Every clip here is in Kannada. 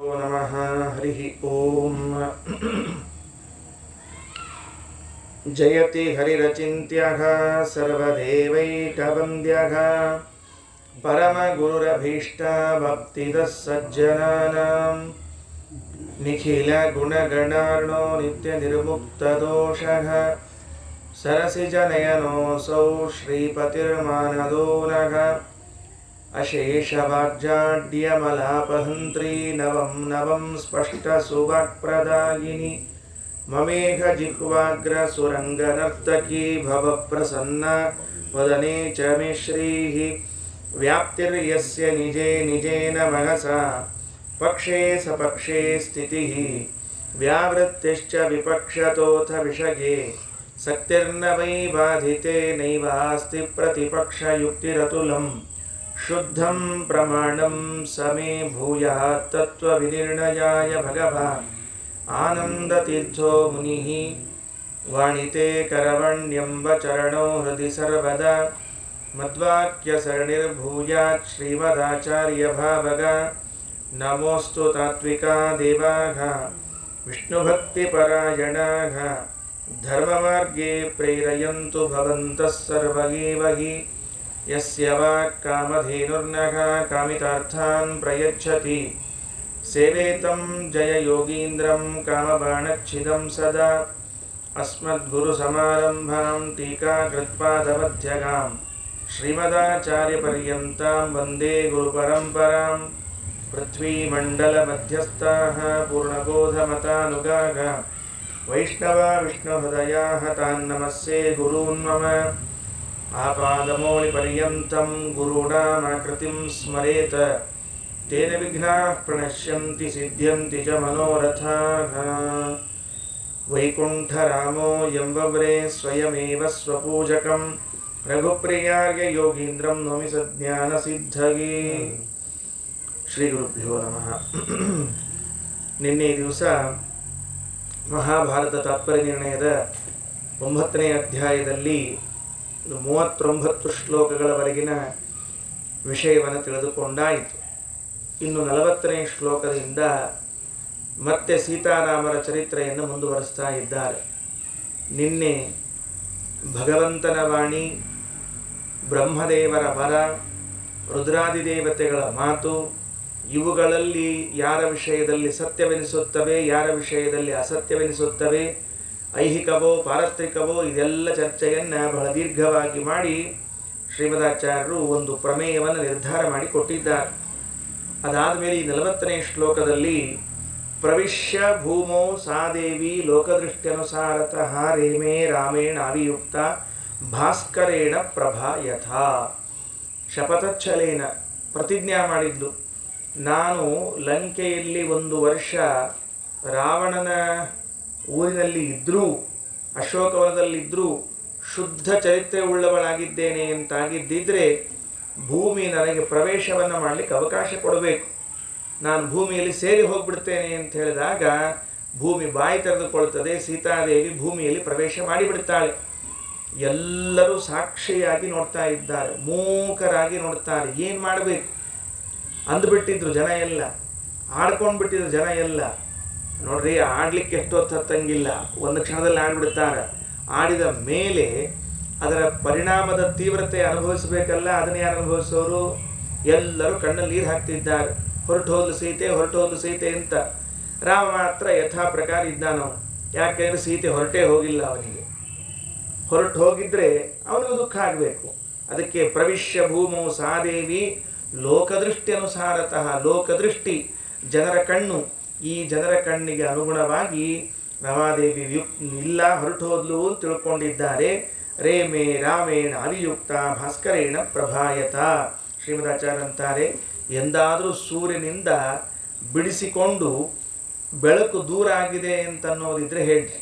ನಮಃ ಹರಿಃ ಓಂ. ಜಯತಿ ಹರಿರಚಿಂತ್ಯಃ ಸರ್ವದೇವೈಕವಂದ್ಯಃ ಪರಮಗುರುರಭೀಷ್ಟ ಭಕ್ತಿದಃ ಸಜ್ಜನಾನಾಂ ನಿಖಿಲ ಗುಣಗಣಾರ್ಣೋ ನಿತ್ಯ ನಿರ್ಮುಕ್ತದೋಷಃ ಸರಸಿಜನಯನೋऽಸೌ ಶ್ರೀಪತಿರ್ಮಾನದೋ ನಃ ಅಶೇಷವಾಗ್ಜಾಡ್ಯಮಲಾಪಹಂತ್ರಿ ನವಂ ನವಂ ಸ್ಪಷ್ಟಸುವಾಕ್ಪ್ರದಾಯಿನಿ ಮಮೇಘ ಜಿಹ್ವಾಗ್ರ ಸುರಂಗನರ್ತಕೀ ಭವಪ್ರಸನ್ನ ವದನೆ ಚ ಮೇ ಶ್ರೀಃ ವ್ಯಾಪ್ತಿರ್ಯಸ್ಯ ನಿಜೇ ನಿಜೇನ ಮನಸಾ ಪಕ್ಷೇ ಸಪಕ್ಷೇ ಸ್ಥಿತಿಃ ವ್ಯಾವೃತ್ತಿಶ್ಚ ವಿಪಕ್ಷತೋಥ ವಿಷಯೇ ಸಕ್ತಿರ್ನ ವೈ ಬಾಧಿತೆ ನೈವಾಸ್ತಿ ಪ್ರತಿಪಕ್ಷಯುಕ್ತಿರತುಲಂ ಶುದ್ಧಂ ಪ್ರಮಾಣಂ ಸಮೇ ಭೂಯಃ ತತ್ವವಿನಿರ್ಣಯಾಯ ಭಗವಾನ್ ಆನಂದತೀರ್ಥೋ ಮುನಿಃ ವಾಣಿತೆ ಕರವಣ್ಯಂಬ ಚರಣೋ ಹೃದಯ ಸರ್ವದಾ ಮದ್ವಾಕ್ಯಸರಣಿರ್ಭೂಯಾತ್ ಶ್ರೀಮದಾಚಾರ್ಯಭಾವಗ ನಮೋऽस्तु ತಾತ್ವಿಕಾ ದೇವಾಃ ವಿಷ್ಣುಭಕ್ತಿಪರಾಯಣಾಃ ಧರ್ಮಮಾರ್ಗೇ ಪ್ರೇರಯಂತು ಭವಂತಃ ಸರ್ವ ಏವ ಹಿ ಯಸ್ಯ ವಾಕ್ ಕಾಮಧೇನುರ್ನಃ ಕಾಮಿತಾರ್ಥಾನ್ ಪ್ರಯಚ್ಛತಿ ಸೇವೇತಂ ಜಯ ಯೋಗೀಂದ್ರಂ ಕಾಮಬಾಣಚ್ಛಿದಂ ಸದಾ ಅಸ್ಮದ್ಗುರುಸಮಾರಂಭಾಂ ಟೀಕಾಕೃತ್ಪಾದಮಧ್ಯಗಾಂ ಶ್ರೀಮದಾಚಾರ್ಯಪರ್ಯಂತಾಂ ವಂದೇ ಗುರುಪರಂಪರಾಂ ಪೃಥ್ವೀಮಂಡಲಮಧ್ಯಸ್ಥಾಃ ಪೂರ್ಣಬೋಧಮತಾನುಗಾಃ ವೈಷ್ಣವಾ ವಿಷ್ಣುಹೃದಯಾಃ ತಾನ್ ನಮಸ್ಸೇ ಗುರೂನ್ ಮಮ ಆಪಾದಮೌಳಿಪರ್ಯಂತಂ ಗುರುಣಾಮಾಕೃತಿಂ ಸ್ಮರೇತ್ ತೇನ ವಿಘ್ನಾಃ ಪ್ರಣಶ್ಯಂತಿ ಸಿದ್ಧ್ಯಂತಿ ಚ ಮನೋರಥಾಃ. ವೈಕುಂಠರಾಮೋ ಯಂವವ್ರೇ ಸ್ವಯಮೇವ ಸ್ವಪೂಜಕಂ ರಘುಪ್ರಿಯಾರ್ಯ ಯೋಗೀಂದ್ರಂ ನಮಿ ಸಜ್ಞಾನಸಿದ್ಧಯೇ. ಶ್ರೀ ಗುರುಭ್ಯೋ ನಮಃ. ನಿನ್ನೆ ದಿವಸ ಮಹಾಭಾರತ ತಾತ್ಪರ್ಯ ನಿರ್ಣಯದ 9ನೇ ಅಧ್ಯಾಯದಲ್ಲಿ 39 ಶ್ಲೋಕಗಳವರೆಗಿನ ವಿಷಯವನ್ನು ತಿಳಿದುಕೊಂಡಾಯಿತು. ಇನ್ನು 40ನೇ ಶ್ಲೋಕದಿಂದ ಮತ್ತೆ ಸೀತಾರಾಮರ ಚರಿತ್ರೆಯನ್ನು ಮುಂದುವರಿಸ್ತಾ ಇದ್ದಾರೆ. ನಿನ್ನೆ ಭಗವಂತನ ವಾಣಿ, ಬ್ರಹ್ಮದೇವರ ವರ, ರುದ್ರಾದಿ ದೇವತೆಗಳ ಮಾತು, ಇವುಗಳಲ್ಲಿ ಯಾರ ವಿಷಯದಲ್ಲಿ ಸತ್ಯವೆನಿಸುತ್ತವೆ, ಯಾರ ವಿಷಯದಲ್ಲಿ ಅಸತ್ಯವೆನಿಸುತ್ತವೆ, ಐಹಿಕವೋ ಪಾರತ್ರಿಕವೋ, ಇದೆಲ್ಲ ಚರ್ಚೆಯನ್ನು ಬಹಳ ದೀರ್ಘವಾಗಿ ಮಾಡಿ ಶ್ರೀಮದಾಚಾರ್ಯರು ಒಂದು ಪ್ರಮೇಯವನ್ನು ನಿರ್ಧಾರ ಮಾಡಿ ಕೊಟ್ಟಿದ್ದಾರೆ. ಅದಾದ ಮೇಲೆ ಈ 40ನೇ ಶ್ಲೋಕದಲ್ಲಿ ಪ್ರವಿಶ್ಯ ಭೂಮೋ ಸಾದೇವಿ ಲೋಕದೃಷ್ಟ್ಯನುಸಾರತಃ ರೇಮೇ ರಾಮೇಣ ಅವಿಯುಕ್ತ ಭಾಸ್ಕರೇಣ ಪ್ರಭಾ ಯಥಾ. ಶಪಥಚ್ಛಲೇನ ಪ್ರತಿಜ್ಞಾ ಮಾಡಿದ್ಲು, ನಾನು ಲಂಕೆಯಲ್ಲಿ 1 ವರ್ಷ ರಾವಣನ ಊರಿನಲ್ಲಿ ಇದ್ದರೂ, ಅಶೋಕವನದಲ್ಲಿದ್ದರೂ ಶುದ್ಧ ಚರಿತ್ರೆ ಉಳ್ಳವಳಾಗಿದ್ದೇನೆ ಅಂತಾಗಿದ್ದಿದ್ರೆ ಭೂಮಿ ನನಗೆ ಪ್ರವೇಶವನ್ನು ಮಾಡಲಿಕ್ಕೆ ಅವಕಾಶ ಕೊಡಬೇಕು. ನಾನು ಭೂಮಿಯಲ್ಲಿ ಸೇರಿ ಹೋಗ್ಬಿಡ್ತೇನೆ ಅಂತ ಹೇಳಿದಾಗ ಭೂಮಿ ಬಾಯಿ ತೆರೆದುಕೊಳ್ತದೆ. ಸೀತಾದೇವಿ ಭೂಮಿಯಲ್ಲಿ ಪ್ರವೇಶ ಮಾಡಿಬಿಡ್ತಾಳೆ. ಎಲ್ಲರೂ ಸಾಕ್ಷಿಯಾಗಿ ನೋಡ್ತಾ ಇದ್ದಾರೆ, ಮೂಕರಾಗಿ ನೋಡ್ತಾರೆ. ಏನು ಮಾಡಬೇಕು ಅಂದುಬಿಟ್ಟಿದ್ರು ಜನ ಎಲ್ಲ, ಆಡ್ಕೊಂಡು ಬಿಟ್ಟಿದ್ರು ಜನ ಎಲ್ಲ. ನೋಡ್ರಿ, ಆಡ್ಲಿಕ್ಕೆ ಎಷ್ಟೊತ್ತು ಹತ್ತಂಗಿಲ್ಲ, ಒಂದು ಕ್ಷಣದಲ್ಲಿ ಆಡ್ಬಿಡ್ತಾರೆ. ಆಡಿದ ಮೇಲೆ ಅದರ ಪರಿಣಾಮದ ತೀವ್ರತೆ ಅನುಭವಿಸಬೇಕಲ್ಲ, ಅದನ್ನೇ ಯಾರು ಅನುಭವಿಸೋರು? ಎಲ್ಲರೂ ಕಣ್ಣಲ್ಲಿ ನೀರು ಹಾಕ್ತಿದ್ದಾರೆ. ಹೊರಟು ಹೋದ್ಲು ಸೀತೆ ಅಂತ. ರಾಮ ಮಾತ್ರ ಯಥಾ ಪ್ರಕಾರ ಇದ್ದಾನವ. ಯಾಕೆಂದರೆ ಸೀತೆ ಹೊರಟೇ ಹೋಗಿಲ್ಲ. ಅವನಿಗೆ ಹೊರಟು ಹೋಗಿದ್ರೆ ಅವನಿಗೂ ದುಃಖ ಆಗಬೇಕು. ಅದಕ್ಕೆ ಪ್ರವಿಶ್ಯ ಭೂಮೋ ಸಾದೇವಿ ಲೋಕದೃಷ್ಟಿ ಅನುಸಾರತಃ, ಲೋಕದೃಷ್ಟಿ ಜನರ ಕಣ್ಣು, ಈ ಜನರ ಕಣ್ಣಿಗೆ ಅನುಗುಣವಾಗಿ ರಮಾದೇವಿ ಇಲ್ಲ, ಹೊರಟು ಹೋದ್ಲು ಅಂತ ತಿಳ್ಕೊಂಡಿದ್ದಾರೆ. ರೇಮೇ ರಾಮೇಣ ಅವಿಯುಕ್ತ ಭಾಸ್ಕರೇಣ ಪ್ರಭಾಯತ. ಶ್ರೀಮದಾಚಾರ್ಯ ಅಂತಾರೆ, ಎಂದಾದರೂ ಸೂರ್ಯನಿಂದ ಬಿಡಿಸಿಕೊಂಡು ಬೆಳಕು ದೂರ ಆಗಿದೆ ಅಂತನ್ನೋದಿದ್ರೆ ಹೇಳ್ರಿ.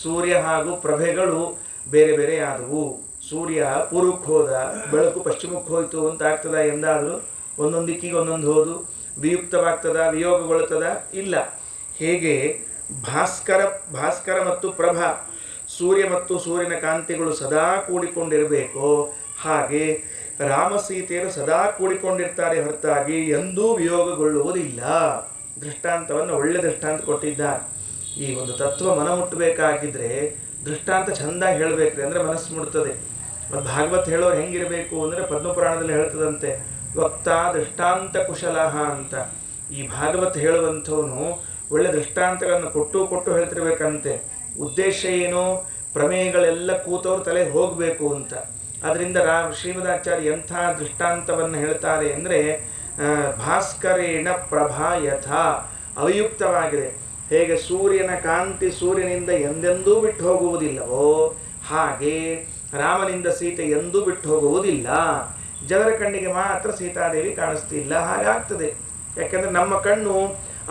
ಸೂರ್ಯ ಹಾಗೂ ಪ್ರಭೆಗಳು ಬೇರೆ ಬೇರೆ ಆದವು. ಸೂರ್ಯ ಪೂರ್ವಕ್ಕೆ ಹೋದ, ಬೆಳಕು ಪಶ್ಚಿಮಕ್ಕೆ ಹೋಯಿತು ಅಂತ ಆಗ್ತದ? ಎಂದಾದರೂ ಒಂದೊಂದು ದಿಕ್ಕಿಗೆ ಒಂದೊಂದು ಹೋದು ವಿಯುಕ್ತವಾಗ್ತದ, ವಿಯೋಗಗೊಳ್ತದ? ಇಲ್ಲ. ಹೇಗೆ ಭಾಸ್ಕರ ಮತ್ತು ಪ್ರಭಾ, ಸೂರ್ಯ ಮತ್ತು ಸೂರ್ಯನ ಕಾಂತಿಗಳು ಸದಾ ಕೂಡಿಕೊಂಡಿರಬೇಕೋ ಹಾಗೆ ರಾಮ ಸೀತೆಯರು ಸದಾ ಕೂಡಿಕೊಂಡಿರ್ತಾರೆ ಹೊರತಾಗಿ ಎಂದೂ ವಿಯೋಗಗೊಳ್ಳುವುದಿಲ್ಲ. ದೃಷ್ಟಾಂತವನ್ನು ಒಳ್ಳೆ ದೃಷ್ಟಾಂತ ಕೊಟ್ಟಿದ್ದಾರೆ. ಈ ಒಂದು ತತ್ವ ಮನ ಮುಟ್ಟಬೇಕಾಗಿದ್ದರೆ ದೃಷ್ಟಾಂತ ಚೆಂದಾಗಿ ಹೇಳಬೇಕ್ರಿ, ಅಂದರೆ ಮನಸ್ಸು ಮುಡ್ತದೆ. ಮತ್ತು ಭಾಗವತ್ ಹೇಳೋರು ಹೆಂಗಿರಬೇಕು ಅಂದರೆ ಪದ್ಮಪುರಾಣದಲ್ಲಿ ಹೇಳ್ತದಂತೆ, ವಕ್ತ ದೃಷ್ಟಾಂತ ಕುಶಲಹ ಅಂತ. ಈ ಭಾಗವತ್ ಹೇಳುವಂಥವನು ಒಳ್ಳೆ ದೃಷ್ಟಾಂತಗಳನ್ನು ಕೊಟ್ಟು ಹೇಳ್ತಿರ್ಬೇಕಂತೆ. ಉದ್ದೇಶ ಏನು? ಪ್ರಮೇಯಗಳೆಲ್ಲ ಕೂತವ್ರ ತಲೆ ಹೋಗಬೇಕು ಅಂತ. ಅದರಿಂದ ಶ್ರೀಮದಾಚಾರ್ಯ ಎಂಥ ದೃಷ್ಟಾಂತವನ್ನು ಹೇಳ್ತಾರೆ ಅಂದರೆ, ಭಾಸ್ಕರೇಣ ಪ್ರಭಾ ಯಥಾ, ಅವಯುಕ್ತವಾಗಿದೆ. ಹೇಗೆ ಸೂರ್ಯನ ಕಾಂತಿ ಸೂರ್ಯನಿಂದ ಎಂದೆಂದೂ ಬಿಟ್ಟು ಹೋಗುವುದಿಲ್ಲವೋ ಹಾಗೆ ರಾಮನಿಂದ ಸೀತೆ ಎಂದೂ ಬಿಟ್ಟು ಹೋಗುವುದಿಲ್ಲ. ಜನರ ಕಣ್ಣಿಗೆ ಮಾತ್ರ ಸೀತಾದೇವಿ ಕಾಣಿಸ್ತಿಲ್ಲ, ಹಾಗಾಗ್ತದೆ. ಯಾಕೆಂದರೆ ನಮ್ಮ ಕಣ್ಣು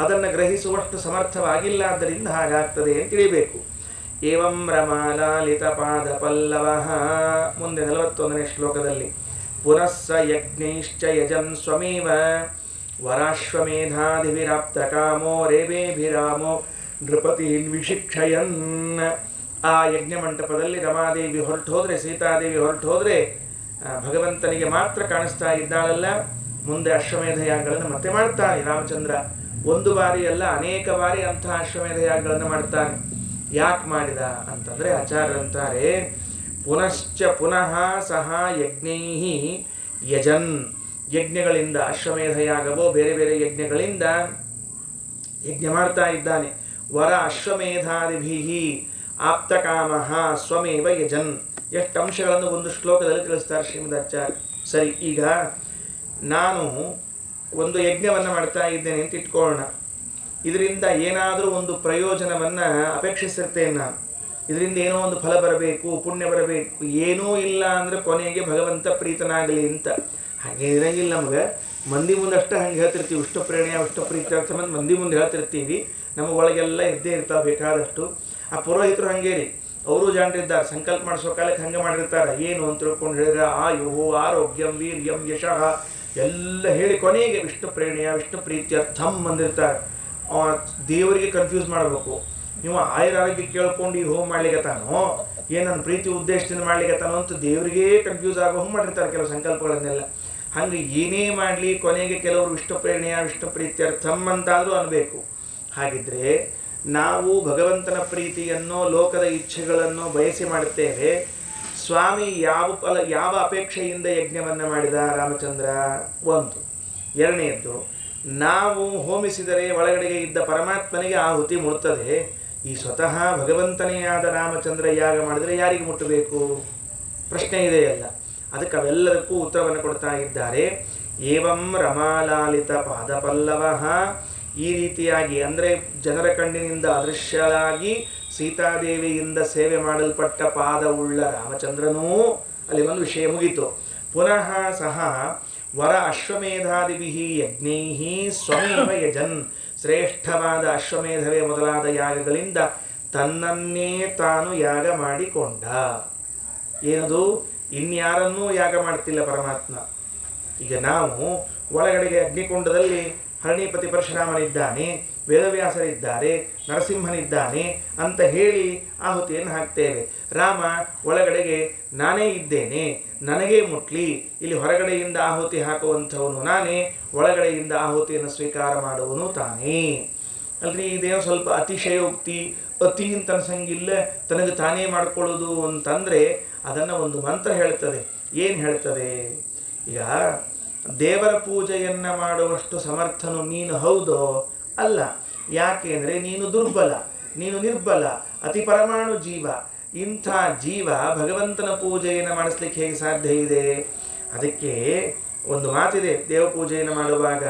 ಅದನ್ನು ಗ್ರಹಿಸುವಷ್ಟು ಸಮರ್ಥವಾಗಿಲ್ಲ, ಆದ್ದರಿಂದ ಹಾಗಾಗ್ತದೆ ಅಂತ ತಿಳಿಬೇಕು. ಏವಂ ರಮಾಲಾಲಿತ ಪಾದ ಪಲ್ಲವ. ಮುಂದೆ 41ನೇ ಶ್ಲೋಕದಲ್ಲಿ ಪುನಸ್ಸ ಯಜ್ಞೈಶ್ಚ ಯಜನ್ ಸ್ವಮೇವ ವರಾಶ್ವಮೇಧಾದಿವಿರಾಪ್ತ ಕಾಮೋ ರೇವೇಭಿರಾಮೋ ನೃಪತೀನ್ ವಿಶಿಕ್ಷಯನ್. ಆ ಯಜ್ಞ ಮಂಟಪದಲ್ಲಿ ರಮಾದೇವಿ ಹೊರಟು ಹೋದರೆ, ಸೀತಾದೇವಿ ಹೊರಟು ಹೋದರೆ ಭಗವಂತನಿಗೆ ಮಾತ್ರ ಕಾಣಿಸ್ತಾ ಇದ್ದಾಳಲ್ಲ. ಮುಂದೆ ಅಶ್ವಮೇಧ ಯಾಗಗಳನ್ನು ಮತ್ತೆ ಮಾಡ್ತಾನೆ ರಾಮಚಂದ್ರ. ಒಂದು ಬಾರಿ ಅಲ್ಲ, ಅನೇಕ ಬಾರಿ ಅಂತಹ ಅಶ್ವಮೇಧ ಯಾಗಗಳನ್ನು ಮಾಡ್ತಾನೆ. ಯಾಕೆ ಮಾಡಿದ ಅಂತಂದರೆ ಆಚಾರ್ಯರಂತಾರೆ, ಪುನಶ್ಚ ಪುನಃ ಸಹ ಯಜ್ಞೈ ಯಜನ್. ಯಜ್ಞಗಳಿಂದ, ಅಶ್ವಮೇಧ ಯಾಗವೋ ಬೇರೆ ಬೇರೆ ಯಜ್ಞಗಳಿಂದ ಯಜ್ಞ ಮಾಡ್ತಾ ಇದ್ದಾನೆ. ವರ ಅಶ್ವಮೇಧಾದಿಭಿ ಆಪ್ತಕಾಮಃ ಸ್ವಮೇವ ಯಜನ್. ಎಷ್ಟು ಅಂಶಗಳನ್ನು ಒಂದು ಶ್ಲೋಕದಲ್ಲಿ ತಿಳಿಸ್ತಾರೆ ಶ್ರೀಮದಾಚಾರ್ಯ. ಸರಿ, ಈಗ ನಾನು ಒಂದು ಯಜ್ಞವನ್ನು ಮಾಡ್ತಾ ಇದ್ದೇನೆ ಅಂತ ಇಟ್ಕೊಳ್ಳೋಣ. ಇದರಿಂದ ಏನಾದರೂ ಒಂದು ಪ್ರಯೋಜನವನ್ನು ಅಪೇಕ್ಷಿಸಿರ್ತೇನೆ ನಾನು. ಇದರಿಂದ ಏನೋ ಒಂದು ಫಲ ಬರಬೇಕು, ಪುಣ್ಯ ಬರಬೇಕು. ಏನೂ ಇಲ್ಲ ಅಂದರೆ ಕೊನೆಗೆ ಭಗವಂತ ಪ್ರೀತನಾಗಲಿ ಅಂತ. ಹಾಗೆ ಇರಂಗಿಲ್ಲ ನಮಗೆ. ಮಂದಿ ಮುಂದಷ್ಟೇ ಹಂಗೆ ಹೇಳ್ತಿರ್ತೀವಿ, ಇಷ್ಟು ಪ್ರೇರಣೆಯ ಇಷ್ಟು ಪ್ರೀತ್ಯರ್ಥ ಮಂದಿ ಮುಂದೆ ಹೇಳ್ತಿರ್ತೀವಿ. ನಮ್ಮ ಒಳಗೆಲ್ಲ ಇದ್ದೇ ಇರ್ತಾವೆ ಬೇಕಾದಷ್ಟು. ಆ ಪುರೋಹಿತರು ಹಂಗೆ ರೀ, ಅವರು ಜಾಣರಿದ್ದಾರೆ. ಸಂಕಲ್ಪ ಮಾಡಿಸೋ ಕಾಲಕ್ಕೆ ಹಂಗೆ ಮಾಡಿರ್ತಾರೆ. ಏನು ಅಂತ ತಿಳ್ಕೊಂಡು ಹೇಳಿದ್ರೆ ಆಯುಹು ಆರೋಗ್ಯಂ ವೀರ್ಯಂ ಯಶಃ ಎಲ್ಲ ಹೇಳಿ ಕೊನೆಗೆ ವಿಷ್ಣು ಪ್ರೇರಣೆಯ ವಿಷ್ಣು ಪ್ರೀತ್ಯರ್ಥಂ ಅಂದಿರ್ತಾರೆ. ದೇವರಿಗೆ ಕನ್ಫ್ಯೂಸ್ ಮಾಡಬೇಕು. ನೀವು ಆಯುರಾರೋಗ್ಯ ಕೇಳ್ಕೊಂಡು ಈ ಹೋಮ ಮಾಡ್ಲಿಕ್ಕತ್ತಾನೋ, ಏನು ನನ್ನ ಪ್ರೀತಿ ಉದ್ದೇಶದಿಂದ ಮಾಡ್ಲಿಕ್ಕತ್ತಾನೋ ಅಂತ ದೇವರಿಗೇ ಕನ್ಫ್ಯೂಸ್ ಆಗೋ ಹೋಮ ಮಾಡಿರ್ತಾರೆ ಕೆಲವು ಸಂಕಲ್ಪಗಳನ್ನೆಲ್ಲ. ಹಂಗೆ ಏನೇ ಮಾಡಲಿ ಕೊನೆಗೆ ಕೆಲವರು ವಿಷ್ಣು ಪ್ರೇರಣೆಯ ವಿಷ್ಣು ಪ್ರೀತ್ಯರ್ಥಂ ಅಂತಾದರೂ ಅನ್ನಬೇಕು. ಹಾಗಿದ್ರೆ ನಾವು ಭಗವಂತನ ಪ್ರೀತಿಯನ್ನು ಲೋಕದ ಇಚ್ಛೆಗಳನ್ನು ಬಯಸಿ ಮಾಡುತ್ತೇವೆ. ಸ್ವಾಮಿ ಯಾವ ಅಪೇಕ್ಷೆಯಿಂದ ಯಜ್ಞವನ್ನು ಮಾಡಿದ ರಾಮಚಂದ್ರ? ಒಂದು. ಎರಡನೆಯದ್ದು, ನಾವು ಹೋಮಿಸಿದರೆ ಒಳಗಡೆಗೆ ಇದ್ದ ಪರಮಾತ್ಮನಿಗೆ ಆಹುತಿ ಮುಟ್ತದೆ. ಈ ಸ್ವತಃ ಭಗವಂತನೇ ಆದ ರಾಮಚಂದ್ರ ಯಾಗ ಮಾಡಿದರೆ ಯಾರಿಗೆ ಮುಟ್ಟಬೇಕು? ಪ್ರಶ್ನೆ ಇದೆಯಲ್ಲ. ಅದಕ್ಕೆ ಅವೆಲ್ಲದಕ್ಕೂ ಉತ್ತರವನ್ನು ಕೊಡ್ತಾ ಇದ್ದಾರೆ. ಏವಂ ರಮಾಲಾಲಿತ ಪಾದಪಲ್ಲವ. ಈ ರೀತಿಯಾಗಿ ಅಂದರೆ ಜನರ ಕಣ್ಣಿನಿಂದ ಅದೃಶ್ಯರಾಗಿ ಸೀತಾದೇವಿಯಿಂದ ಸೇವೆ ಮಾಡಲ್ಪಟ್ಟ ಪಾದವುಳ್ಳ ರಾಮಚಂದ್ರನೂ, ಅಲ್ಲಿ ಒಂದು ವಿಷಯ ಮುಗಿತು. ಪುನಃ ಸಹ ವರ ಅಶ್ವಮೇಧಾದಿಭಿ ಯಜ್ಞೈ ಸ್ವಮೇವ ಯಜನ್. ಶ್ರೇಷ್ಠವಾದ ಅಶ್ವಮೇಧವೇ ಮೊದಲಾದ ಯಾಗಗಳಿಂದ ತನ್ನನ್ನೇ ತಾನು ಯಾಗ ಮಾಡಿಕೊಂಡ. ಏನದು? ಇನ್ಯಾರನ್ನೂ ಯಾಗ ಮಾಡ್ತಿಲ್ಲ ಪರಮಾತ್ಮ. ಈಗ ನಾವು ಒಳಗಡೆಗೆ ಅಗ್ನಿಕುಂಡದಲ್ಲಿ ಹರಣಿಪತಿ ಪರಶುರಾಮನಿದ್ದಾನೆ, ವೇದವ್ಯಾಸರಿದ್ದಾರೆ, ನರಸಿಂಹನಿದ್ದಾನೆ ಅಂತ ಹೇಳಿ ಆಹುತಿಯನ್ನು ಹಾಕ್ತೇವೆ. ರಾಮ ಒಳಗಡೆಗೆ ನಾನೇ ಇದ್ದೇನೆ, ನನಗೇ ಮುಟ್ಲಿ, ಇಲ್ಲಿ ಹೊರಗಡೆಯಿಂದ ಆಹುತಿ ಹಾಕುವಂಥವನು ನಾನೇ, ಒಳಗಡೆಯಿಂದ ಆಹುತಿಯನ್ನು ಸ್ವೀಕಾರ ಮಾಡುವನು ತಾನೇ. ಅಲ್ರಿ, ಇದೇನೋ ಸ್ವಲ್ಪ ಅತಿಶಯೋಕ್ತಿ, ಅತಿ ಅಂತ ಅನ್ಸಂಗಿಲ್ಲ, ತನಗೆ ತಾನೇ ಮಾಡಿಕೊಳ್ಳೋದು ಅಂತಂದರೆ ಅದನ್ನು ಒಂದು ಮಂತ್ರ ಹೇಳ್ತದೆ. ಏನು ಹೇಳ್ತದೆ? ಈಗ ದೇವರ ಪೂಜೆಯನ್ನು ಮಾಡುವಷ್ಟು ಸಮರ್ಥನು ನೀನು ಹೌದೋ? ಅಲ್ಲ. ಯಾಕೆ ಅಂದರೆ ನೀನು ದುರ್ಬಲ, ನೀನು ನಿರ್ಬಲ, ಅತಿ ಪರಮಾಣು ಜೀವ. ಇಂಥ ಜೀವ ಭಗವಂತನ ಪೂಜೆಯನ್ನು ಮಾಡಿಸ್ಲಿಕ್ಕೆ ಹೇಗೆ ಸಾಧ್ಯ ಇದೆ? ಅದಕ್ಕೆ ಒಂದು ಮಾತಿದೆ ದೇವಪೂಜೆಯನ್ನು ಮಾಡುವಾಗ,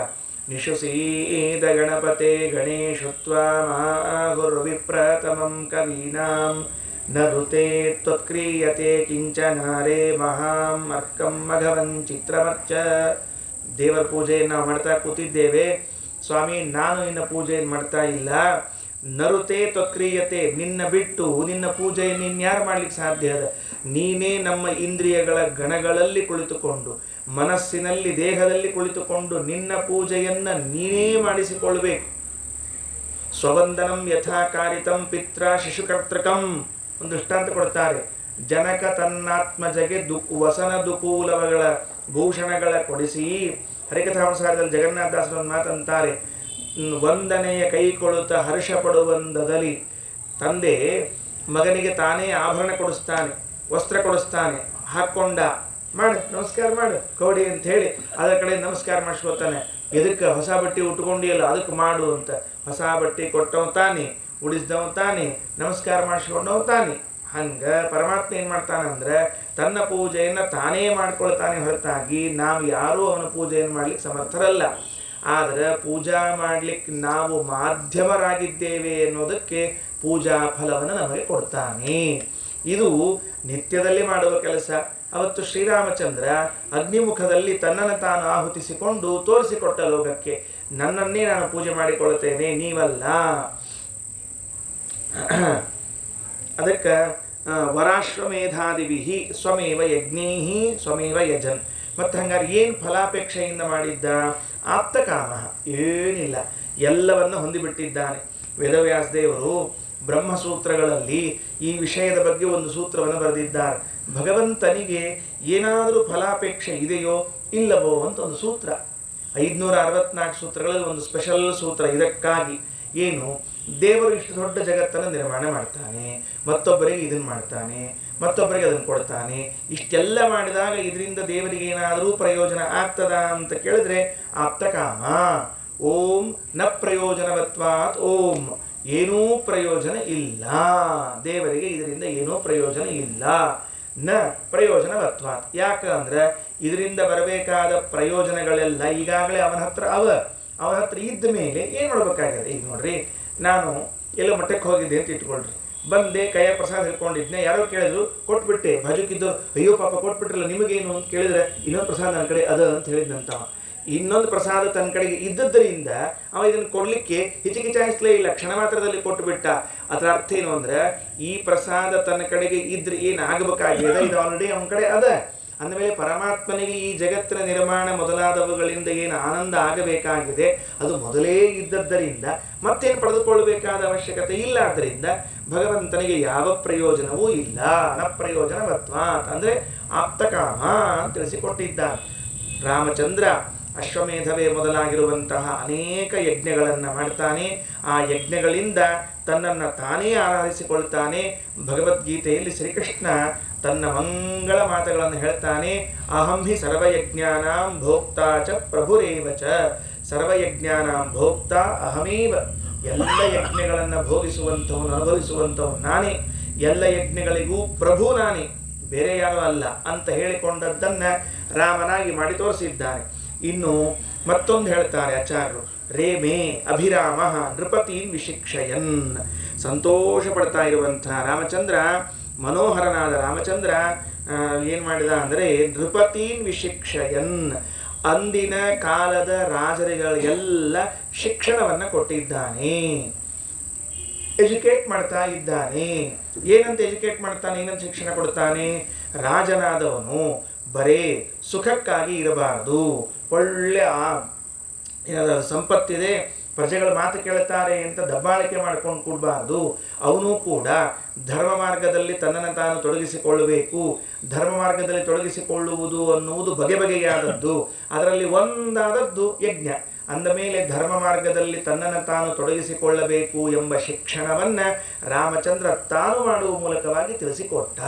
ನಿಶುಸೀದ ಗಣಪತೆ ಗಣೇಶತ್ವ ಮಹಾಗುರ್ವಿಪ್ರತಮಂ ಕವೀನಾಂ ನರುತೆ ತ್ವತ್ಕ್ರಿಯತೆ ಕಿಂಚನಾರೇ ಮಹಾಂ ಅರ್ಕಂ ಮಘವನ್ ಚಿತ್ರಮರ್ಚ. ದೇವರ ಪೂಜೆಯನ್ನು ನಾವು ಮಾಡ್ತಾ ಕೂತಿದ್ದೇವೆ. ಸ್ವಾಮಿ, ನಾನು ನಿನ್ನ ಪೂಜೆಯನ್ನು ಮಾಡ್ತಾ ಇಲ್ಲ. ನರುತೆ ತ್ವತ್ಕ್ರಿಯತೆ, ನಿನ್ನ ಬಿಟ್ಟು ನಿನ್ನ ಪೂಜೆಯನ್ನು ಇನ್ಯಾರು ಮಾಡ್ಲಿಕ್ಕೆ ಸಾಧ್ಯ ಅದ? ನೀನೇ ನಮ್ಮ ಇಂದ್ರಿಯಗಳ ಗಣಗಳಲ್ಲಿ ಕುಳಿತುಕೊಂಡು, ಮನಸ್ಸಿನಲ್ಲಿ ದೇಹದಲ್ಲಿ ಕುಳಿತುಕೊಂಡು ನಿನ್ನ ಪೂಜೆಯನ್ನು ನೀನೇ ಮಾಡಿಸಿಕೊಳ್ಬೇಕು. ಸ್ವವಂದನಂ ಯಥಾ ಕಾರಿತಂ ಪಿತ್ರ ಶಿಶುಕರ್ತೃಕಂ. ಒಂದು ದೃಷ್ಟಾಂತ ಕೊಡ್ತಾರೆ. ಜನಕ ತನ್ನಾತ್ಮಜಗೆ ವಸನ ದುಕೂಲಗಳ ಭೂಷಣಗಳ ಕೊಡಿಸಿ, ಹರಿಕಥಾಂಸಾರದಲ್ಲಿ ಜಗನ್ನಾಥದಾಸರ ಒಂದು ಮಾತಂತಾರೆ, ವಂದನೆಯ ಕೈಕೊಳುತ್ತ ಹರ್ಷ ಪಡುವಂದದಲ್ಲಿ ತಂದೆ ಮಗನಿಗೆ ತಾನೇ ಆಭರಣ ಕೊಡಿಸ್ತಾನೆ, ವಸ್ತ್ರ ಕೊಡಿಸ್ತಾನೆ. ಹಾಕ್ಕೊಂಡ, ಮಾಡು ನಮಸ್ಕಾರ ಮಾಡು ಕೋಡಿ ಅಂತ ಹೇಳಿ ಅದರ ಕಡೆ ನಮಸ್ಕಾರ ಮಾಡಿಸ್ಕೊತಾನೆ. ಎದಕ್ಕೆ ಹೊಸ ಬಟ್ಟೆ ಉಟ್ಕೊಂಡಿಯಲ್ಲ ಅದಕ್ಕೆ ಮಾಡು ಅಂತ. ಹೊಸ ಬಟ್ಟೆ ಕೊಟ್ಟವ ತಾನೆ, ಉಡಿಸಿದವ ತಾನೆ, ನಮಸ್ಕಾರ ಮಾಡಿಸ್ಕೊಂಡವ ತಾನೆ. ಹಂಗೆ ಪರಮಾತ್ಮ ಏನು ಮಾಡ್ತಾನಂದ್ರೆ ತನ್ನ ಪೂಜೆಯನ್ನು ತಾನೇ ಮಾಡ್ಕೊಳ್ತಾನೆ ಹೊರತಾಗಿ ನಾವು ಯಾರೂ ಅವನ ಪೂಜೆಯನ್ನು ಮಾಡ್ಲಿಕ್ಕೆ ಸಮರ್ಥರಲ್ಲ. ಆದರೆ ಪೂಜಾ ಮಾಡಲಿಕ್ಕೆ ನಾವು ಮಾಧ್ಯಮರಾಗಿದ್ದೇವೆ ಅನ್ನೋದಕ್ಕೆ ಪೂಜಾ ಫಲವನ್ನು ನಮಗೆ ಕೊಡ್ತಾನೆ. ಇದು ನಿತ್ಯದಲ್ಲಿ ಮಾಡುವ ಕೆಲಸ. ಅವತ್ತು ಶ್ರೀರಾಮಚಂದ್ರ ಅಗ್ನಿಮುಖದಲ್ಲಿ ತನ್ನನ್ನು ತಾನು ಆಹುತಿಸಿಕೊಂಡು ತೋರಿಸಿಕೊಟ್ಟ ಲೋಕಕ್ಕೆ, ನನ್ನನ್ನೇ ನಾನು ಪೂಜೆ ಮಾಡಿಕೊಳ್ಳುತ್ತೇನೆ, ನೀವಲ್ಲ. ಅದಕ್ಕೆ ವರಾಶ್ವಮೇಧಾದಿಭಿ ಸ್ವಮೇವ ಯಜ್ಞೈಹಿ ಸ್ವಮೇವ ಯಜನ್. ಮತ್ತು ಹಂಗಾರೆ ಏನು ಫಲಾಪೇಕ್ಷೆಯಿಂದ ಮಾಡಿದ್ದ? ಆಪ್ತಕಾಮ, ಏನಿಲ್ಲ, ಎಲ್ಲವನ್ನು ಹೊಂದಿಬಿಟ್ಟಿದ್ದಾನೆ. ವೇದವ್ಯಾಸ ದೇವರು ಬ್ರಹ್ಮಸೂತ್ರಗಳಲ್ಲಿ ಈ ವಿಷಯದ ಬಗ್ಗೆ ಒಂದು ಸೂತ್ರವನ್ನು ಬರೆದಿದ್ದಾರೆ. ಭಗವಂತನಿಗೆ ಏನಾದರೂ ಫಲಾಪೇಕ್ಷೆ ಇದೆಯೋ ಇಲ್ಲವೋ ಅಂತ ಒಂದು ಸೂತ್ರ. 564 ಸೂತ್ರಗಳಲ್ಲಿ ಒಂದು ಸ್ಪೆಷಲ್ ಸೂತ್ರ ಇದಕ್ಕಾಗಿ. ಏನು? ದೇವರು ಇಷ್ಟು ದೊಡ್ಡ ಜಗತ್ತನ್ನು ನಿರ್ಮಾಣ ಮಾಡ್ತಾನೆ, ಮತ್ತೊಬ್ಬರಿಗೆ ಇದನ್ನು ಮಾಡ್ತಾನೆ, ಮತ್ತೊಬ್ಬರಿಗೆ ಅದನ್ನು ಕೊಡ್ತಾನೆ. ಇಷ್ಟೆಲ್ಲ ಮಾಡಿದಾಗ ಇದರಿಂದ ದೇವರಿಗೆ ಏನಾದರೂ ಪ್ರಯೋಜನ ಆಗ್ತದ ಅಂತ ಕೇಳಿದ್ರೆ ಆಪ್ತಕಾಮ. ಓಂ ನ ಪ್ರಯೋಜನವತ್ವಾತ್ ಓಂ, ಏನೂ ಪ್ರಯೋಜನ ಇಲ್ಲ ದೇವರಿಗೆ, ಇದರಿಂದ ಏನೂ ಪ್ರಯೋಜನ ಇಲ್ಲ. ನ ಪ್ರಯೋಜನವತ್ವಾತ್, ಯಾಕಂದ್ರೆ ಇದರಿಂದ ಬರಬೇಕಾದ ಪ್ರಯೋಜನಗಳೆಲ್ಲ ಈಗಾಗಲೇ ಅವನ ಹತ್ರ ಇದ್ದ ಮೇಲೆ ಏನು ಮಾಡಬೇಕಾಗಿದೆ? ಈಗ ನೋಡ್ರಿ, ನಾನು ಎಲ್ಲೋ ಮಠಕ್ಕೆ ಹೋಗಿದ್ದೆ ಅಂತ ಇಟ್ಕೊಳ್ರಿ, ಬಂದೆ, ಕೈಯ ಪ್ರಸಾದ ಹಿಡ್ಕೊಂಡಿದ್ನೆ, ಯಾರೋ ಕೇಳಿದ್ರು, ಕೊಟ್ಬಿಟ್ಟೆ. ಬಾಜುಕಿದ್ದು ಅಯ್ಯೋ ಪಾಪ ಕೊಟ್ಬಿಟ್ರಲ್ಲ, ನಿಮಗೇನು ಅಂತ ಕೇಳಿದ್ರೆ ಇನ್ನೊಂದು ಪ್ರಸಾದ ನನ್ನ ಕಡೆ ಅದ ಅಂತ ಹೇಳಿದ್ನಂತವ. ಇನ್ನೊಂದು ಪ್ರಸಾದ ತನ್ನ ಕಡೆಗೆ ಇದ್ದದ್ದರಿಂದ ಅವ ಇದನ್ನು ಕೊಡಲಿಕ್ಕೆ ಹಿಚಕಿಚಾಯಿಸ್ಲೇ ಇಲ್ಲ, ಕ್ಷಣ ಮಾತ್ರದಲ್ಲಿ ಕೊಟ್ಟುಬಿಟ್ಟ. ಅದರ ಅರ್ಥ ಏನು ಅಂದ್ರೆ, ಈ ಪ್ರಸಾದ ತನ್ನ ಕಡೆಗೆ ಇದ್ರೆ ಏನಾಗಬೇಕಾಗಿದೆ, ಇದು ಆಲ್ರೆಡಿ ಅವನ ಕಡೆ ಅದ ಅಂದಮೇಲೆ ಪರಮಾತ್ಮನಿಗೆ ಈ ಜಗತ್ತಿನ ನಿರ್ಮಾಣ ಮೊದಲಾದವುಗಳಿಂದ ಏನು ಆನಂದ ಆಗಬೇಕಾಗಿದೆ ಅದು ಮೊದಲೇ ಇದ್ದದ್ದರಿಂದ ಮತ್ತೇನು ಪಡೆದುಕೊಳ್ಳಬೇಕಾದ ಅವಶ್ಯಕತೆ ಇಲ್ಲ. ಆದ್ದರಿಂದ ಭಗವಂತನಿಗೆ ಯಾವ ಪ್ರಯೋಜನವೂ ಇಲ್ಲ. ನ ಪ್ರಯೋಜನವತ್ವಾತ್ ಅಂದರೆ ಆಪ್ತಕಾಮ ಅಂತ ತಿಳಿಸಿಕೊಟ್ಟಿದ್ದಾನೆ. ರಾಮಚಂದ್ರ ಅಶ್ವಮೇಧವೇ ಮೊದಲಾಗಿರುವಂತಹ ಅನೇಕ ಯಜ್ಞಗಳನ್ನು ಮಾಡ್ತಾನೆ. ಆ ಯಜ್ಞಗಳಿಂದ ತನ್ನನ್ನು ತಾನೇ ಆರಾಧಿಸಿಕೊಳ್ತಾನೆ. ಭಗವದ್ಗೀತೆಯಲ್ಲಿ ಶ್ರೀಕೃಷ್ಣ ತನ್ನ ಮಂಗಳ ಮಾತುಗಳನ್ನು ಹೇಳ್ತಾನೆ. ಅಹಂ ಹಿ ಸರ್ವಯಜ್ಞಾನಾಂ ಭೋಕ್ತಾ ಚ ಪ್ರಭುರೇವ ಚ. ಸರ್ವಯಜ್ಞಾನಾಂ ಭೋಕ್ತಾ ಅಹಮೇವ. ಎಲ್ಲ ಯಜ್ಞಗಳನ್ನು ಭೋಗಿಸುವಂಥವನು, ಅನುಭವಿಸುವಂಥವನು ನಾನೇ, ಎಲ್ಲ ಯಜ್ಞಗಳಿಗೂ ಪ್ರಭು ನಾನೇ, ಬೇರೆ ಯಾರೂ ಅಲ್ಲ ಅಂತ ಹೇಳಿಕೊಂಡದ್ದನ್ನು ರಾಮನಾಗಿ ಮಾಡಿ ತೋರಿಸಿದ್ದಾನೆ. ಇನ್ನು ಮತ್ತೊಂದು ಹೇಳ್ತಾರೆ ಆಚಾರ್ಯರು, ರೇಮೇ ಅಭಿರಾಮ ನೃಪತೀನ್ ವಿಶಿಕ್ಷಯನ್. ಸಂತೋಷ ಪಡ್ತಾ ಇರುವಂತಹ ರಾಮಚಂದ್ರ, ಮನೋಹರನಾದ ರಾಮಚಂದ್ರ ಏನು ಮಾಡಿದ ಅಂದರೆ ನೃಪತೀನ್ ವಿಶಿಕ್ಷಯನ್, ಅಂದಿನ ಕಾಲದ ರಾಜರುಗಳಿಗೆಲ್ಲ ಶಿಕ್ಷಣವನ್ನು ಕೊಟ್ಟಿದ್ದಾನೆ, ಎಜುಕೇಟ್ ಮಾಡ್ತಾ ಇದ್ದಾನೆ. ಏನಂತ ಎಜುಕೇಟ್ ಮಾಡ್ತಾನೆ, ಏನಂತ ಶಿಕ್ಷಣ ಕೊಡ್ತಾನೆ? ರಾಜನಾದವನು ಬರೇ ಸುಖಕ್ಕಾಗಿ ಇರಬಾರದು, ಒಳ್ಳೆ ಸಂಪತ್ತಿದೆ, ಪ್ರಜೆಗಳ ಮಾತು ಕೇಳುತ್ತಾರೆ ಅಂತ ದಬ್ಬಾಳಿಕೆ ಮಾಡ್ಕೊಂಡು ಕೂಡಬಾರ್ದು. ಅವನು ಕೂಡ ಧರ್ಮ ಮಾರ್ಗದಲ್ಲಿ ತನ್ನನ್ನು ತಾನು ತೊಡಗಿಸಿಕೊಳ್ಳಬೇಕು. ಧರ್ಮ ಮಾರ್ಗದಲ್ಲಿ ತೊಡಗಿಸಿಕೊಳ್ಳುವುದು ಅನ್ನುವುದು ಬಗೆ ಬಗೆಯಾದದ್ದು. ಅದರಲ್ಲಿ ಒಂದಾದದ್ದು ಯಜ್ಞ. ಅಂದ ಮೇಲೆ ಧರ್ಮ ಮಾರ್ಗದಲ್ಲಿ ತನ್ನನ್ನು ತಾನು ತೊಡಗಿಸಿಕೊಳ್ಳಬೇಕು ಎಂಬ ಶಿಕ್ಷಣವನ್ನು ರಾಮಚಂದ್ರ ತಾನು ಮಾಡುವ ಮೂಲಕವಾಗಿ ತಿಳಿಸಿಕೊಟ್ಟ.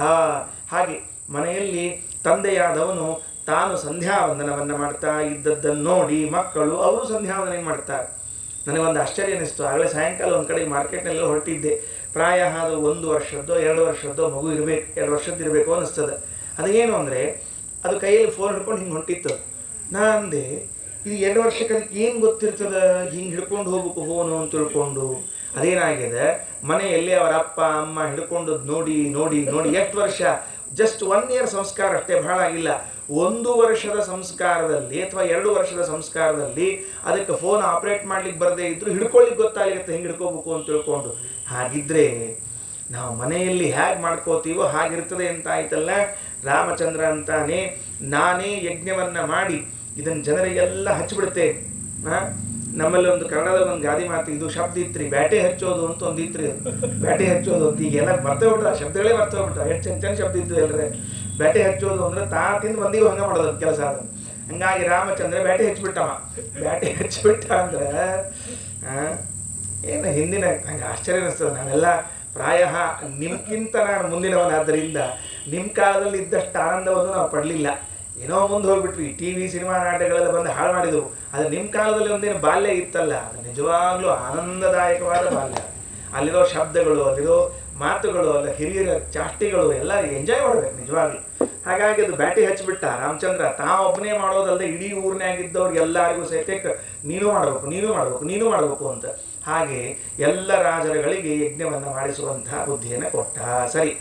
ಹಾಗೆ ಮನೆಯಲ್ಲಿ ತಂದೆಯಾದವನು ತಾನು ಸಂಧ್ಯಾವಂದನವನ್ನು ಮಾಡ್ತಾ ಇದ್ದದ್ದನ್ನು ನೋಡಿ ಮಕ್ಕಳು ಅವರು ಸಂಧ್ಯಾವಂದನೆ ಮಾಡ್ತಾರೆ. ನನಗೊಂದು ಆಶ್ಚರ್ಯ ಅನ್ನಿಸ್ತು. ಆಗಲೇ ಸಾಯಂಕಾಲ ಒಂದು ಕಡೆ ಮಾರ್ಕೆಟ್ನೆಲ್ಲ ಹೊರಟಿದ್ದೆ. ಪ್ರಾಯ ಅದು 1 ವರ್ಷದ್ದೋ 2 ವರ್ಷದ್ದೋ ಮಗು ಇರಬೇಕು, 2 ವರ್ಷದ್ದಿರಬೇಕು ಅನ್ನಿಸ್ತದೆ. ಅದೇನು ಅಂದರೆ ಅದು ಕೈಯಲ್ಲಿ ಫೋನ್ ಹಿಡ್ಕೊಂಡು ಹಿಂಗೆ ಹೊಂಟಿತ್ತು. ನಾನು ಅಂದೆ, ಇದು 2 ವರ್ಷಕ್ಕೆ ಏನು ಗೊತ್ತಿರ್ತದೆ, ಹಿಂಗೆ ಹಿಡ್ಕೊಂಡು ಹೋಗ್ಬೇಕು ಫೋನು ಅಂತ ತಿಳ್ಕೊಂಡು. ಅದೇನಾಗಿದೆ, ಮನೆಯಲ್ಲಿ ಅವರ ಅಪ್ಪ ಅಮ್ಮ ಹಿಡ್ಕೊಂಡು ನೋಡಿ ನೋಡಿ ನೋಡಿ ಎಷ್ಟು ವರ್ಷ, ಜಸ್ಟ್ 1 ಇಯರ್ ಸಂಸ್ಕಾರ ಅಷ್ಟೇ, ಬಹಳ ಆಗಿಲ್ಲ. 1 ವರ್ಷದ ಸಂಸ್ಕಾರದಲ್ಲಿ ಅಥವಾ 2 ವರ್ಷದ ಸಂಸ್ಕಾರದಲ್ಲಿ ಅದಕ್ಕೆ ಫೋನ್ ಆಪ್ರೇಟ್ ಮಾಡ್ಲಿಕ್ಕೆ ಬರದೇ ಇದ್ರೂ ಹಿಡ್ಕೊಳ್ಳಿಕ್ಕೆ ಗೊತ್ತಾಗುತ್ತೆ ಹೆಂಗೆ ಹಿಡ್ಕೋಬೇಕು ಅಂತ ತಿಳ್ಕೊಂಡು. ಹಾಗಿದ್ರೆ ನಾವು ಮನೆಯಲ್ಲಿ ಹೇಗೆ ಮಾಡ್ಕೋತೀವೋ ಹಾಗಿರ್ತದೆ ಅಂತ ಆಯ್ತಲ್ಲ. ರಾಮಚಂದ್ರ ಅಂತಾನೆ, ನಾನೇ ಯಜ್ಞವನ್ನು ಮಾಡಿ ಇದನ್ನು ಜನರಿಗೆಲ್ಲ ಹಚ್ಚಿಬಿಡ್ತೇನೆ. ನಮ್ಮಲ್ಲಿ ಒಂದು ಕನ್ನಡದ ಒಂದು ಗಾದಿ ಮಾತು, ಇದು ಶಬ್ದ ಇತ್ರಿ, ಬ್ಯಾಟೆ ಹಚ್ಚೋದು ಅಂತ ಒಂದು ಇತ್ರಿ. ಬ್ಯಾಟೆ ಹಚ್ಚೋದು ಅಂತ ಈಗೆಲ್ಲ ಬರ್ತೋಗ್ಬಿಟ್ರ, ಶಬ್ದಗಳೇ ಬರ್ತೋಗ್ಬಿಟ್ರ. ಎಷ್ಟು ಚೆನ್ನ ಶಬ್ದ ಇದ್ದು ಎಲ್ಲರೇ. ಬ್ಯಾಟೆ ಹಚ್ಚೋದು ಅಂದ್ರೆ ತಿಂದು ಮಂದಿಗೂ ಹಂಗೆ ಮಾಡೋದು ಕೆಲಸ. ಅದು ಹಂಗಾಗಿ ರಾಮಚಂದ್ರ ಬ್ಯಾಟೆ ಹಚ್ಚಿಬಿಟ್ಟವ. ಬ್ಯಾಟೆ ಹಚ್ಚಿಬಿಟ್ಟ ಅಂದ್ರೆ ಏನು ಹಿಂದಿನ ನಂಗೆ ಆಶ್ಚರ್ಯ ಅನ್ನಿಸ್ತದೆ. ನಾವೆಲ್ಲ ಪ್ರಾಯ ನಿಮ್ಗಿಂತ ನಾನು ಮುಂದಿನವನಾದ್ದರಿಂದ ನಿಮ್ಮ ಕಾಲದಲ್ಲಿ ಇದ್ದಷ್ಟು ಆನಂದವನ್ನು ನಾವು ಪಡಲಿಲ್ಲ. ಏನೋ ಮುಂದೆ ಹೋಗ್ಬಿಟ್ವಿ, ಟಿ ವಿ ಸಿನಿಮಾ ನಾಟಕಗಳೆಲ್ಲ ಬಂದು ಹಾಳು ಮಾಡಿದವು. ಅದು ನಿಮ್ಮ ಕಾಲದಲ್ಲಿ ಒಂದೇನು ಬಾಲ್ಯ ಇತ್ತಲ್ಲ, ಅದು ನಿಜವಾಗ್ಲೂ ಆನಂದದಾಯಕವಾದ ಬಾಲ್ಯ. ಅಲ್ಲಿರೋ ಶಬ್ದಗಳು, ಅಲ್ಲಿರೋ ಮಾತುಗಳು, ಅಲ್ಲ ಹಿರಿಯರ ಚಾಷ್ಟಿಗಳು ಎಲ್ಲ ಎಂಜಾಯ್ ಮಾಡಬೇಕು ನಿಜವಾಗ್ಲೂ. ಹಾಗಾಗಿ ಅದು ಬ್ಯಾಟಿ ಹಚ್ಚಿಬಿಟ್ಟ ರಾಮಚಂದ್ರ. ತಾವೊಬ್ಬನೇ ಮಾಡೋದಲ್ಲದೆ ಇಡೀ ಊರಿನಾಗಿದ್ದವ್ರಿಗೆ ಎಲ್ಲರಿಗೂ ಸಹಿತ ನೀನು ಮಾಡಬೇಕು ಅಂತ. ಹಾಗೆ ಎಲ್ಲ ರಾಜರುಗಳಿಗೆ ಯಜ್ಞವನ್ನು ಮಾಡಿಸುವಂತಹ ಬುದ್ಧಿಯನ್ನು ಕೊಟ್ಟ. ಸರಿ,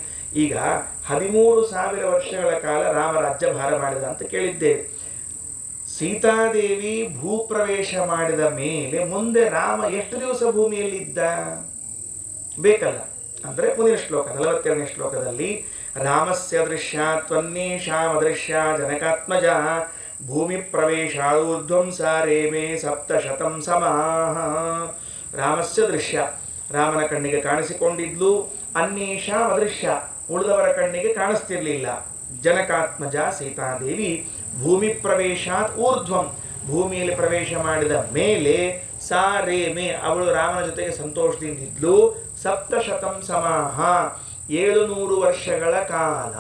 ಈಗ 13,000 ವರ್ಷಗಳ ಕಾಲ ರಾಮ ರಾಜ್ಯಭಾರ ಮಾಡಿದ ಅಂತ ಕೇಳಿದ್ದೇವೆ. ಸೀತಾದೇವಿ ಭೂಪ್ರವೇಶ ಮಾಡಿದ ಮೇಲೆ ಮುಂದೆ ರಾಮ ಎಷ್ಟು ದಿವಸ ಭೂಮಿಯಲ್ಲಿದ್ದ ಬೇಕಲ್ಲ. ಅಂದರೆ ಮುಂದಿನ ಶ್ಲೋಕ 42ನೇ ಶ್ಲೋಕದಲ್ಲಿ ರಾಮಸ್ಯ ದೃಶ್ಯ ತ್ವನ್ನೇಷಾಮದೃಶ್ಯ ಜನಕಾತ್ಮಜ ಭೂಮಿ ಪ್ರವೇಶಾಳೂರ್ಧ್ವಂ ಸಾರೇಮೇ 700 ಸಮಾಹ. ರಾಮಸ್ಯ ದೃಶ್ಯ, ರಾಮನ ಕಣ್ಣಿಗೆ ಕಾಣಿಸಿಕೊಂಡಿದ್ಲು. ಅನ್ಯೇಷಾಂ ಅದೃಶ್ಯ, ಉಳಿದವರ ಕಣ್ಣಿಗೆ ಕಾಣಿಸ್ತಿರ್ಲಿಲ್ಲ. ಜನಕಾತ್ಮಜ ಸೀತಾದೇವಿ ಭೂಮಿ ಪ್ರವೇಶಾತ್ ಊರ್ಧ್ವಂ, ಭೂಮಿಯಲ್ಲಿ ಪ್ರವೇಶ ಮಾಡಿದ ಮೇಲೆ ಸಾರೇಮೆ, ಅವಳು ರಾಮನ ಜೊತೆಗೆ ಸಂತೋಷದಿಂದಿದ್ಲು. 700 ಸಮಾಹ, 700 ವರ್ಷಗಳ ಕಾಲ.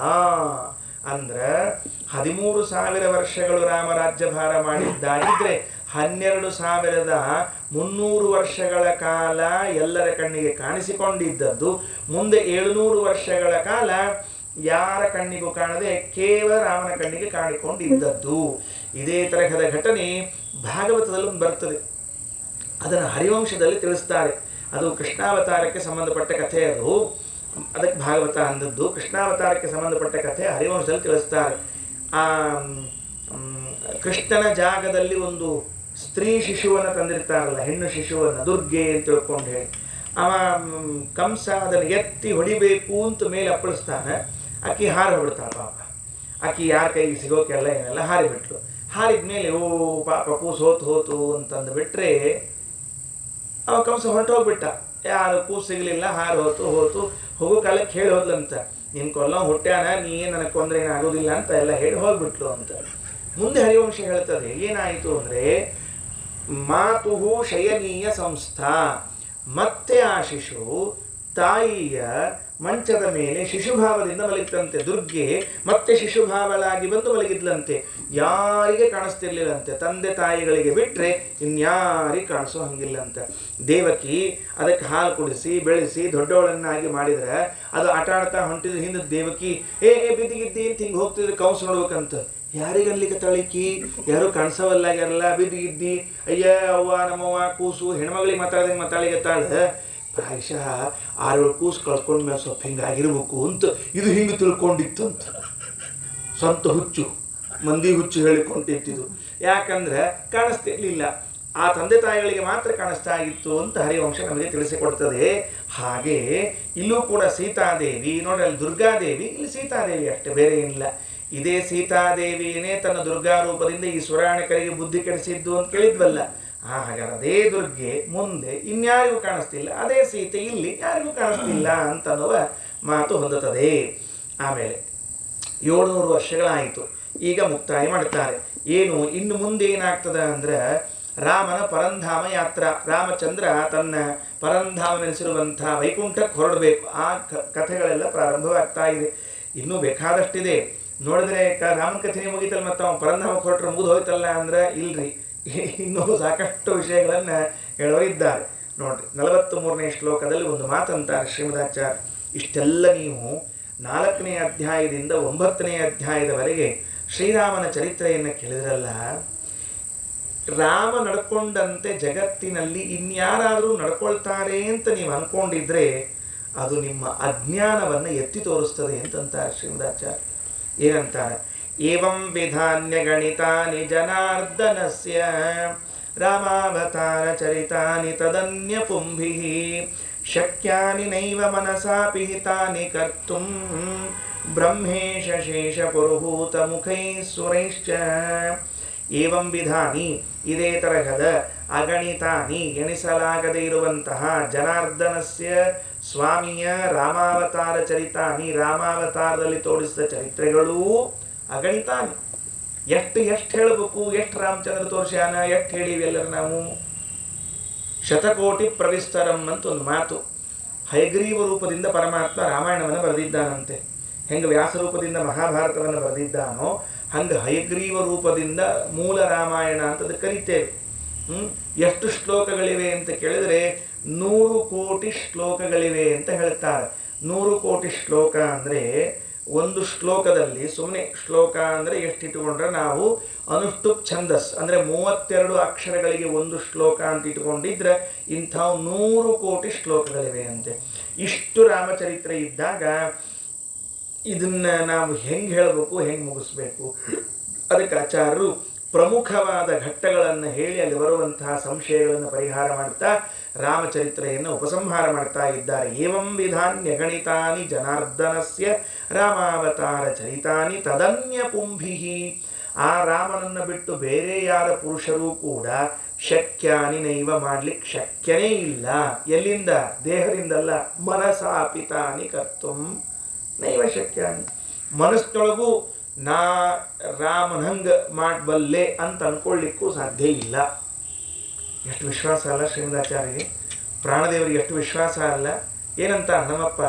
ಅಂದ್ರೆ 13,000 ವರ್ಷಗಳು ರಾಮ ರಾಜ್ಯಭಾರ ಮಾಡಿದ್ದಾಗಿದ್ರೆ 12,300 ವರ್ಷಗಳ ಕಾಲ ಎಲ್ಲರ ಕಣ್ಣಿಗೆ ಕಾಣಿಸಿಕೊಂಡಿದ್ದದ್ದು. ಮುಂದೆ 700 ವರ್ಷಗಳ ಕಾಲ ಯಾರ ಕಣ್ಣಿಗೂ ಕಾಣದೆ ಕೇವಲ ರಾಮನ ಕಣ್ಣಿಗೆ ಕಾಣಿಕೊಂಡಿದ್ದದ್ದು. ಇದೇ ತರಹದ ಘಟನೆ ಭಾಗವತದಲ್ಲೂ ಬರ್ತದೆ. ಅದನ್ನು ಹರಿವಂಶದಲ್ಲಿ ತಿಳಿಸ್ತಾರೆ. ಅದು ಕೃಷ್ಣಾವತಾರಕ್ಕೆ ಸಂಬಂಧಪಟ್ಟ ಕಥೆ. ಅದಕ್ಕೆ ಭಾಗವತ ಅಂದದ್ದು. ಕೃಷ್ಣಾವತಾರಕ್ಕೆ ಸಂಬಂಧಪಟ್ಟ ಕಥೆ ಹರಿವಂಶದಲ್ಲಿ ತಿಳಿಸ್ತಾರೆ. ಕೃಷ್ಣನ ಜಾಗದಲ್ಲಿ ಒಂದು ಸ್ತ್ರೀ ಶಿಶುವನ್ನು ತಂದಿರ್ತಾರಲ್ಲ, ಹೆಣ್ಣು ಶಿಶುವನ್ನು, ದುರ್ಗೆ ಅಂತ ತಿಳ್ಕೊಂಡು ಹೇಳಿ, ಅವ ಕಂಸ ಅದನ್ನು ಎತ್ತಿ ಹೊಡಿಬೇಕು ಅಂತ ಮೇಲೆ ಅಪ್ಪಳಿಸ್ತಾನೆ. ಆಕಿ ಹಾರಿ ಹೊಡ್ತಾಳೆ. ಪಾಪ ಆಕಿ ಯಾರ ಕೈಗೆ ಸಿಗೋಕೆಲ್ಲ ಏನೆಲ್ಲ ಹಾರಿಬಿಟ್ಲು. ಹಾರಿದ ಮೇಲೆ ಓ ಪಾಪ ಕೂಸು ಹೋತು ಅಂತಂದು ಬಿಟ್ಟರೆ ಅವ ಕಂಸ ಹೊರಟು ಹೋಗ್ಬಿಟ್ಟ. ಯಾರು ಕೂಸು ಸಿಗಲಿಲ್ಲ, ಹಾರಿ ಹೋತು ಹೋಗೋ ಕಾಲಕ್ಕೆ ಹೇಳಿ ಹೋದ್ಲಂತ, ನಿನ್ನ ಕೊಲ್ಲ ಹುಟ್ಟ್ಯಾನ, ನೀ ನನಗೆ ಕೊಂದ್ರೆ ಏನಾಗೋದಿಲ್ಲ ಅಂತ ಎಲ್ಲ ಹೇಳಿ ಹೋಗ್ಬಿಟ್ಲು ಅಂತ. ಮುಂದೆ ಹರಿವಂಶ ಹೇಳ್ತದೆ ಏನಾಯಿತು ಅಂದರೆ, ಮಾತುಹು ಶಯನೀಯ ಸಂಸ್ಥಾ, ಮತ್ತೆ ಆ ಶಿಶು ತಾಯಿಯ ಮಂಚದ ಮೇಲೆ ಶಿಶುಭಾವದಿಂದ ಮಲಗಿತಂತೆ. ದುರ್ಗೆ ಮತ್ತೆ ಶಿಶುಭಾವಳಾಗಿ ಬಂದು ಮಲಗಿದ್ಲಂತೆ. ಯಾರಿಗೆ ಕಾಣಿಸ್ತಿರ್ಲಿಲ್ಲಂತೆ, ತಂದೆ ತಾಯಿಗಳಿಗೆ ಬಿಟ್ಟರೆ ಇನ್ಯಾರಿಗೆ ಕಾಣಿಸೋ ಹಂಗಿಲ್ಲಂತೆ. ದೇವಕಿ ಅದಕ್ಕೆ ಹಾಲು ಕುಡಿಸಿ ಬೆಳೆಸಿ ದೊಡ್ಡವಳನ್ನಾಗಿ ಮಾಡಿದರೆ ಅದು ಆಟ ಆಡ್ತಾ ಹೊಂಟಿದ್ರೆ ಹಿಂದೆ ದೇವಕಿ ಬಿದ್ದಿಗಿದ್ದಿ ಅಂತ ಹಿಂಗೆ ಹೋಗ್ತಿದ್ರೆ ಕೌನ್ಸ್ ನೋಡ್ಬೇಕಂತ. ಯಾರಿಗನ್ಲಿಕ್ಕೆ ತಳಿಕಿ, ಯಾರು ಕಾಣಿಸವಲ್ಲಾಗ್ಯಾರಲ್ಲ, ಬಿದ್ದಿಗಿದ್ದಿ, ಅಯ್ಯ ಅವ್ವ ನಮ್ಮವ್ವ ಕೂಸು ಹೆಣ್ಮಗಳಿಗೆ ಮಾತಾಡ್ದಂಗೆ ಮಾತಾಡಿಗೆತ್ತಾಳೆ. ಪ್ರಾಯಶಃ 6-7 ಕೂಸು ಕಳ್ಕೊಂಡ ಮೇಲೆ ಸ್ವಲ್ಪ ಹಿಂಗಾಗಿರ್ಬೇಕು ಅಂತ ಇದು ಹಿಂಗೆ ತಿಳ್ಕೊಂಡಿತ್ತು ಅಂತ. ಸ್ವಂತ ಹುಚ್ಚು, ಮಂದಿ ಹುಚ್ಚು ಹೇಳಿಕೊಂಡಿದ್ದು. ಯಾಕಂದ್ರೆ ಕಾಣಿಸ್ತಿರ್ಲಿಲ್ಲ, ಆ ತಂದೆ ತಾಯಿಗಳಿಗೆ ಮಾತ್ರ ಕಾಣಿಸ್ತಾ ಇತ್ತು ಅಂತ ಹರಿವಂಶ ನಮಗೆ ತಿಳಿಸಿಕೊಡ್ತದೆ. ಹಾಗೆ ಇಲ್ಲೂ ಕೂಡ ಸೀತಾದೇವಿ ನೋಡಿ, ಅಲ್ಲಿ ದುರ್ಗಾದೇವಿ, ಇಲ್ಲಿ ಸೀತಾದೇವಿ ಅಷ್ಟೇ, ಬೇರೆ ಏನಿಲ್ಲ. ಇದೇ ಸೀತಾದೇವಿಯೇ ತನ್ನ ದುರ್ಗಾ ರೂಪದಿಂದ ಈ ಸುರಾಣಿಕರಿಗೆ ಬುದ್ಧಿ ಕೆಡಿಸಿದ್ದು ಅಂತ ಕೇಳಿದ್ವಲ್ಲ. ಹಾಗಾದ್ರೆ ಅದೇ ದುರ್ಗೆ ಮುಂದೆ ಇನ್ಯಾರಿಗೂ ಕಾಣಿಸ್ತಿಲ್ಲ, ಅದೇ ಸೀತೆ ಇಲ್ಲಿ ಯಾರಿಗೂ ಕಾಣಿಸ್ತಿಲ್ಲ ಅಂತನ್ನುವ ಮಾತು ಹೊಂದುತ್ತದೆ. ಆಮೇಲೆ 700 ವರ್ಷಗಳಾಯಿತು. ಈಗ ಮುಕ್ತಾಯ ಮಾಡ್ತಾರೆ. ಏನು ಇನ್ನು ಮುಂದೆ ಏನಾಗ್ತದೆ ಅಂದ್ರೆ, ರಾಮನ ಪರಂಧಾಮ ಯಾತ್ರಾ. ರಾಮಚಂದ್ರ ತನ್ನ ಪರಂಧಾಮವೆನಿಸಿರುವಂಥ ವೈಕುಂಠಕ್ಕೆ ಹೊರಡಬೇಕು. ಆ ಕಥೆಗಳೆಲ್ಲ ಪ್ರಾರಂಭವಾಗ್ತಾ ಇದೆ. ಇನ್ನೂ ಬೇಕಾದಷ್ಟಿದೆ. ನೋಡಿದ್ರೆ ರಾಮನ ಕಥೆನೇ ಮುಗಿತಲ್ಲ, ಮತ್ತು ಅವನು ಪರಂಧಾಮಕ್ಕೆ ಹೊರಟ್ರೆ ಮುಗಿದು ಹೋಯ್ತಲ್ಲ ಅಂದ್ರೆ ಇಲ್ರಿ, ಇನ್ನೂ ಸಾಕಷ್ಟು ವಿಷಯಗಳನ್ನು ಹೇಳೋರಿದ್ದಾರೆ. ನೋಡ್ರಿ 43ನೇ ಶ್ಲೋಕದಲ್ಲಿ ಒಂದು ಮಾತಂತಾರೆ ಶ್ರೀಮದಾಚಾರ್ಯ. ಇಷ್ಟೆಲ್ಲ ನೀವು 4ನೇ ಅಧ್ಯಾಯದಿಂದ 9ನೇ ಅಧ್ಯಾಯದವರೆಗೆ ಶ್ರೀರಾಮನ ಚರಿತ್ರೆಯನ್ನು ಕೇಳಿದ್ರಲ್ಲ, ರಾಮ ನಡ್ಕೊಂಡಂತೆ ಜಗತ್ತಿನಲ್ಲಿ ಇನ್ಯಾರಾದರೂ ನಡ್ಕೊಳ್ತಾರೆ ಅಂತ ನೀವು ಅಂದ್ಕೊಂಡಿದ್ರೆ ಅದು ನಿಮ್ಮ ಅಜ್ಞಾನವನ್ನು ಎತ್ತಿ ತೋರಿಸ್ತದೆ ಅಂತಂತಾರೆ ಶ್ರೀಮದಾಚಾರ್ಯ. ಏನಂತಾರೆ, ಏವಂ ವಿಧಾನ್ಯ ಗಣಿತಾನಿ ಜನಾರ್ದನಸ್ಯ ರಾಮಾವತಾರ ಚರಿತಾನಿ ತದನ್ಯ ಪುಂಭಿಃ ಶಕ್ಯಾನಿ ನೈವ ಮನಸಾ ಪಿಹಿತಾನಿ ಕರ್ತುಂ ಬ್ರಹ್ಮೇಶ ಶೇಷ ಪುರುಹೂತ ಮುಖೈಃ ಸುರೈಶ್ಚ. ಏವಂ ವಿಧಾನಿ, ಇದೇ ತರಹದ ಅಗಣಿತಾನಿ, ಎಣಿಸಲಾಗದೇ ಇರುವಂತಹ ಜನಾರ್ದನಸ್ಯ ಸ್ವಾಮಿಯ ರಾಮಾವತಾರ ಚರಿತಾನಿ, ರಾಮಾವತಾರದಲ್ಲಿ ತೋರಿಸಿದ ಚರಿತ್ರೆಗಳೂ ಅಗಣಿತಾನಿ. ಎಷ್ಟು ಹೇಳಬೇಕು, ಎಷ್ಟು ರಾಮಚಂದ್ರ ತೋರ್ಸ್ಯಾನ, ಎಷ್ಟು ಹೇಳಿವಿ ಎಲ್ಲರೂ ನಾವು. ಶತಕೋಟಿ ಪ್ರವಿಸ್ತರಂ ಅಂತ ಒಂದು ಮಾತು. ಹಯಗ್ರೀವ ರೂಪದಿಂದ ಪರಮಾತ್ಮ ರಾಮಾಯಣವನ್ನು ಬರೆದಿದ್ದಾನಂತೆ. ಹೆಂಗೆ ವ್ಯಾಸರೂಪದಿಂದ ಮಹಾಭಾರತವನ್ನು ಬರೆದಿದ್ದಾನೋ ಹಂಗೆ ಹಯಗ್ರೀವ ರೂಪದಿಂದ ಮೂಲ ರಾಮಾಯಣ ಅಂತದ್ದು ಕರಿತೇವೆ. ಎಷ್ಟು ಶ್ಲೋಕಗಳಿವೆ ಅಂತ ಕೇಳಿದರೆ 100 ಕೋಟಿ ಶ್ಲೋಕಗಳಿವೆ ಅಂತ ಹೇಳ್ತಾರೆ. 100 ಕೋಟಿ ಶ್ಲೋಕ ಅಂದರೆ ಒಂದು ಶ್ಲೋಕದಲ್ಲಿ ಸುಮ್ಮನೆ ಶ್ಲೋಕ ಅಂದರೆ ಎಷ್ಟಿಟ್ಟುಕೊಂಡ್ರೆ ನಾವು ಅನುಷ್ಠುಪ್ ಛಂದಸ್ ಅಂದರೆ 32 ಅಕ್ಷರಗಳಿಗೆ ಒಂದು ಶ್ಲೋಕ ಅಂತ ಇಟ್ಕೊಂಡಿದ್ರೆ ಇಂಥವು 100 ಕೋಟಿ ಶ್ಲೋಕಗಳಿವೆ ಅಂತೆ. ಇಷ್ಟು ರಾಮಚರಿತ್ರೆ ಇದ್ದಾಗ ಇದನ್ನು ನಾವು ಹೆಂಗೆ ಹೇಳಬೇಕು, ಹೆಂಗೆ ಮುಗಿಸ್ಬೇಕು, ಅದಕ್ಕೆ ಆಚಾರ್ಯರು ಪ್ರಮುಖವಾದ ಘಟ್ಟಗಳನ್ನು ಹೇಳಿ ಅಲ್ಲಿ ಬರುವಂತಹ ಸಂಶಯಗಳನ್ನು ಪರಿಹಾರ ಮಾಡ್ತಾ ರಾಮಚರಿತ್ರೆಯನ್ನು ಉಪಸಂಹಾರ ಮಾಡ್ತಾ ಇದ್ದಾರೆ. ಏವಂ ವಿಧಾನ್ಯ ಗಣಿತಾನಿ ಜನಾರ್ದನಸ್ಯ ರಾಮಾವತಾರ ಚರಿತಾನಿ ತದನ್ಯ ಪುಂಭಿಹಿ. ಆ ರಾಮನನ್ನು ಬಿಟ್ಟು ಬೇರೆ ಯಾರ ಪುರುಷರೂ ಕೂಡ ಶಕ್ಯಾನಿ ನೈವ ಮಾಡ್ಲಿಕ್ಕೆ ಶಕ್ಯನೇ ಇಲ್ಲ. ಎಲ್ಲಿಂದ? ದೇಹದಿಂದಲ್ಲ, ಮನಸಾಪಿತಾನಿ ಕರ್ತುಂ ನೈವ ಶಕ್ಯಾನಿ. ಮನಸ್ಸಿನೊಳಗೂ ನಾ ರಾಮನಂಗೆ ಮಾಡಬಲ್ಲೆ ಅಂತ ಅನ್ಕೊಳ್ಳಿಕ್ಕೂ ಸಾಧ್ಯ ಇಲ್ಲ. ಎಷ್ಟು ವಿಶ್ವಾಸ ಅಲ್ಲ ಶ್ರೀಮದಾಚಾರ್ಯರಿಗೆ, ಪ್ರಾಣದೇವರಿಗೆ ಎಷ್ಟು ವಿಶ್ವಾಸ ಅಲ್ಲ. ಏನಂತ ನಮ್ಮಪ್ಪ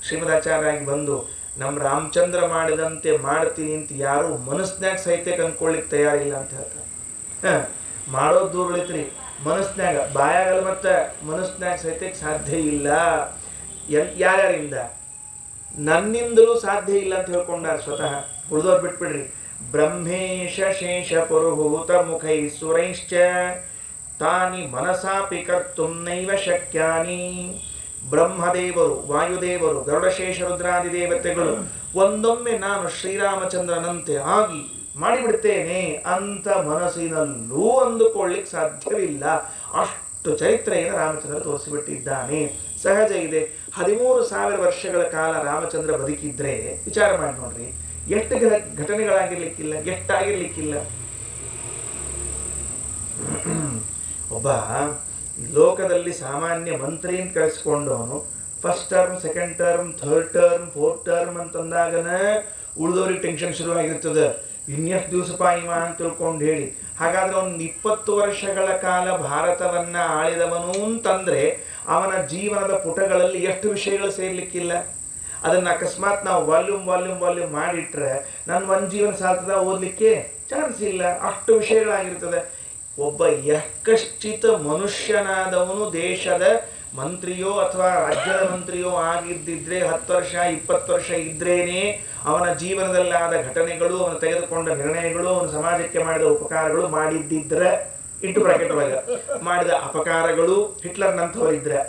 ಶ್ರೀಮದಾಚಾರ್ಯಾಗಿ ಬಂದು ನಮ್ಮ ರಾಮಚಂದ್ರ ಮಾಡಿದಂತೆ ಮಾಡ್ತೀನಿ ಅಂತ ಯಾರು ಮನಸ್ಸಿನಾಗ ಸಹಿತ ಅನ್ಕೊಳ್ಳಿಕ್ಕೆ ತಯಾರಿಲ್ಲ ಅಂತ ಹೇಳ್ತಾರೆ. ಮಾಡೋದು ದೂರ ಉಳಿತ್ರಿ, ಮನಸ್ಸಿನಾಗ ಬಾಯಾಗಲ್ಲ ಮತ್ತು ಮನಸ್ಸಿನಾಗ ಸಹಿತ ಸಾಧ್ಯ ಇಲ್ಲ. ಯಾರ್ಯಾರಿಂದ? ನನ್ನಿಂದಲೂ ಸಾಧ್ಯ ಇಲ್ಲ ಅಂತ ಹೇಳ್ಕೊಂಡಾರ ಸ್ವತಃ. ಉಳಿದವ್ರು ಬಿಟ್ಬಿಡ್ರಿ. ಬ್ರಹ್ಮೇಶ ಶೇಷ ಪುರುಹೂತ ಮುಖೈ ಸುರೈಶ್ಚ ತಾನಿ ಮನಸಾಪಿ ಕರ್ತುಂ ನೈವ ಶಕ್ಯಾನಿ. ಬ್ರಹ್ಮದೇವರು, ವಾಯುದೇವರು, ಗರುಡಶೇಷ ರುದ್ರಾದಿ ದೇವತೆಗಳು ಒಂದೊಮ್ಮೆ ನಾನು ಶ್ರೀರಾಮಚಂದ್ರನಂತೆ ಆಗಿ ಮಾಡಿಬಿಡ್ತೇನೆ ಅಂತ ಮನಸ್ಸಿನಲ್ಲೂ ಅಂದುಕೊಳ್ಳಿಕ್ಕೆ ಸಾಧ್ಯವಿಲ್ಲ. ಅಷ್ಟು ಚರಿತ್ರೆಯನ್ನು ರಾಮಚಂದ್ರ ತೋರಿಸಿಬಿಟ್ಟಿದ್ದಾನೆ. ಸಹಜ ಇದೆ. 13,000 ವರ್ಷಗಳ ಕಾಲ ರಾಮಚಂದ್ರ ಬದುಕಿದ್ರೆ ವಿಚಾರ ಮಾಡಿ ನೋಡ್ರಿ, ಎಷ್ಟು ಘಟನೆಗಳಾಗಿರ್ಲಿಕ್ಕಿಲ್ಲ, ಎಷ್ಟಾಗಿರ್ಲಿಕ್ಕಿಲ್ಲ. ಒಬ್ಬ ಲೋಕದಲ್ಲಿ ಸಾಮಾನ್ಯ ಮಂತ್ರಿ ಅಂತ ಕಳಿಸ್ಕೊಂಡವನು first term, second term, third term, fourth term ಅಂತಂದಾಗನ ಉಳಿದವ್ರಿಗೆ ಟೆನ್ಷನ್ ಶುರುವಾಗಿರ್ತದೆ. ಇನ್ನೆಷ್ಟು ದಿವಸಪ್ಪ ಇವ ಅಂತ ತಿಳ್ಕೊಂಡು ಹೇಳಿ. ಹಾಗಾದ್ರೆ ಒಂದು 20 ವರ್ಷಗಳ ಕಾಲ ಭಾರತವನ್ನ ಆಳಿದವನು ಅಂತಂದ್ರೆ ಅವನ ಜೀವನದ ಪುಟಗಳಲ್ಲಿ ಎಷ್ಟು ವಿಷಯಗಳು ಸೇರ್ಲಿಕ್ಕಿಲ್ಲ. ಅದನ್ನು ಅಕಸ್ಮಾತ್ ನಾವು ವಾಲ್ಯೂಮ್ ಮಾಡಿಟ್ರೆ ನನ್ನ ಒಂದು ಜೀವನ ಸಾಧ್ಯದ ಓದಲಿಕ್ಕೆ ಚಾನ್ಸ್ ಇಲ್ಲ. ಅಷ್ಟು ವಿಷಯಗಳಾಗಿರ್ತದೆ. ಒಬ್ಬ ಯಕಶ್ಚಿತ ಮನುಷ್ಯನಾದವನು ದೇಶದ ಮಂತ್ರಿಯೋ ಅಥವಾ ರಾಜ್ಯದ ಮಂತ್ರಿಯೋ ಆಗಿದ್ದಿದ್ರೆ 10 ವರ್ಷ 20 ವರ್ಷ ಇದ್ರೇನೆ ಅವನ ಜೀವನದಲ್ಲಾದ ಘಟನೆಗಳು, ಅವನು ತೆಗೆದುಕೊಂಡ ನಿರ್ಣಯಗಳು, ಅವನು ಸಮಾಜಕ್ಕೆ ಮಾಡಿದ ಉಪಕಾರಗಳು, ಮಾಡಿದ್ದಿದ್ರೆ ಇಂಟು ಬ್ರಾಕೆಟ್ ಒಳಗೆ ಮಾಡಿದ ಅಪಕಾರಗಳು, ಹಿಟ್ಲರ್ನಂಥವರಿದ್ರೆ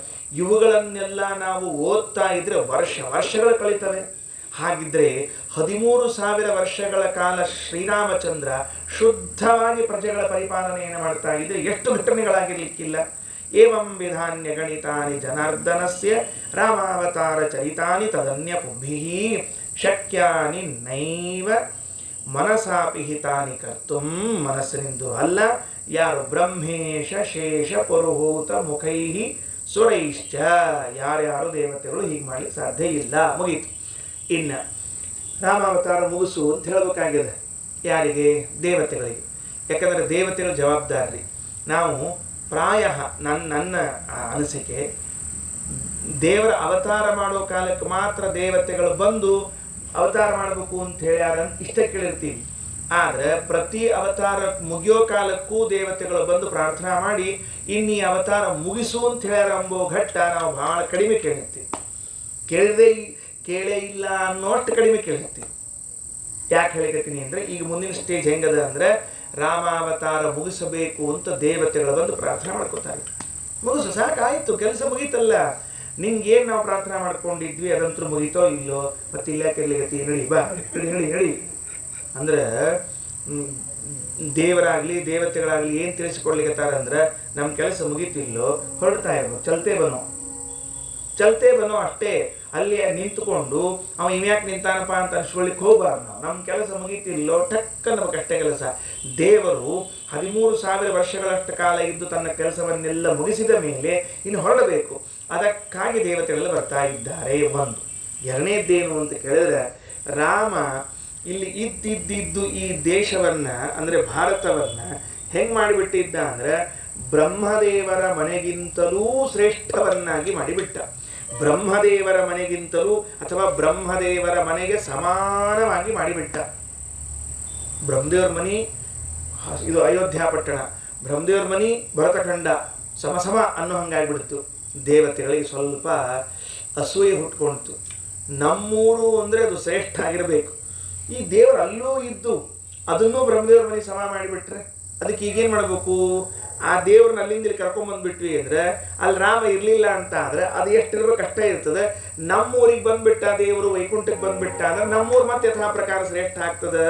ಇವುಗಳನ್ನೆಲ್ಲ ನಾವು ಓದ್ತಾ ಇದ್ರೆ ವರ್ಷಗಳು ಕಳೀತವೆ. ಹಾಗಿದ್ರೆ 13,000 ವರ್ಷಗಳ ಕಾಲ ಶ್ರೀರಾಮಚಂದ್ರ ಶುದ್ಧವಾಗಿ ಪ್ರಜೆಗಳ ಪರಿಪಾಲನೆಯನ್ನು ಮಾಡ್ತಾ ಇದ್ರೆ ಎಷ್ಟು ಘಟನೆಗಳಾಗಿರ್ಲಿಕ್ಕಿಲ್ಲ. ಏವಂ ವಿಧಾನ್ಯ ಗಣಿತಾನಿ ಜನಾರ್ದನಸ್ಯ ರಾಮಾವತಾರ ಚರಿತಾನಿ ತದನ್ಯ ಪುಂಭಿಹಿ ಶಕ್ಯಾನಿ ನೈವ ಮನಸಾಪಿ ಹಿತಾನಿ ಕರ್ತುಂ. ಮನಸ್ಸಿನಿಂದ ಅಲ್ಲ, ಯಾರು ಬ್ರಹ್ಮೇಶ ಶೇಷ ಪುರುಹೂತ ಮುಖೈಹಿ ಸುರೈಶ್ಚ, ಯಾರ್ಯಾರು ದೇವತೆಗಳು ಹೀಗೆ ಮಾಡಲಿಕ್ಕೆ ಸಾಧ್ಯ ಇಲ್ಲ. ಮುಗೀತು. ಇನ್ನು ರಾಮಾವತಾರ ಮುಗಿಸು ಅಂತ ಹೇಳಬೇಕಾಗಿದೆ. ಯಾರಿಗೆ? ದೇವತೆಗಳಿಗೆ. ಯಾಕಂದರೆ ದೇವತೆಗಳ ಜವಾಬ್ದಾರಿ. ನಾವು ಪ್ರಾಯ ನನ್ನ ಅನಿಸಿಕೆ, ದೇವರ ಅವತಾರ ಮಾಡೋ ಕಾಲಕ್ಕೆ ಮಾತ್ರ ದೇವತೆಗಳು ಬಂದು ಅವತಾರ ಮಾಡಬೇಕು ಅಂತ ಹೇಳ್ಯಾರ ಇಷ್ಟ ಕೇಳಿರ್ತೀವಿ. ಆದರೆ ಪ್ರತಿ ಅವತಾರ ಮುಗಿಯೋ ಕಾಲಕ್ಕೂ ದೇವತೆಗಳು ಬಂದು ಪ್ರಾರ್ಥನಾ ಮಾಡಿ ಇನ್ನೀ ಅವತಾರ ಮುಗಿಸು ಅಂತ ಹೇಳ್ಯಾರ ಎಂಬೋ ಘಟ್ಟ ನಾವು ಭಾಳ ಕಡಿಮೆ ಕೇಳಿರ್ತೀವಿ. ಕೇಳೇ ಇಲ್ಲ ಅನ್ನೋಷ್ಟು ಕಡಿಮೆ ಕೇಳಿರ್ತೀವಿ. ಯಾಕೆ ಹೇಳಿಕತ್ತೀನಿ ಅಂದರೆ, ಈಗ ಮುಂದಿನ ಸ್ಟೇಜ್ ಹೆಂಗದ ಅಂದರೆ ರಾಮಾವತಾರ ಮುಗಿಸಬೇಕು ಅಂತ ದೇವತೆಗಳು ಬಂದು ಪ್ರಾರ್ಥನೆ ಮಾಡ್ಕೋತಾರೆ. ಮುಗಿಸು, ಸಾಕಾಯಿತು, ಕೆಲಸ ಮುಗೀತಲ್ಲ, ನಿಂಗೇನು ನಾವು ಪ್ರಾರ್ಥನೆ ಮಾಡ್ಕೊಂಡಿದ್ವಿ ಅದಂತೂ ಮುಗೀತೋ ಇಲ್ಲೋ, ಮತ್ತೆ ಇಲ್ಲಕ್ಕೆ ನಡಿ ಬಾ ನಡಿ ಅಂದ್ರೆ ದೇವರಾಗಲಿ ದೇವತೆಗಳಾಗಲಿ ಏನು ತಿಳಿಸಿಕೊಡ್ಲಿಕ್ಕತ್ತಾರ ಅಂದ್ರೆ ನಮ್ಮ ಕೆಲಸ ಮುಗೀತಿಲ್ಲೋ, ಹೊರಡ್ತಾ ಇರ್ಬೋದು, ಚಲ್ತೆ ಬನೋ ಅಷ್ಟೇ. ಅಲ್ಲಿ ನಿಂತುಕೊಂಡು ಅವ ಇವ್ಯಾಕೆ ನಿಂತಾನಪ್ಪ ಅಂತ ಅನ್ಸ್ಕೊಳ್ಳಿಕ್ಕೆ ಹೋಗ್ಬಾರ್ದು. ನಾವು ನಮ್ಮ ಕೆಲಸ ಮುಗೀತಿಲ್ಲೋ ಟಕ್ಕ ನಮಗಷ್ಟೇ ಕೆಲಸ. ದೇವರು 13,000 ವರ್ಷಗಳಷ್ಟು ಕಾಲ ಇದ್ದು ತನ್ನ ಕೆಲಸವನ್ನೆಲ್ಲ ಮುಗಿಸಿದ ಮೇಲೆ ಇನ್ನು ಹೊರಡಬೇಕು. ಅದಕ್ಕಾಗಿ ದೇವತೆಗಳೆಲ್ಲ ಬರ್ತಾ ಇದ್ದಾರೆ. ಒಂದು. ಎರಡನೇದ್ದೇನು ಅಂತ ಕೇಳಿದ್ರೆ, ರಾಮ ಇಲ್ಲಿ ಇದ್ದಿದ್ದು ಈ ದೇಶವನ್ನು ಅಂದರೆ ಭಾರತವನ್ನು ಹೆಂಗೆ ಮಾಡಿಬಿಟ್ಟಿದ್ದ ಅಂದರೆ ಬ್ರಹ್ಮದೇವರ ಮನೆಗಿಂತಲೂ ಶ್ರೇಷ್ಠವನ್ನಾಗಿ ಮಾಡಿಬಿಟ್ಟ. ಬ್ರಹ್ಮದೇವರ ಮನೆಗಿಂತಲೂ ಅಥವಾ ಬ್ರಹ್ಮದೇವರ ಮನೆಗೆ ಸಮಾನವಾಗಿ ಮಾಡಿಬಿಟ್ಟ. ಬ್ರಹ್ಮದೇವರ ಮನೆ ಇದು ಅಯೋಧ್ಯ ಪಟ್ಟಣ, ಬ್ರಹ್ಮದೇವರ ಮನೆ ಭರತಖಂಡ, ಸಮ ಅನ್ನೋ ಹಂಗಾಗ್ಬಿಡ್ತು. ದೇವತೆಗಳಿಗೆ ಸ್ವಲ್ಪ ಅಸೂಯೆ ಹುಟ್ಕೊಳ್ತು. ನಮ್ಮೂರು ಅಂದರೆ ಅದು ಶ್ರೇಷ್ಠ ಆಗಿರಬೇಕು. ಈ ದೇವರು ಅಲ್ಲೂ ಇದ್ದು ಅದನ್ನೂ ಬ್ರಹ್ಮದೇವ್ರ ಮನೆ ಸಮ ಮಾಡಿಬಿಟ್ರೆ ಅದಕ್ಕೆ ಈಗೇನು ಮಾಡಬೇಕು? ಆ ದೇವ್ರನ್ನ ಅಲ್ಲಿಂದ ಇಲ್ಲಿ ಕರ್ಕೊಂಬಂದ್ಬಿಟ್ವಿ ಅಂದರೆ ಅಲ್ಲಿ ರಾಮ ಇರಲಿಲ್ಲ ಅಂತ ಆದರೆ ಅದು ಎಷ್ಟಿರ್ಬೇಕು ಅಷ್ಟೇ ಇರ್ತದೆ. ನಮ್ಮೂರಿಗೆ ಬಂದ್ಬಿಟ್ಟ ದೇವರು, ವೈಕುಂಠಕ್ಕೆ ಬಂದ್ಬಿಟ್ಟ ಅಂದ್ರೆ ನಮ್ಮೂರು ಮತ್ತೆ ಯಥಾ ಪ್ರಕಾರ ಶ್ರೇಷ್ಠ ಆಗ್ತದೆ.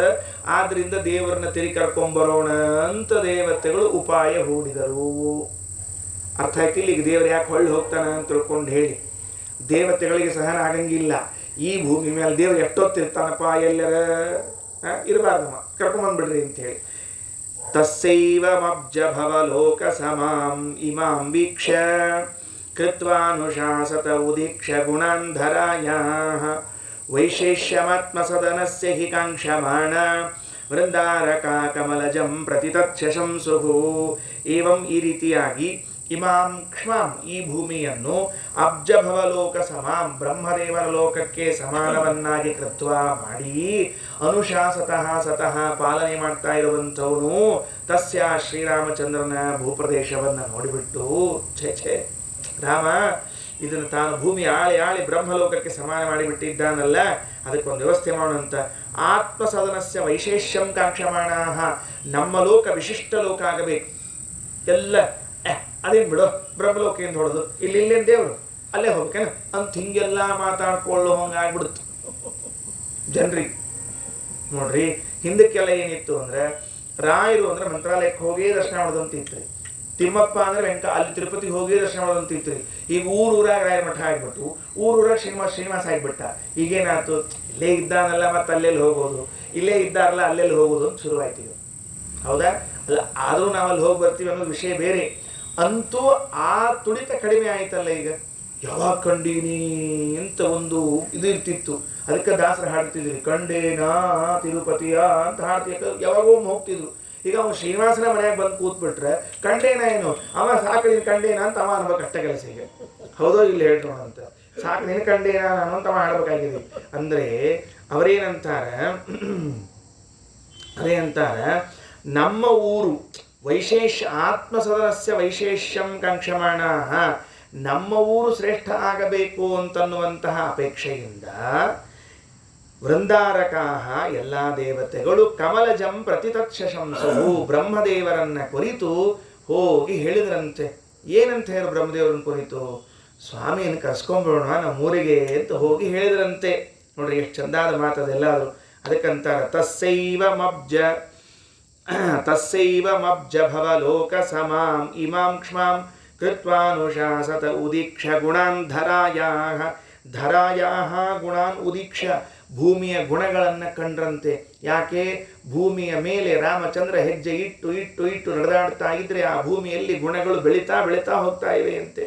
ಆದ್ರಿಂದ ದೇವರನ್ನ ತಿರುಗಿ ಕರ್ಕೊಂಬರೋಣ ಅಂತ ದೇವತೆಗಳು ಉಪಾಯ ಹೂಡಿದರು. ಅರ್ಥ ಆಯ್ತು ಇಲ್ಲಿ? ಈಗ ದೇವರು ಯಾಕೆ ಹೊಳ್ಳಿ ಹೋಗ್ತಾನೆ ಅಂತ ತಿಳ್ಕೊಂಡು ಹೇಳಿ. ದೇವತೆಗಳಿಗೆ ಸಹನ ಆಗಂಗಿಲ್ಲ. ಈ ಭೂಮಿ ಮೇಲೆ ದೇವರು ಎಷ್ಟೊತ್ತಿರ್ತಾನಪ್ಪ, ಎಲ್ಲರ ಇರಬಾರ್ದಮ್ಮ, ಕರ್ಕೊಂಬಂದ್ಬಿಡ್ರಿ ಅಂತೇಳಿ. ತಸ್ಸೈವ ಮಬ್ಜ ಭವಲೋಕ ಸಮಾಂ ಇಮಾಂ ವೀಕ್ಷ ಕೃತ್ವಾನುಶಾಸತ ಉದೀಕ್ಷ ಗುಣಾಂಧರಾಯಾಃ ವೈಶೇಷ್ಯಮಾತ್ಮಸದನಸ್ಯ ಹಿ ಕಾಂಕ್ಷಮಾಣ ವೃಂದಾರಕಾ ಕಮಲಜಂ ಪ್ರತಿತತ್ಶಂಸುಃ. ಏವಂ ಈ ರೀತಿಯಾಗಿ ಇಮಾಂ ಕ್ಷ್ಮಾಂ ಈ ಭೂಮಿಯನ್ನು ಅಬ್ಜಭವಲೋಕ ಸಮಾಂ ಬ್ರಹ್ಮದೇವರ ಲೋಕಕ್ಕೆ ಸಮಾನವನ್ನಾಗಿ ಕೃತ್ವ ಮಾಡಿ ಅನುಶಾಸತಃ ಸತಃ ಪಾಲನೆ ಮಾಡ್ತಾ ಇರುವಂಥವನು ತಸ್ಯ ಶ್ರೀರಾಮಚಂದ್ರನ ಭೂಪ್ರದೇಶವನ್ನು ನೋಡಿಬಿಟ್ಟು ಛೇ ರಾಮ ಇದನ್ನು ತಾನು ಭೂಮಿ ಆಳಿ ಬ್ರಹ್ಮಲೋಕಕ್ಕೆ ಸಮಾನ ಮಾಡಿಬಿಟ್ಟಿದ್ದಾನಲ್ಲ, ಅದಕ್ಕೊಂದು ವ್ಯವಸ್ಥೆ ಮಾಡೋಣಂತ. ಆತ್ಮಸದನಸ್ಯ ವೈಶೇಷ್ಯಂ ಕಾಂಕ್ಷಮಾಣಾಃ ನಮ್ಮ ಲೋಕ ವಿಶಿಷ್ಟ ಲೋಕ ಆಗಬೇಕು. ಎಲ್ಲ ಅದೇನು ಬಿಡು, ಬ್ರಹ್ಮಲೋಕೆಯಿಂದ ಹೊಡೆದು ಇಲ್ಲೇನು ದೇವರು ಅಲ್ಲೇ ಹೋಗ್ಬೇಕೇನ ಅಂತ ಹಿಂಗೆಲ್ಲ ಮಾತಾಡ್ಕೊಳ್ಳೋ ಹಂಗಾಗ್ಬಿಡುತ್ತೆ ಜನರಿಗೆ. ನೋಡ್ರಿ, ಹಿಂದಕ್ಕೆಲ್ಲ ಏನಿತ್ತು ಅಂದರೆ ರಾಯರು ಅಂದರೆ ಮಂತ್ರಾಲಯಕ್ಕೆ ಹೋಗಿ ದರ್ಶನ ಮಾಡೋದಂತ ಇತ್ತು. ತಿಮ್ಮಪ್ಪ ಅಂದರೆ ಅಲ್ಲಿ ತಿರುಪತಿಗೆ ಹೋಗಿ ದರ್ಶನ ಮಾಡೋದಂತ ಇತ್ತು. ಈಗ ಊರಾಗ ರಾಯರ ಮಠ ಆಗಿಬಿಟ್ಟು ಊರಾಗ ಶ್ರೀನಿವಾಸ ಆಗಿಬಿಟ್ಟ. ಈಗೇನಾಯ್ತು? ಇಲ್ಲೇ ಇದ್ದಾನಲ್ಲ ಮತ್ತೆ ಅಲ್ಲೆಲ್ಲಿ ಹೋಗೋದು, ಇಲ್ಲೇ ಇದ್ದಾರಲ್ಲ ಅಲ್ಲೆಲ್ಲಿ ಹೋಗೋದು ಅಂತ ಶುರುವಾಯ್ತು. ಈಗ ಹೌದಾ? ಅಲ್ಲ, ಆದರೂ ನಾವು ಅಲ್ಲಿ ಹೋಗಿ ಬರ್ತೀವಿ ಅನ್ನೋದು ವಿಷಯ ಬೇರೆ. ಅಂತೂ ಆ ತುಡಿತ ಕಡಿಮೆ ಆಯ್ತಲ್ಲ. ಈಗ ಯಾವಾಗ ಕಂಡೀನಿ ಅಂತ ಒಂದು ಇದು ಇರ್ತಿತ್ತು. ಅದಕ್ಕೆ ದಾಸರು ಹಾಡ್ತಿದ್ರು, ಕಂಡೇನಾ ತಿರುಪತಿಯ ಅಂತ ಹಾಡ್ತಿದ್ದ. ಯಾವಾಗೋ ಹೋಗ್ತಿದ್ರು. ಈಗ ಅವನು ಶ್ರೀನಿವಾಸನ ಮನೆಯಾಗ ಬಂದು ಕೂತ್ಬಿಟ್ರೆ ಕಂಡೇನ ಏನು ಅವ ಸಾಕು ನೀನು ಕಂಡೇನ ಅಂತ ಅವ ಅನ್ಬೇಕು ಅಷ್ಟ ಕೆಲಸ. ಈಗ ಹೌದೋ ಇಲ್ಲಿ ಹೇಳ್ರೋಣ ಅಂತ, ಸಾಕು ನೀನು ಕಂಡೇನ ನಾನು ಅಂತ ಮಾಡ್ಬೇಕಾಗಿದೆ. ಅಂದರೆ ಅದೇ ಅಂತಾರೆ ನಮ್ಮ ಊರು ವೈಶೇಷ್ಯ ಆತ್ಮಸದನಸ್ಯ ವೈಶೇಷ್ಯಂ ಕಾಂಕ್ಷಮಾಣಾಃ ನಮ್ಮ ಊರು ಶ್ರೇಷ್ಠ ಆಗಬೇಕು ಅಂತನ್ನುವಂತಹ ಅಪೇಕ್ಷೆಯಿಂದ ವೃಂದಾರಕಾಃ ಎಲ್ಲ ದೇವತೆಗಳು ಕಮಲಜಂ ಪ್ರತಿತತ್ಶಂಸುಃ ಬ್ರಹ್ಮದೇವರನ್ನ ಕುರಿತು ಹೋಗಿ ಹೇಳಿದ್ರಂತೆ. ಏನಂತ ಹೇಳಿ ಬ್ರಹ್ಮದೇವರನ್ನ ಕುರಿತು? ಸ್ವಾಮಿಯನ್ನು ಕರ್ಸ್ಕೊಂಡ್ಬಿಡೋಣ ನಮ್ಮೂರಿಗೆ ಅಂತ ಹೋಗಿ ಹೇಳಿದ್ರಂತೆ. ನೋಡ್ರಿ ಎಷ್ಟು ಚಂದಾದ ಮಾತದೆಲ್ಲಾದ್ರು. ಅದಕ್ಕಂತಾರೆ ತಸ್ಸೈವ ಮಬ್ಜ ಭವಲೋಕ ಸಮಾಂ ಇಮಾಂ ಕ್ಷ್ಮಾಂ ಕೃತ್ವಾನುಶಾಸತ ಉದೀಕ್ಷ ಗುಣಾನ್ ಧರಾಯಾಃ ಗುಣಾನ್ ಉದೀಕ್ಷ ಭೂಮಿಯ ಗುಣಗಳನ್ನು ಕಂಡ್ರಂತೆ. ಯಾಕೆ? ಭೂಮಿಯ ಮೇಲೆ ರಾಮಚಂದ್ರ ಹೆಜ್ಜೆ ಇಟ್ಟು ನಡೆದಾಡ್ತಾ ಇದ್ರೆ ಆ ಭೂಮಿಯಲ್ಲಿ ಗುಣಗಳು ಬೆಳೀತಾ ಹೋಗ್ತಾ ಇವೆ ಅಂತೆ.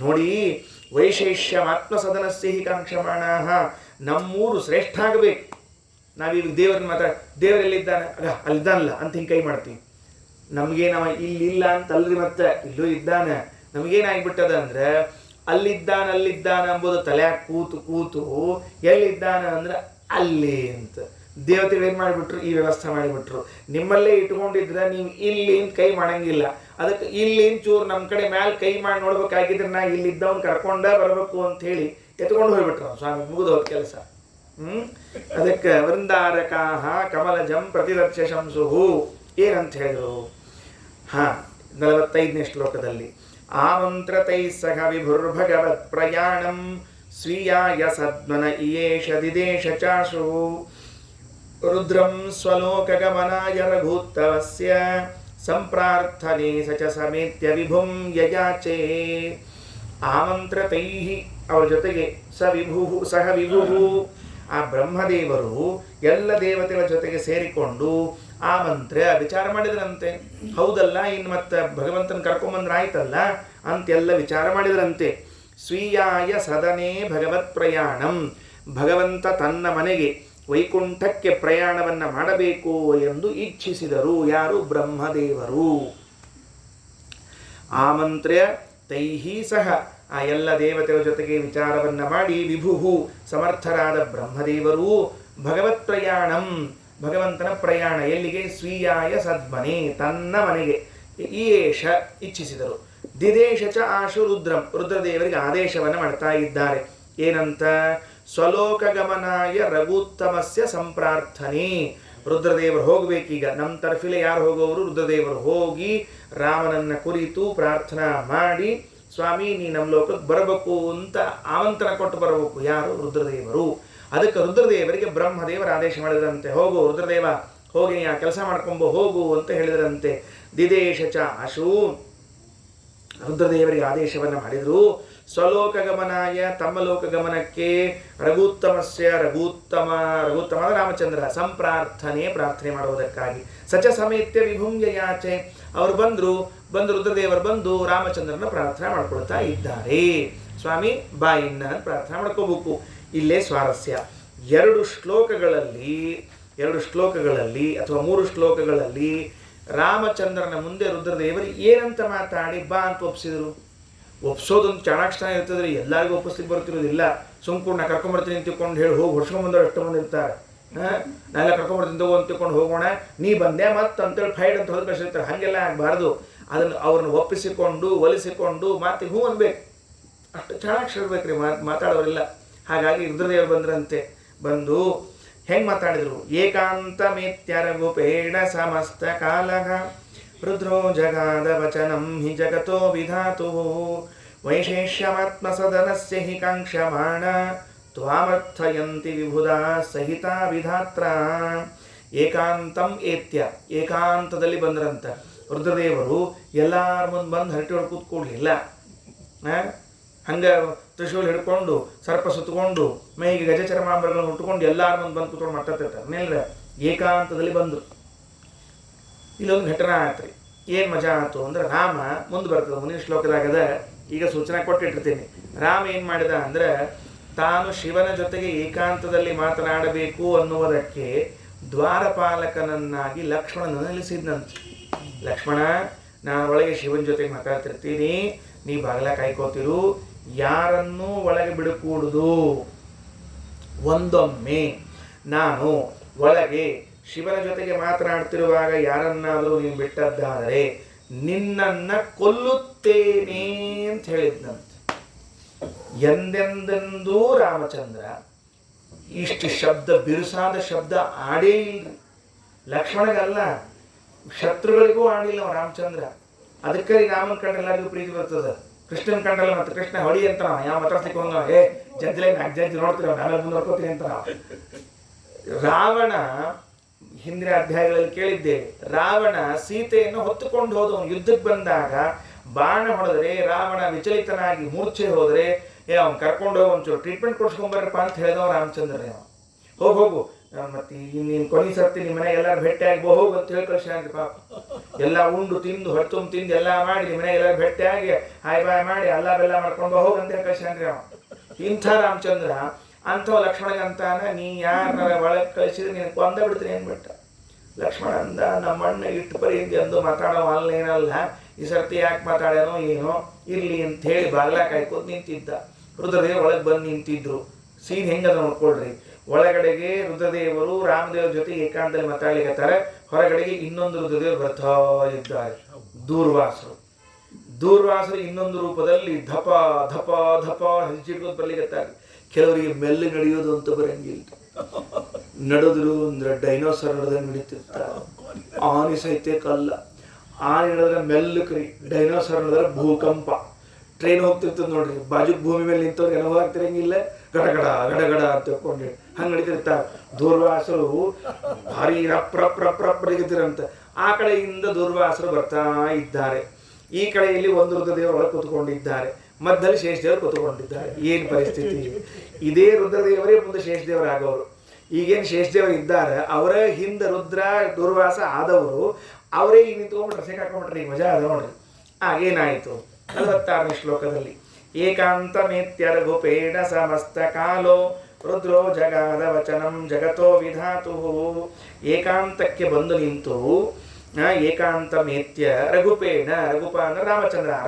ನೋಡಿ, ವೈಶೇಷ್ಯ ಆತ್ಮಸದನಸ್ಯ ಹಿ ಕಾಂಕ್ಷಮಾಣಾಃ ನಮ್ಮೂರು ಶ್ರೇಷ್ಠ ಆಗಬೇಕು. ನಾವೀಗ ದೇವ್ರನ್ನ ಮಾತ್ರ ದೇವರೆಲ್ಲಿದ್ದಾನೆ ಅಲ್ಲಿದ್ದಾನಲ್ಲ ಅಂತ ಹಿಂಗೆ ಕೈ ಮಾಡ್ತೀವಿ. ನಮಗೇನವ ಇಲ್ಲಿಲ್ಲ ಅಂತ ಅಲ್ರಿ, ಮತ್ತೆ ಇಲ್ಲೂ ಇದ್ದಾನೆ. ನಮಗೇನಾಗ್ಬಿಟ್ಟದ ಅಂದರೆ ಅಲ್ಲಿದ್ದಾನ ಅಂಬೋದು ತಲೆಯಾಗ ಕೂತು ಎಲ್ಲಿದ್ದಾನ ಅಂದ್ರೆ ಅಲ್ಲಿ ಅಂತ ದೇವತೆಗಳು ಏನು ಮಾಡಿಬಿಟ್ರು? ಈ ವ್ಯವಸ್ಥೆ ಮಾಡಿಬಿಟ್ರು. ನಿಮ್ಮಲ್ಲೇ ಇಟ್ಕೊಂಡಿದ್ರೆ ನೀವು ಇಲ್ಲಿ ಅಂತ ಕೈ ಮಾಡಂಗಿಲ್ಲ. ಅದಕ್ಕೆ ಇಲ್ಲಿ ಚೂರು ನಮ್ಮ ಕಡೆ ಮ್ಯಾಲೆ ಕೈ ಮಾಡಿ ನೋಡ್ಬೇಕಾಗಿದ್ರೆ ನಾ ಇಲ್ಲಿದ್ದವನು ಕರ್ಕೊಂಡೇ ಬರಬೇಕು ಅಂತ ಹೇಳಿ ಎತ್ಕೊಂಡು ಹೋಗ್ಬಿಟ್ರು. ಸ್ವಾಮಿ ಮುಗಿದು ಹೋದ ಕೆಲಸ. ಅದಕ್ಕೆ ವೃಂದಾರಕಾಃ ಕಮಲಜಂ ಪ್ರತಿತತ್ಶಂಸುಃ ಏನಂತ ಹೇಳಿದ್ರು? 45ನೇ ಶ್ಲೋಕದಲ್ಲಿ ಆಮಂತ್ರತೈ ಸಹ ವಿಭುರ್ಭಗವತ್ ಪ್ರಯಾಣಂ ಸ್ವೀಯಾಯ ಸದ್ಮನ ಇಯೇಷ ದಿದೇಶ ಚಾಶು ರುದ್ರಂ ಸ್ವಲೋಕಗಮನಾಯ ರಘೂತ್ತವಸ್ಯ ಸಂಪ್ರಾರ್ಥನೆ ಸಚ ಸಮೇತ್ಯ ವಿಭುಂ ಯಯಾಚೆ. ಆಮಂತ್ರತೈ ಅವರ ಜೊತೆಗೆ ಸಹ ವಿಭು ಆ ಬ್ರಹ್ಮದೇವರು ಎಲ್ಲ ದೇವತೆಗಳ ಜೊತೆಗೆ ಸೇರಿಕೊಂಡು ಆ ಮಂತ್ರ ವಿಚಾರ ಮಾಡಿದ್ರಂತೆ. ಹೌದಲ್ಲ, ಇನ್ನು ಮತ್ತೆ ಭಗವಂತನ ಕರ್ಕೊಂಬಂದ್ರೆ ಆಯ್ತಲ್ಲ ಅಂತೆಲ್ಲ ವಿಚಾರ ಮಾಡಿದ್ರಂತೆ. ಸ್ವೀಯಾಯ ಸದನೇ ಭಗವತ್ ಪ್ರಯಾಣಂ ಭಗವಂತ ತನ್ನ ಮನೆಗೆ ವೈಕುಂಠಕ್ಕೆ ಪ್ರಯಾಣವನ್ನು ಮಾಡಬೇಕು ಎಂದು ಇಚ್ಛಿಸಿದರು. ಯಾರು? ಬ್ರಹ್ಮದೇವರು. ಆಮಂತ್ರ್ಯ ತೈಹಿ ಸಹ ಆ ಎಲ್ಲ ದೇವತೆಗಳ ಜೊತೆಗೆ ವಿಚಾರವನ್ನು ಮಾಡಿ ವಿಭು ಸಮರ್ಥರಾದ ಬ್ರಹ್ಮದೇವರು ಭಗವತ್ ಪ್ರಯಾಣಂ ಭಗವಂತನ ಪ್ರಯಾಣ ಎಲ್ಲಿಗೆ ಸ್ವೀಯಾಯ ಸದ್ಮನೆ ತನ್ನ ಮನೆಗೆ ಈಶ್ ಇಚ್ಛಿಸಿದರು. ದಿದೇಶ ಚ ಆಶು ರುದ್ರಂ ರುದ್ರದೇವರಿಗೆ ಆದೇಶವನ್ನು ಮಾಡ್ತಾ ಇದ್ದಾರೆ. ಏನಂತ? ಸ್ವಲೋಕಗಮನಾಯ ರಘುತ್ತಮಸ್ಯ ಸಂಪ್ರಾರ್ಥನೆ. ರುದ್ರದೇವರು ಹೋಗಬೇಕೀಗ. ನಮ್ಮ ತರಫಿಲೆ ಯಾರು ಹೋಗೋರು? ರುದ್ರದೇವರು ಹೋಗಿ ರಾಮನನ್ನ ಕುರಿತು ಪ್ರಾರ್ಥನಾ ಮಾಡಿ, ಸ್ವಾಮಿ ನೀ ನಮ್ಮ ಲೋಕಕ್ಕೆ ಬರಬೇಕು ಅಂತ ಆಮಂತ್ರಣ ಕೊಟ್ಟು ಬರಬೇಕು. ಯಾರು? ರುದ್ರದೇವರು. ಅದಕ್ಕೆ ರುದ್ರದೇವರಿಗೆ ಬ್ರಹ್ಮದೇವರು ಆದೇಶ ಮಾಡಿದ್ರಂತೆ, ಹೋಗು ರುದ್ರದೇವ, ಹೋಗಿ ಆ ಕೆಲಸ ಮಾಡ್ಕೊಂಬ ಹೋಗು ಅಂತ ಹೇಳಿದ್ರಂತೆ. ದಿದೇಶ ಚ ಆಶು ರುದ್ರದೇವರಿಗೆ ಆದೇಶವನ್ನು ಮಾಡಿದರು. ಸ್ವಲೋಕಗಮನಾಯ ತಮ್ಮ ಲೋಕಗಮನಕ್ಕೆ ರಘುತ್ತಮಸ್ಯ ರಘುತ್ತಮ ರಾಮಚಂದ್ರ ಸಂಪ್ರಾರ್ಥನೆ ಪ್ರಾರ್ಥನೆ ಮಾಡುವುದಕ್ಕಾಗಿ ಸಚ ಸಮೇತ್ಯ ವಿಭುಂಜ ಯಾಚೆ ಅವರು ಬಂದು ರುದ್ರದೇವರು ಬಂದು ರಾಮಚಂದ್ರನ ಪ್ರಾರ್ಥನೆ ಮಾಡ್ಕೊಳ್ತಾ ಇದ್ದಾರೆ. ಸ್ವಾಮಿ ಬಾಯಿನ್ನ ಪ್ರಾರ್ಥನೆ ಮಾಡ್ಕೋಬೇಕು. ಇಲ್ಲೇ ಸ್ವಾರಸ್ಯ. ಎರಡು ಶ್ಲೋಕಗಳಲ್ಲಿ ಅಥವಾ 3 ಶ್ಲೋಕಗಳಲ್ಲಿ ರಾಮಚಂದ್ರನ ಮುಂದೆ ರುದ್ರದೇವರು ಏನಂತ ಮಾತಾಡಿ ಬಾ ಅಂತ ಒಪ್ಪಿಸಿದ್ರು. ಒಪ್ಸೋದೊಂದು ಚಾಣಾಕ್ಷಣ ಇರ್ತದ್ರೆ ಎಲ್ಲರಿಗೂ ಒಪ್ಪಿಸ್ಲಿಕ್ಕೆ ಬರ್ತಿರೋದಿಲ್ಲ. ಸುಮ್ಕೊಂಡು ನಾ ಕರ್ಕೊಂಬರ್ತೀನಿ ಅಂತ ತಿಳ್ಕೊಂಡು ಹೇಳಿ ಹೋಗಿ ಹೊಡ್ಸ್ಕೊಂಬಂದವ್ರು ಎಷ್ಟು ಮಂದಿ ಇರ್ತಾರೆ. ನಾನೆಲ್ಲ ಕರ್ಕೊಂಬರ್ತೀನಿ ತಗೋ ಅಂತ ತಿಳ್ಕೊಂಡು ಹೋಗೋಣ, ನೀ ಬಂದೆ ಮತ್ತೆ ಅಂತೇಳಿ ಫೈಡ್ ಅಂತ ಹೊರಗೆ ಕಳಿಸಿರ್ತಾರೆ. ಹಾಗೆಲ್ಲ ಆಗಬಾರ್ದು. ಅದನ್ನು ಅವ್ರನ್ನ ಒಪ್ಪಿಸಿಕೊಂಡು ಒಲಿಸಿಕೊಂಡು ಮಾತಿಗೆ ಹೂ ಅನ್ಬೇಕು. ಅಷ್ಟು ಚಾಣಾಕ್ಷರ ಇರ್ಬೇಕ್ರಿ ಮಾತಾಡೋರಿಲ್ಲ. ಹಾಗಾಗಿ ರುದ್ರದೇವರು ಬಂದ್ರಂತೆ. ಬಂದು ಹೆಂಗೆ ಮಾತಾಡಿದ್ರು? ಏಕಾಂತ ಮೇತ್ಯರಗುಪೇಣ ಸಮಸ್ತ ಕಾಲಗ ರುದ್ರೋ ಜಗಾದ ವಚನಂ ಹಿ ಜಗತೋ ವಿಧಾತು ವೈಶೇಷ್ಯಮಾತ್ಮ ಸದನಸ್ಯ ಹಿ ಕಾಂಕ್ಷಮಾಣ ತ್ವಾಮರ್ಥಯಂತಿ ವಿಭುಧಾ ಸಹಿತ ವಿಧಾತ್ರ. ಏಕಾಂತಂ ಏತ್ಯ ಏಕಾಂತದಲ್ಲಿ ಬಂದ್ರಂತ ರುದ್ರದೇವರು. ಎಲ್ಲಾರ ಮುಂದೆ ಬಂದು ಹರಟಿ ಹೊಡೆ ಕೂತ್ಕೊಳ್ಳಿಲ್ಲ. ಹಂಗೆ ತ್ರಿಶೂಲ್ ಹಿಡ್ಕೊಂಡು ಸರ್ಪ ಸುತ್ತಕೊಂಡು ಮೈಗೆ ಗಜಚರ್ಮಾಂಬರಗಳನ್ನು ಉಟ್ಕೊಂಡು ಎಲ್ಲಾರ ಮುಂದೆ ಬಂದು ಕೂತ್ಕೊಂಡು ಮಾತಾಡ್ತಿರ್ತಾರೆ. ನಿಲ್ರ ಏಕಾಂತದಲ್ಲಿ ಬಂದರು. ಇಲ್ಲೊಂದು ಘಟನಾ ಆಯ್ತು. ಏನು ಮಜಾ ಆಯ್ತು ಅಂದ್ರೆ, ರಾಮ ಮುಂದೆ ಬರ್ತದೆ ಮುಂದಿನ ಶ್ಲೋಕದಾಗದ. ಈಗ ಸೂಚನೆ ಕೊಟ್ಟಿಟ್ಟಿರ್ತೀನಿ. ರಾಮ ಏನು ಮಾಡಿದ ಅಂದರೆ, ತಾನು ಶಿವನ ಜೊತೆಗೆ ಏಕಾಂತದಲ್ಲಿ ಮಾತನಾಡಬೇಕು ಅನ್ನುವುದಕ್ಕೆ ದ್ವಾರಪಾಲಕನನ್ನಾಗಿ ಲಕ್ಷ್ಮಣನ ನಿಲ್ಲಿಸಿದ್ನಂತೆ. ಲಕ್ಷ್ಮಣ, ನಾನು ಒಳಗೆ ಶಿವನ ಜೊತೆಗೆ ಮಾತಾಡ್ತಿರ್ತೀನಿ, ನೀ ಬಾಗಿಲ ಕಾಯ್ಕೋತಿರು, ಯಾರನ್ನೂ ಒಳಗೆ ಬಿಡಕೂಡುದು. ಒಂದೊಮ್ಮೆ ನಾನು ಒಳಗೆ ಶಿವನ ಜೊತೆಗೆ ಮಾತನಾಡ್ತಿರುವಾಗ ಯಾರನ್ನಾದರೂ ನೀನು ಬಿಟ್ಟದ್ದಾದರೆ ನಿನ್ನನ್ನು ಕೊಲ್ಲುತ್ತೇನೆ ಅಂತ ಹೇಳಿದ್ನಂತೆ. ಎಂದೆಂದೆಂದೂ ರಾಮಚಂದ್ರ ಇಷ್ಟು ಶಬ್ದ, ಬಿರುಸಾದ ಶಬ್ದ ಆಡೇ ಇಲ್ರಿ. ಲಕ್ಷ್ಮಣಗಲ್ಲ, ಶತ್ರುಗಳಿಗೂ ಆಡಿಲ್ಲ ರಾಮಚಂದ್ರ. ಅದಕ್ಕೆ ರಾಮನ ಕಂಡು ಎಲ್ಲರಿಗೂ ಪ್ರೀತಿ ಬರ್ತದೆ. ಕೃಷ್ಣನ ಕಂಡಲ್ಲ ಮತ್ತು ಕೃಷ್ಣ ಹೊಳಿ ಅಂತ ನಾವು ಯಾವ ಮಾತಾಡ್ಲಿಕ್ಕೆ ಹೋಗ ಜಜ್ಲೆ ಜಜ್ಜಿ ನೋಡ್ತೀವಿ, ನಾವೆಲ್ಲ ಮುಂದೆ ನೋಡ್ಕೋತೀವಿ ಅಂತ ನಾವು. ರಾವಣ ಹಿಂದಿನ ಅಧ್ಯಾಯಗಳಲ್ಲಿ ಕೇಳಿದ್ದೇವೆ, ರಾವಣ ಸೀತೆಯನ್ನು ಹೊತ್ತುಕೊಂಡು ಹೋದವನು. ಯುದ್ಧಕ್ಕೆ ಬಂದಾಗ ಬಾಣ ಹೊಡೆದ್ರೆ ರಾವಣ ವಿಚಲಿತನಾಗಿ ಮೂರ್ಛೆ ಹೋದರೆ ಅವ್ನು ಕರ್ಕೊಂಡು ಹೋಗಿ ಒಂಚೂರು ಟ್ರೀಟ್ಮೆಂಟ್ ಕೊಡ್ಸ್ಕೊಂಬರ್ರಪ್ಪ ಅಂತ ಹೇಳಿದವ ರಾಮಚಂದ್ರನೇ. ಹೋಗು ಮತ್ತೆ ನೀನು ಕೊನೆ ಸರ್ತಿ ನಿಮ್ಮ ಮನೆ ಎಲ್ಲರೂ ಭೇಟಿಯಾಗಿ ಹೋಗು ಅಂತ ಹೇಳಿ ಕಳ್ಸ್ಯಾನ್ರಿ. ಪಾಪ ಎಲ್ಲ ಉಂಡು ತಿಂದು ಹೊರತುಂಬ ತಿಂದು ಎಲ್ಲ ಮಾಡಿ ನಿಮ್ಮ ಮನೆ ಎಲ್ಲರೂ ಭೇಟಿಯಾಗಿ ಹಾಯ್ ಬಾಯ್ ಮಾಡಿ ಅಲ್ಲ ಬೆಲ್ಲ ಮಾಡ್ಕೊಂಡು ಹೋಗು ಅಂತ ಹೇಳಿ ಕಳ್ಸ್ಯಾನ್ರಿ ಅವ. ಇಂಥ ರಾಮಚಂದ್ರ ಅಂಥವ ಲಕ್ಷ್ಮಣಗಂತಾನ, ನೀ ಯಾರನ್ನ ಒಳಗೆ ಕಳಿಸಿದ್ರೆ ನೀನು ಕೊಂದ ಬಿಡ್ತೀನಿ ಅಂದ್ಬಿಟ್ಟ. ಲಕ್ಷ್ಮಣ ಅಂದ, ನಮ್ಮಣ್ಣ ಇಟ್ಟು ಪರಿಯಿಂದ ಎಂದು ಮಾತಾಡೋ ಅಲ್ಲೇನಲ್ಲ, ಈ ಸರ್ತಿ ಯಾಕೆ ಮಾತಾಡ್ಯಾನೋ ಏನೋ, ಇರಲಿ ಅಂತ ಹೇಳಿ ಬಾಗ್ಲ ಕಾಯ್ಕೋದು ನಿಂತಿದ್ದ. ರುದ್ರದೇವರು ಒಳಗೆ ಬಂದು ನಿಂತಿದ್ರು. ಸೀನ್ ಹೆಂಗದ ನೋಡ್ಕೊಳ್ರಿ. ಒಳಗಡೆಗೆ ರುದ್ರದೇವರು ರಾಮದೇವ್ರ ಜೊತೆ ಏಕಾಂತದಲ್ಲಿ ಮಾತಾಡ್ಲಿಕ್ಕತ್ತಾರೆ. ಹೊರಗಡೆಗೆ ಇನ್ನೊಂದು ರುದ್ರದೇವರು ಬರ್ತಾ ಇದ್ದಾರೆ, ದೂರ್ವಾಸರು ಇನ್ನೊಂದು ರೂಪದಲ್ಲಿ ಧಪ ಧಪ ಧಪ ಹೆಜ್ಜಿಡ್ಕೊಂಡು ಬರ್ಲಿಕ್ಕತ್ತಾರೆ. ಕೆಲವರಿಗೆ ಮೆಲ್ಲು ನಡೆಯೋದು ಅಂತ ಬರಂಗಿಲ್ಲ, ನಡೆದ್ರು ಅಂದ್ರೆ ಡೈನೋಸರ್ ನಡೆದಂಗೆ ನಡೀತಿರ್ತಾರೆ. ಆನೆ ಸಹಿತ ಕಲ್ಲ, ಆನೆ ನಡೆದ್ರೆ ಮೆಲ್ಲಕ್ರಿ, ಡೈನೋಸರ್ ನಡೆದ್ರೆ ಭೂಕಂಪ. ಟ್ರೈನ್ ಹೋಗ್ತಿರ್ತದೆ ನೋಡ್ರಿ, ಬಾಜುಕ್ ಭೂಮಿ ಮೇಲೆ ನಿಂತವ್ರಿಗೆ ಏನೋ ಆಗ್ತಿರಂಗಿಲ್ಲ, ಗಡಗಡ ಗಡಗಡ ಅಂತ ತಿಳ್ಕೊಂಡು ಹಂಗೆ ನಡೀತಿರ್ತಾರೆ. ದೂರ್ವಾಸರು ಭಾರಿ ರಪ್ರಪ್ರಪ್ರಪ್ರಗಿತಿರಂತ. ಆ ಕಡೆಯಿಂದ ದೂರ್ವಾಸರು ಬರ್ತಾ ಇದ್ದಾರೆ. ಈ ಕಡೆಯಲ್ಲಿ ಒಂದು ರುದ್ರದೇವರು ಕೂತ್ಕೊಂಡಿದ್ದಾರೆ, ಮಧ್ಯದಲ್ಲಿ ಶೇಷದೇವರು ಕೂತ್ಕೊಂಡಿದ್ದಾರೆ. ಏನು ಪರಿಸ್ಥಿತಿ! ಇದೇ ರುದ್ರದೇವರೇ ಮುಂದೆ ಶೇಷದೇವರಾಗವರು. ಈಗೇನು ಶೇಷದೇವರು ಇದ್ದಾರೆ, ಅವರ ಹಿಂದೆ ರುದ್ರ ದೂರ್ವಾಸ ಆದವರು ಅವರೇ ಈಗ ನಿಂತ್ಕೊಂಡ್ಬಿಟ್ರೆ ಸೇಕಾಕೊಂಡ್ಬಿಟ್ರೆ ಈಗ ಮಜಾ ಅದ ನೋಡ್ರಿ. ಆಗೇನಾಯಿತು 46ನೇ ಶ್ಲೋಕದಲ್ಲಿ, ಏಕಾಂತ ಮೇತ್ಯರಘುಪೇಣ ಸಮಸ್ತ ಕಾಲೋ ರುದ್ರೋ ಜಗಾದ ವಚನಂ ಜಗತೋ ವಿಧಾತು. ಏಕಾಂತಕ್ಕೆ ಬಂದು ನಿಂತು ಏಕಾಂತಮೇತ್ಯ ರಘುಪೇಣ, ರಘುಪ ಅಂದರೆ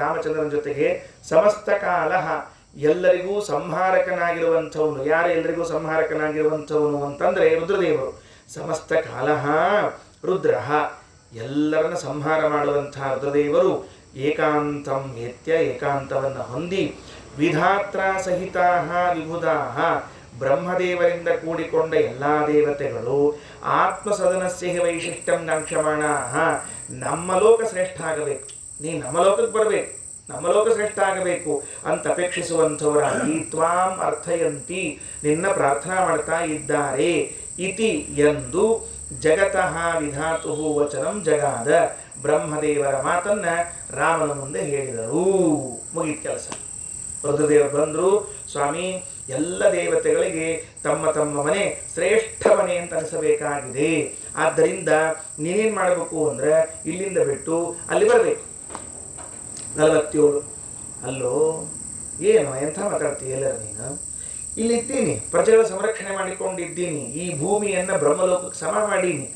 ರಾಮಚಂದ್ರನ ಜೊತೆಗೆ ಸಮಸ್ತ ಕಾಲ ಎಲ್ಲರಿಗೂ ಸಂಹಾರಕನಾಗಿರುವಂಥವನು. ಯಾರು ಎಲ್ಲರಿಗೂ ಸಂಹಾರಕನಾಗಿರುವಂಥವನು ಅಂತಂದರೆ ರುದ್ರದೇವರು. ಸಮಸ್ತ ಕಾಲ ರುದ್ರ, ಎಲ್ಲರನ್ನ ಸಂಹಾರ ಮಾಡುವಂತಹ ರುದ್ರದೇವರು ಏಕಾಂತಂ ಏತ್ಯ, ಏಕಾಂತವನ್ನು ಹೊಂದಿ ವಿಧಾತ್ರ ಸಹಿತಾ ವಿಬುಧಾ, ಬ್ರಹ್ಮದೇವರಿಂದ ಕೂಡಿಕೊಂಡ ಎಲ್ಲ ದೇವತೆಗಳು ಆತ್ಮಸದನಸ್ಯ ವೈಶಿಷ್ಟ್ಯಂ ಕಾಂಕ್ಷಮಾಣ, ನಮ್ಮ ಲೋಕ ಶ್ರೇಷ್ಠ ಆಗಬೇಕು, ನೀ ನಮ್ಮ ಲೋಕಕ್ಕೆ ಬರಬೇಕು, ನಮ್ಮ ಲೋಕ ಶ್ರೇಷ್ಠ ಆಗಬೇಕು ಅಂತ ಅಪೇಕ್ಷಿಸುವಂಥವರಾಗಿ ತ್ವಾಂ ಅರ್ಥಯಂತಿ, ನಿನ್ನ ಪ್ರಾರ್ಥನಾ ಮಾಡ್ತಾ ಇದ್ದಾರೆ. ಇತಿ ಎಂದು ಜಗತಃ ವಿಧಾತು ವಚನಂ ಜಗಾದ, ಬ್ರಹ್ಮದೇವರ ಮಾತನ್ನ ರಾಮನ ಮುಂದೆ ಹೇಳಿದರು. ಮುಗಿದ ಕೆಲಸ. ರುದ್ರದೇವರು ಬಂದರು, ಸ್ವಾಮಿ ಎಲ್ಲ ದೇವತೆಗಳಿಗೆ ತಮ್ಮ ತಮ್ಮ ಮನೆ ಶ್ರೇಷ್ಠ ಮನೆ ಅಂತ ಅನಿಸಬೇಕಾಗಿದೆ. ಆದ್ದರಿಂದ ನೀನೇನು ಮಾಡಬೇಕು ಅಂದರೆ ಇಲ್ಲಿಂದ ಬಿಟ್ಟು ಅಲ್ಲಿ ಬರಬೇಕು. 47. ಅಲ್ಲೋ ಏನು ಎಂಥ ಮಾತಾಡ್ತೀಯಲ್ಲ ನೀನು, ಇಲ್ಲಿದ್ದೀನಿ, ಪ್ರಜೆಗಳ ಸಂರಕ್ಷಣೆ ಮಾಡಿಕೊಂಡಿದ್ದೀನಿ, ಈ ಭೂಮಿಯನ್ನು ಬ್ರಹ್ಮಲೋಕಕ್ಕೆ ಸಮ ಮಾಡೀನಿ.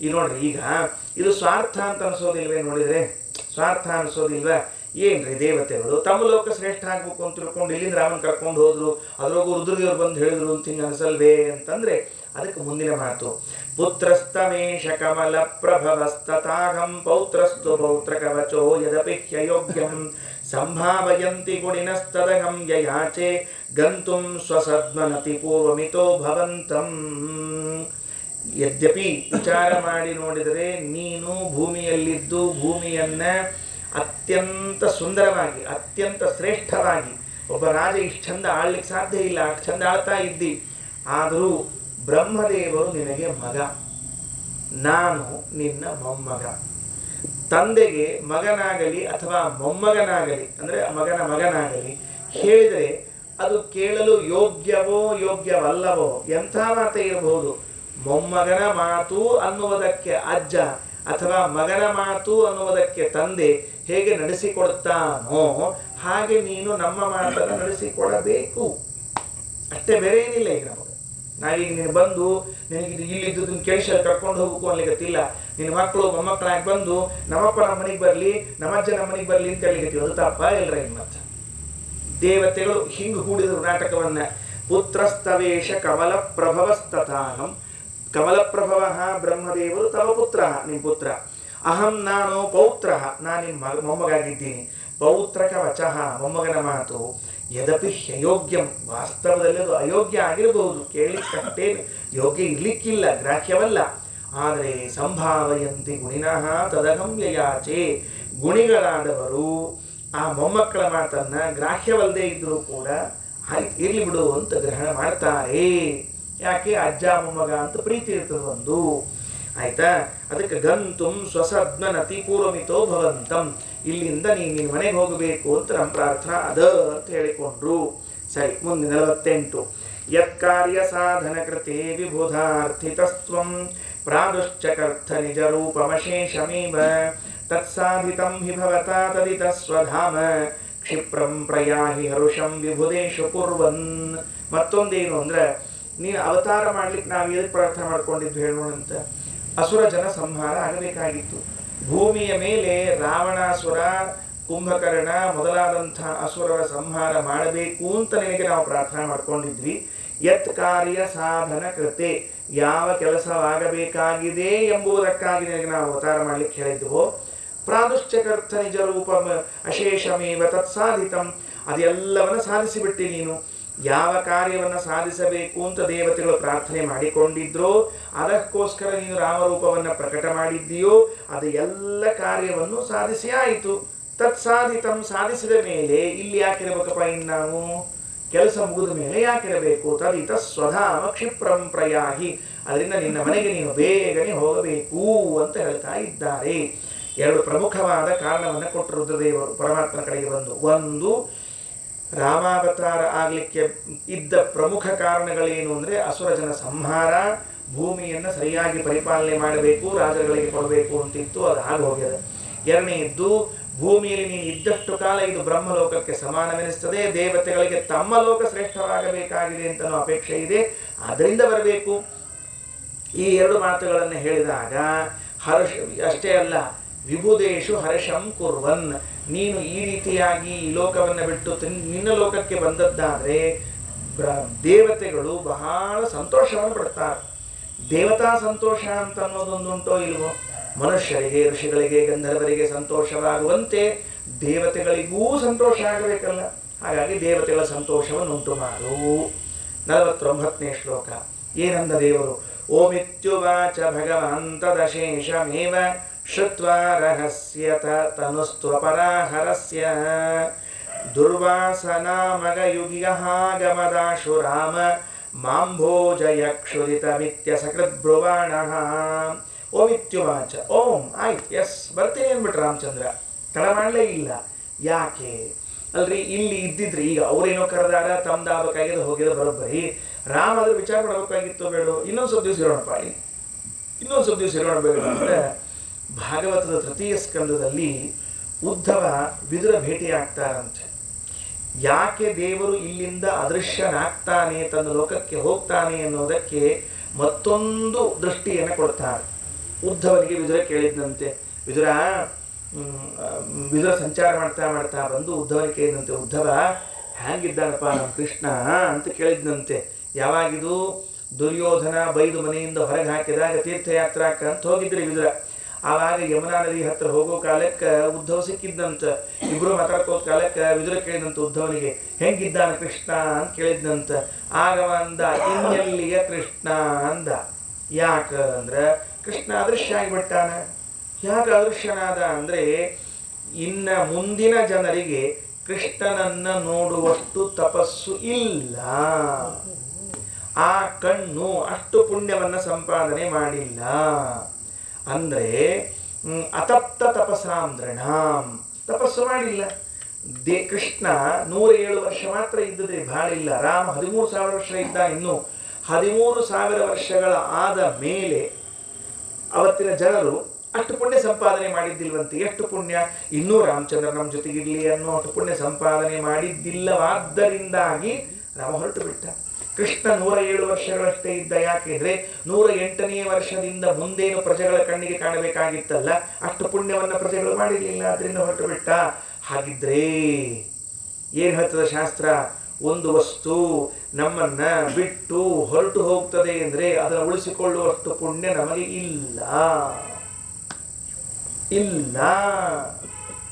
ಈ ನೋಡ್ರಿ, ಈಗ ಇದು ಸ್ವಾರ್ಥ ಅಂತ ಅನಿಸೋದಿಲ್ವೇ? ನೋಡಿದರೆ ಸ್ವಾರ್ಥ ಅನಿಸೋದಿಲ್ವ? ಏನ್ರಿ ದೇವತೆಗಳು ತಮ್ಮ ಲೋಕ ಶ್ರೇಷ್ಠ ಆಗ್ಬೇಕು ಅಂತ ತಿಳ್ಕೊಂಡು ಇಲ್ಲಿಂದ ರಾಮನ್ ಕರ್ಕೊಂಡು ಹೋದ್ರು, ಅದ್ರಾಗೂ ರುದ್ರದೇವರು ಬಂದು ಹೇಳಿದ್ರು ಅಂತ ಹಿಂಗೆ ಅನಿಸಲ್ವೇ ಅಂತಂದ್ರೆ ಅದಕ್ಕೆ ಮುಂದಿನ ಮಾತು. ಪುತ್ರಸ್ತಮೇಶ ಕಮಲ ಪ್ರಭವಸ್ತತಾಗಂ ಪೌತ್ರಸ್ತು ಪೌತ್ರ ಕವಚೋ ಯದಪಿ ಹ್ಯಯೋಗ್ಯಂ ಸಂಭಾವಯಂತಿ ಗುಣಿನಸ್ತದಗಂ ಯಯಾಚೆ ಗಂತುಂ ಸ್ವಸದ್ಮನತಿ ಪೂರ್ವಮಿತೋ ಭವಂತಂ. ಯದ್ಯಪಿ ವಿಚಾರ ಮಾಡಿ ನೋಡಿದರೆ ನೀನು ಭೂಮಿಯಲ್ಲಿದ್ದು ಭೂಮಿಯನ್ನ ಅತ್ಯಂತ ಸುಂದರವಾಗಿ ಅತ್ಯಂತ ಶ್ರೇಷ್ಠವಾಗಿ, ಒಬ್ಬ ರಾಜ ಇಷ್ಟು ಚಂದ ಆಳ್ಲಿಕ್ಕೆ ಸಾಧ್ಯ ಇಲ್ಲ, ಅಷ್ಟು ಚಂದ ಆಳ್ತಾ ಇದ್ದಿ. ಆದರೂ ಬ್ರಹ್ಮದೇವರು ನಿನಗೆ ಮಗ, ನಾನು ನಿನ್ನ ಮೊಮ್ಮಗ. ತಂದೆಗೆ ಮಗನಾಗಲಿ ಅಥವಾ ಮೊಮ್ಮಗನಾಗಲಿ ಅಂದರೆ ಮಗನ ಮಗನಾಗಲಿ ಹೇಳಿದರೆ ಅದು ಕೇಳಲು ಯೋಗ್ಯವೋ ಯೋಗ್ಯವಲ್ಲವೋ ಎಂಥ ಮಾತೇ ಇರಬಹುದು. ಮೊಮ್ಮಗನ ಮಾತು ಅನ್ನುವುದಕ್ಕೆ ಅಜ್ಜ ಅಥವಾ ಮಗನ ಮಾತು ಅನ್ನುವುದಕ್ಕೆ ತಂದೆ ಹೇಗೆ ನಡೆಸಿಕೊಡ್ತಾನೋ ಹಾಗೆ ನೀನು ನಮ್ಮ ಮಾತನ್ನು ನಡೆಸಿಕೊಡಬೇಕು. ಅಷ್ಟೇ, ಬೇರೆ ಏನಿಲ್ಲ. ಈಗ ನಮಗೆ ನಾವೀಗ ನೀನು ಬಂದು ನಿನಗೆ ಇಲ್ಲಿದ್ದದನ್ನು ಕೇಳಿಸಲು ಕರ್ಕೊಂಡು ಹೋಗ್ಬೇಕು ಅನ್ಲಿಕ್ಕತ್ತಿಲ್ಲ. ನಿನ್ನ ಮಕ್ಕಳು ಮೊಮ್ಮಕ್ಕಳಾಗಿ ಬಂದು ನಮ್ಮಪ್ಪ ನಮ್ಮ ಮನೆಗೆ ಬರಲಿ, ನಮ್ಮಜ್ಜ ನಮ್ಮ ಮನೆಗೆ ಬರಲಿ ಅಂತ ಹೇಳಿಕತ್ತೀವಿ. ಅದು ತಪ್ಪ ಇಲ್ರ? ಇನ್ನು ಮತ್ತೆ ದೇವತೆಗಳು ಹಿಂಗೆ ಹೂಡಿದ್ರು ನಾಟಕವನ್ನ. ಪುತ್ರಸ್ತವೇಶ ಕಮಲ ಪ್ರಭವಸ್ತಥಾಹಂ, ಕಮಲಪ್ರಭವ ಬ್ರಹ್ಮದೇವರು ತವ ಪುತ್ರ, ನಿಮ್ಮ ಪುತ್ರ. ಅಹಂ ನಾನು ಪೌತ್ರ, ನಾನು ನಿಮ್ಮ ಮೊಮ್ಮಗಾಗಿದ್ದೀನಿ. ಪೌತ್ರಕ ವಚಃ, ಮೊಮ್ಮಗನ ಮಾತು. ಯದಪಿ ಅಯೋಗ್ಯಂ, ವಾಸ್ತವದಲ್ಲಿ ಅದು ಅಯೋಗ್ಯ ಆಗಿರಬಹುದು, ಕೇಳಲಿಕ್ಕಷ್ಟೇ ಯೋಗ್ಯ ಇರ್ಲಿಕ್ಕಿಲ್ಲ, ಗ್ರಾಹ್ಯವಲ್ಲ. ಆದರೆ ಸಂಭಾವಯಂತಿ ಗುಣಿನಃ ತದಗಂ ಯಯಾಚೆ, ಗುಣಿಗಳಾದವರು ಆ ಮೊಮ್ಮಕ್ಕಳ ಮಾತನ್ನ ಗ್ರಾಹ್ಯವಲ್ಲದೆ ಇದ್ರೂ ಕೂಡ ಆಯ್ತು ಇರ್ಲಿ ಬಿಡು ಅಂತ ಗ್ರಹಣ ಮಾಡ್ತಾರೆ. ಯಾಕೆ? ಅಜ್ಜ ಮೊಮ್ಮಗ ಅಂತ ಪ್ರೀತಿ ಇರ್ತದೆ ಒಂದು, ಆಯ್ತಾ? ಅದಕ್ಕೆ ಗಂತುಂ ಸ್ವಸದ್ಮನತಿ ಪೂರ್ವಮಿತೋ ಭವಂತಂ, ಇಲ್ಲಿಂದ ನಿನ್ನ ಮನೆಗೆ ಹೋಗಬೇಕು ಅಂತ ನಮ್ಮ ಪ್ರಾರ್ಥನಾ ಅದ ಅಂತ ಹೇಳಿಕೊಂಡ್ರು. ಸರಿ, ಮುಂದೆ 48. ಯತ್ಕಾರ್ಯ ಸಾಧನ ಕೃತೆ ವಿಬುಧಾರ್ಥಿತಸ್ತ್ವಂ ಪ್ರಾದುಶ್ಚಕರ್ಥ ನಿಜ ರೂಪಮಶೇಷಮೇವ ತತ್ಸಾಧಿತಂ ಹಿ ಭವತಾ ತದಿತ ಸ್ವಧಾಮ ಕ್ಷಿಪ್ರಂ ಪ್ರಯಾಹಿ ಹರುಷಂ ವಿಭುದೇಶು ಕುರ್ವನ್. ಮತ್ತೊಂದೇನು ಅಂದ್ರೆ, ನೀನು ಅವತಾರ ಮಾಡ್ಲಿಕ್ಕೆ ನಾವು ಎದಕ್ಕೆ ಪ್ರಾರ್ಥನೆ ಮಾಡ್ಕೊಂಡಿದ್ದು ಹೇಳೋಣಂತ? ಅಸುರ ಜನ ಸಂಹಾರ ಆಗಬೇಕಾಗಿತ್ತು. ಭೂಮಿಯ ಮೇಲೆ ರಾವಣಾಸುರ, ಕುಂಭಕರ್ಣ ಮೊದಲಾದಂಥ ಅಸುರರ ಸಂಹಾರ ಮಾಡಬೇಕು ಅಂತ ನಿನಗೆ ನಾವು ಪ್ರಾರ್ಥನೆ ಮಾಡ್ಕೊಂಡಿದ್ವಿ. ಯತ್ ಕಾರ್ಯ ಸಾಧನ ಕೃತೆ, ಯಾವ ಕೆಲಸವಾಗಬೇಕಾಗಿದೆ ಎಂಬುದಕ್ಕಾಗಿ ನಿನಗೆ ನಾವು ಅವತಾರ ಮಾಡ್ಲಿಕ್ಕೆ ಹೇಳಿದ್ವೋ. ಪ್ರಾದುಶ್ಚಕರ್ಥ ನಿಜ ರೂಪ ಅಶೇಷಮೇವ ತತ್ಸಾಧಿತಂ, ಅದೆಲ್ಲವನ್ನು ಸಾಧಿಸಿಬಿಟ್ಟಿ ನೀನು. ಯಾವ ಕಾರ್ಯವನ್ನು ಸಾಧಿಸಬೇಕು ಅಂತ ದೇವತೆಗಳು ಪ್ರಾರ್ಥನೆ ಮಾಡಿಕೊಂಡಿದ್ರೋ ಅದಕ್ಕೋಸ್ಕರ ನೀನು ರಾಮರೂಪವನ್ನು ಪ್ರಕಟ ಮಾಡಿದ್ದೀಯೋ ಅದು ಎಲ್ಲ ಕಾರ್ಯವನ್ನು ಸಾಧಿಸಿ ಆಯಿತು. ತತ್ಸಾಧಿತಂ, ಸಾಧಿಸಿದ ಮೇಲೆ ಇಲ್ಲಿ ಯಾಕಿರಬೇಕಪ್ಪ? ಇನ್ನು ನಾವು ಕೆಲಸ ಮುಗಿದ ಮೇಲೆ ಯಾಕಿರಬೇಕು? ತದಿತ ಸ್ವಧಾಮ ಕ್ಷಿಪ್ರಂ ಪ್ರಯಾಹಿ, ಅದರಿಂದ ನಿನ್ನ ಮನೆಗೆ ನೀನು ಬೇಗನೆ ಹೋಗಬೇಕು ಅಂತ ಹೇಳ್ತಾ ಇದ್ದಾರೆ. ಎರಡು ಪ್ರಮುಖವಾದ ಕಾರಣವನ್ನು ಕೊಟ್ಟರು ರುದ್ರದೇವರು ಪರಮಾತ್ಮನ ಕಡೆಗೆ ಬಂದು. ಒಂದು, ರಾಮಾವತಾರ ಆಗಲಿಕ್ಕೆ ಇದ್ದ ಪ್ರಮುಖ ಕಾರಣಗಳೇನು ಅಂದರೆ ಅಸುರ ಜನ ಸಂಹಾರ, ಭೂಮಿಯನ್ನು ಸರಿಯಾಗಿ ಪರಿಪಾಲನೆ ಮಾಡಬೇಕು, ರಾಜರುಗಳಿಗೆ ಕೊಡಬೇಕು ಅಂತಿತ್ತು, ಅದು ಆಗೋಗ್ಯದ. ಎರಡನೆಯದ್ದು, ಭೂಮಿಯಲ್ಲಿ ನೀನು ಇದ್ದಷ್ಟು ಕಾಲ ಇದು ಬ್ರಹ್ಮಲೋಕಕ್ಕೆ ಸಮಾನವೆನಿಸ್ತದೆ, ದೇವತೆಗಳಿಗೆ ತಮ್ಮ ಲೋಕ ಶ್ರೇಷ್ಠವಾಗಬೇಕಾಗಿದೆ ಅಂತ ಅಪೇಕ್ಷೆ ಇದೆ, ಅದರಿಂದ ಬರಬೇಕು. ಈ ಎರಡು ಮಾತುಗಳನ್ನು ಹೇಳಿದಾಗ ಹರ್ಷ ಅಷ್ಟೇ ಅಲ್ಲ, ವಿಭುದೇಶು ಹರ್ಷಂ ಕುರ್ವನ್, ನೀನು ಈ ರೀತಿಯಾಗಿ ಈ ಲೋಕವನ್ನು ಬಿಟ್ಟು ನಿನ್ನ ಲೋಕಕ್ಕೆ ಬಂದದ್ದಾದರೆ ದೇವತೆಗಳು ಬಹಳ ಸಂತೋಷವನ್ನು ಪಡ್ತಾರೆ. ದೇವತಾ ಸಂತೋಷ ಅಂತ ಅನ್ನೋದೊಂದುಂಟೋ ಇಲ್ವೋ? ಮನುಷ್ಯರಿಗೆ, ಋಷಿಗಳಿಗೆ, ಗಂಧರ್ವರಿಗೆ ಸಂತೋಷವಾಗುವಂತೆ ದೇವತೆಗಳಿಗೂ ಸಂತೋಷ ಆಗಬೇಕಲ್ಲ. ಹಾಗಾಗಿ ದೇವತೆಗಳ ಸಂತೋಷವನ್ನು ಉಂಟು ಮಾಡು. 49ನೇ ಶ್ಲೋಕ. ಏನಂದ ದೇವರು? ಓಮಿತ್ಯುವಾಚ ಭಗವಾನ್ ತದಶೇಷಮೇವ ಶ್ರುತ್ವಾ ರಹಸ್ಯತ ತನುಸ್ತ್ವಪರಾಹರಸ್ಯ ದುರ್ವಾಸನಾಮಗಯುಗಿಯಃ ಗಮದಾಶು ರಾಮ ಮಾಂಭೋಜಯಕ್ಷುರಿತಮಿತ್ಯ ಸಕೃದ್ಬ್ರುವಾಣಃ. ಓಮಿತ್ಯುವಾಚ, ಓಂ ಆಯ್ತು, ಎಸ್ ಬರ್ತೀನಿ ಅಂದ್ಬಿಟ್ರೆ ರಾಮಚಂದ್ರ ತಡ ಮಾಡಲೇ ಇಲ್ಲ. ಯಾಕೆ ಅಲ್ರಿ, ಇಲ್ಲಿ ಇದ್ದಿದ್ರಿ ಈಗ ಅವರೇನೋ ಕರೆದಾರ, ತಮ್ದಾಗಬೇಕಾಗಿದೆ, ಹೋಗಿದ ಬರೋಬ್ಬರಿ. ರಾಮ ಅದ್ರ ವಿಚಾರ ಮಾಡಬೇಕಾಗಿತ್ತು ಬೇಡ? ಇನ್ನೊಂದು ಸ್ವಲ್ಪ ದಿವಸ ಇರೋಣಪ್ಪ, ಇನ್ನೊಂದು ಸ್ವಲ್ಪ ದಿವಸ ಇರೋಣ ಬೇಡ ಅಂತ ಭಾಗವತದ ತೃತೀಯ ಸ್ಕಂದದಲ್ಲಿ ಉದ್ಧವ ವಿದುರ ಭೇಟಿ ಆಗ್ತಾರಂತೆ. ಯಾಕೆ ದೇವರು ಇಲ್ಲಿಂದ ಅದೃಶ್ಯನಾಗ್ತಾನೆ, ತನ್ನ ಲೋಕಕ್ಕೆ ಹೋಗ್ತಾನೆ ಅನ್ನೋದಕ್ಕೆ ಮತ್ತೊಂದು ದೃಷ್ಟಿಯನ್ನು ಕೊಡ್ತಾರೆ. ಉದ್ಧವನಿಗೆ ವಿದುರ ಕೇಳಿದ್ದಂತೆ, ವಿದುರ ಸಂಚಾರ ಮಾಡ್ತಾ ಮಾಡ್ತಾ ಬಂದು ಉದ್ಧವನಿಗೆ ಕೇಳಿದಂತೆ, ಉದ್ಧವ ಹ್ಯಾಂಗಿದ್ದಾನಪ್ಪ ನಮ್ಮ ಕೃಷ್ಣ ಅಂತ ಕೇಳಿದ್ನಂತೆ. ಯಾವಾಗಿದು? ದುರ್ಯೋಧನ ಬೈದು ಮನೆಯಿಂದ ಹೊರಗೆ ಹಾಕಿದಾಗ ತೀರ್ಥಯಾತ್ರಾಕ ಅಂತ ಹೋಗಿದ್ರಿ ವಿದುರ. ಆವಾಗ ಯಮುನಾ ನದಿ ಹತ್ರ ಹೋಗೋ ಕಾಲಕ್ಕೆ ಉದ್ಧವ ಸಿಕ್ಕಿದ್ದಂತ. ಇಬ್ರು ಮಾತಾಡ್ಕೋದ ಕಾಲಕ್ಕೆ ವಿದುರ ಕೇಳಿದಂತ ಉದ್ಧವನಿಗೆ, ಹೆಂಗಿದ್ದಾನೆ ಕೃಷ್ಣ ಅಂತ ಕೇಳಿದ್ನಂತ. ಆಗ ಅಂದ, ಇನ್ನೆಲ್ಲಿಯ ಕೃಷ್ಣ ಅಂದ. ಯಾಕ ಅಂದ್ರೆ ಕೃಷ್ಣ ಅದೃಶ್ಯ ಆಗಿಬಿಟ್ಟಾನ. ಯಾಕೆ ಅದೃಶ್ಯನಾದ ಅಂದರೆ, ಇನ್ನ ಮುಂದಿನ ಜನರಿಗೆ ಕೃಷ್ಣನನ್ನ ನೋಡುವಷ್ಟು ತಪಸ್ಸು ಇಲ್ಲ. ಆ ಕಣ್ಣು ಅಷ್ಟು ಪುಣ್ಯವನ್ನು ಸಂಪಾದನೆ ಮಾಡಿಲ್ಲ. ಅಂದರೆ ಅತಪ್ತ ತಪಸಾಂದ್ರಣಾಂ, ತಪಸ್ಸು ಮಾಡಿಲ್ಲ. ಕೃಷ್ಣ 107 ವರ್ಷ ಮಾತ್ರ ಇದ್ದದ್ರಿ, ಭಾಳ ಇಲ್ಲ. ರಾಮ 13,000 ವರ್ಷ ಇದ್ದ. ಇನ್ನು 13,000 ವರ್ಷಗಳ ಆದ ಮೇಲೆ ಅವತ್ತಿನ ಜನರು ಅಷ್ಟು ಪುಣ್ಯ ಸಂಪಾದನೆ ಮಾಡಿದ್ದಿಲ್ವಂತೆ. ಎಷ್ಟು ಪುಣ್ಯ? ಇನ್ನೂ ರಾಮಚಂದ್ರ ನಮ್ಮ ಜೊತೆಗಿರಲಿ ಅನ್ನೋ ಅಷ್ಟು ಪುಣ್ಯ ಸಂಪಾದನೆ ಮಾಡಿದ್ದಿಲ್ಲವಾದ್ದರಿಂದಾಗಿ ರಾಮ ಹೊರಟು ಬಿಟ್ಟ. ಕೃಷ್ಣ 107 ವರ್ಷಗಳಷ್ಟೇ ಇದ್ದ. ಯಾಕೆಂದ್ರೆ 108ನೇ ವರ್ಷದಿಂದ ಮುಂದೇನು ಪ್ರಜೆಗಳ ಕಣ್ಣಿಗೆ ಕಾಣಬೇಕಾಗಿತ್ತಲ್ಲ, ಅಷ್ಟು ಪುಣ್ಯವನ್ನು ಪ್ರಜೆಗಳು ಮಾಡಿರಲಿಲ್ಲ, ಅದರಿಂದ ಹೊರಟು ಬಿಟ್ಟ. ಹಾಗಿದ್ರೆ ಏನು ಹೇಳ್ತದ ಶಾಸ್ತ್ರ? ಒಂದು ವಸ್ತು ನಮ್ಮನ್ನ ಬಿಟ್ಟು ಹೊರಟು ಹೋಗ್ತದೆ ಅಂದರೆ ಅದನ್ನು ಉಳಿಸಿಕೊಳ್ಳುವಷ್ಟು ಪುಣ್ಯ ನಮಗೆ ಇಲ್ಲ.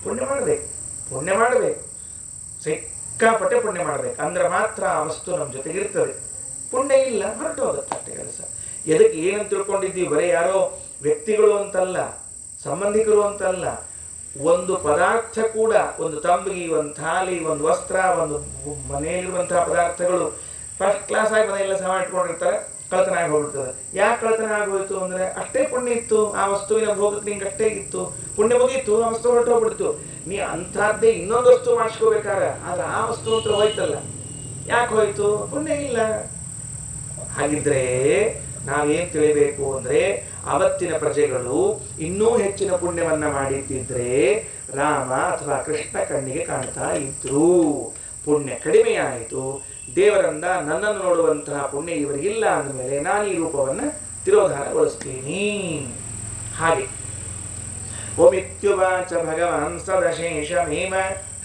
ಪುಣ್ಯ ಮಾಡಬೇಕು, ಸಿಕ್ಕಾಪಟ್ಟೆ ಪುಣ್ಯ ಮಾಡಬೇಕು, ಅಂದ್ರೆ ಮಾತ್ರ ಆ ವಸ್ತು ನಮ್ಮ ಜೊತೆಗಿರ್ತದೆ. ಪುಣ್ಯ ಇಲ್ಲ, ಹೊರಟು ಹೋಗುತ್ತೆ ಅಷ್ಟೇ ಕೆಲಸ. ಎದಕ್ಕೆ ಏನಂತ ತಿಳ್ಕೊಂಡಿದ್ದೀವಿ? ಬರೀ ಯಾರೋ ವ್ಯಕ್ತಿಗಳು ಅಂತಲ್ಲ, ಸಂಬಂಧಿಕರು ಅಂತಲ್ಲ, ಒಂದು ಪದಾರ್ಥ ಕೂಡ, ಒಂದು ತಂಬಿಗೆ, ಒಂದು ಥಾಲಿ, ಒಂದು ವಸ್ತ್ರ, ಒಂದು ಮನೆಯಲ್ಲಿರುವಂತಹ ಪದಾರ್ಥಗಳು ಫಸ್ಟ್ ಕ್ಲಾಸ್ ಆಗಿ ಮನೆಯೆಲ್ಲ ಸಮ ಇಟ್ಕೊಂಡಿರ್ತಾರೆ, ಕಳ್ತನ ಆಗಿ ಹೋಗ್ಬಿಡ್ತದೆ. ಯಾಕೆ ಕಳ್ತನ ಆಗೋಯ್ತು ಅಂದರೆ ಅಷ್ಟೇ ಪುಣ್ಯ ಇತ್ತು, ಆ ವಸ್ತುವಿನ ಭೋಗಕ್ಕೆ ನಿಂಗೆ ಅಷ್ಟೇ ಇತ್ತು, ಪುಣ್ಯ ಮುಗೀತು, ಆ ವಸ್ತು ಹೊರಟು ಹೋಗ್ಬಿಡ್ತು. ನೀ ಅಂಥದ್ದೇ ಇನ್ನೊಂದು ವಸ್ತು ಮಾಡಿಸ್ಕೋಬೇಕಾರೆ, ಆದ್ರೆ ಆ ವಸ್ತು ಹತ್ರ ಹೋಯ್ತಲ್ಲ, ಯಾಕೆ ಹೋಯ್ತು? ಪುಣ್ಯ ಇಲ್ಲ. ಹಾಗಿದ್ರೆ ನಾವೇನು ತಿಳಿಬೇಕು ಅಂದರೆ, ಅವತ್ತಿನ ಪ್ರಜೆಗಳು ಇನ್ನೂ ಹೆಚ್ಚಿನ ಪುಣ್ಯವನ್ನ ಮಾಡಿದ್ದಿದ್ರೆ ರಾಮ ಅಥವಾ ಕೃಷ್ಣ ಕಣ್ಣಿಗೆ ಕಾಣ್ತಾ ಇದ್ರು. ಪುಣ್ಯ ಕಡಿಮೆಯಾಯಿತು, ದೇವರಿಂದ ನನ್ನನ್ನು ನೋಡುವಂತಹ ಪುಣ್ಯ ಇವರಿಗಿಲ್ಲ ಅಂದಮೇಲೆ ನಾನು ಈ ರೂಪವನ್ನು ತಿರೋಧಾನಗೊಳಿಸ್ತೀನಿ. ಹಾಗೆ ಓಮಿತ್ಯುವಾಚ ಭಗವಾನ್ ಸದಶೇಷಮೇವ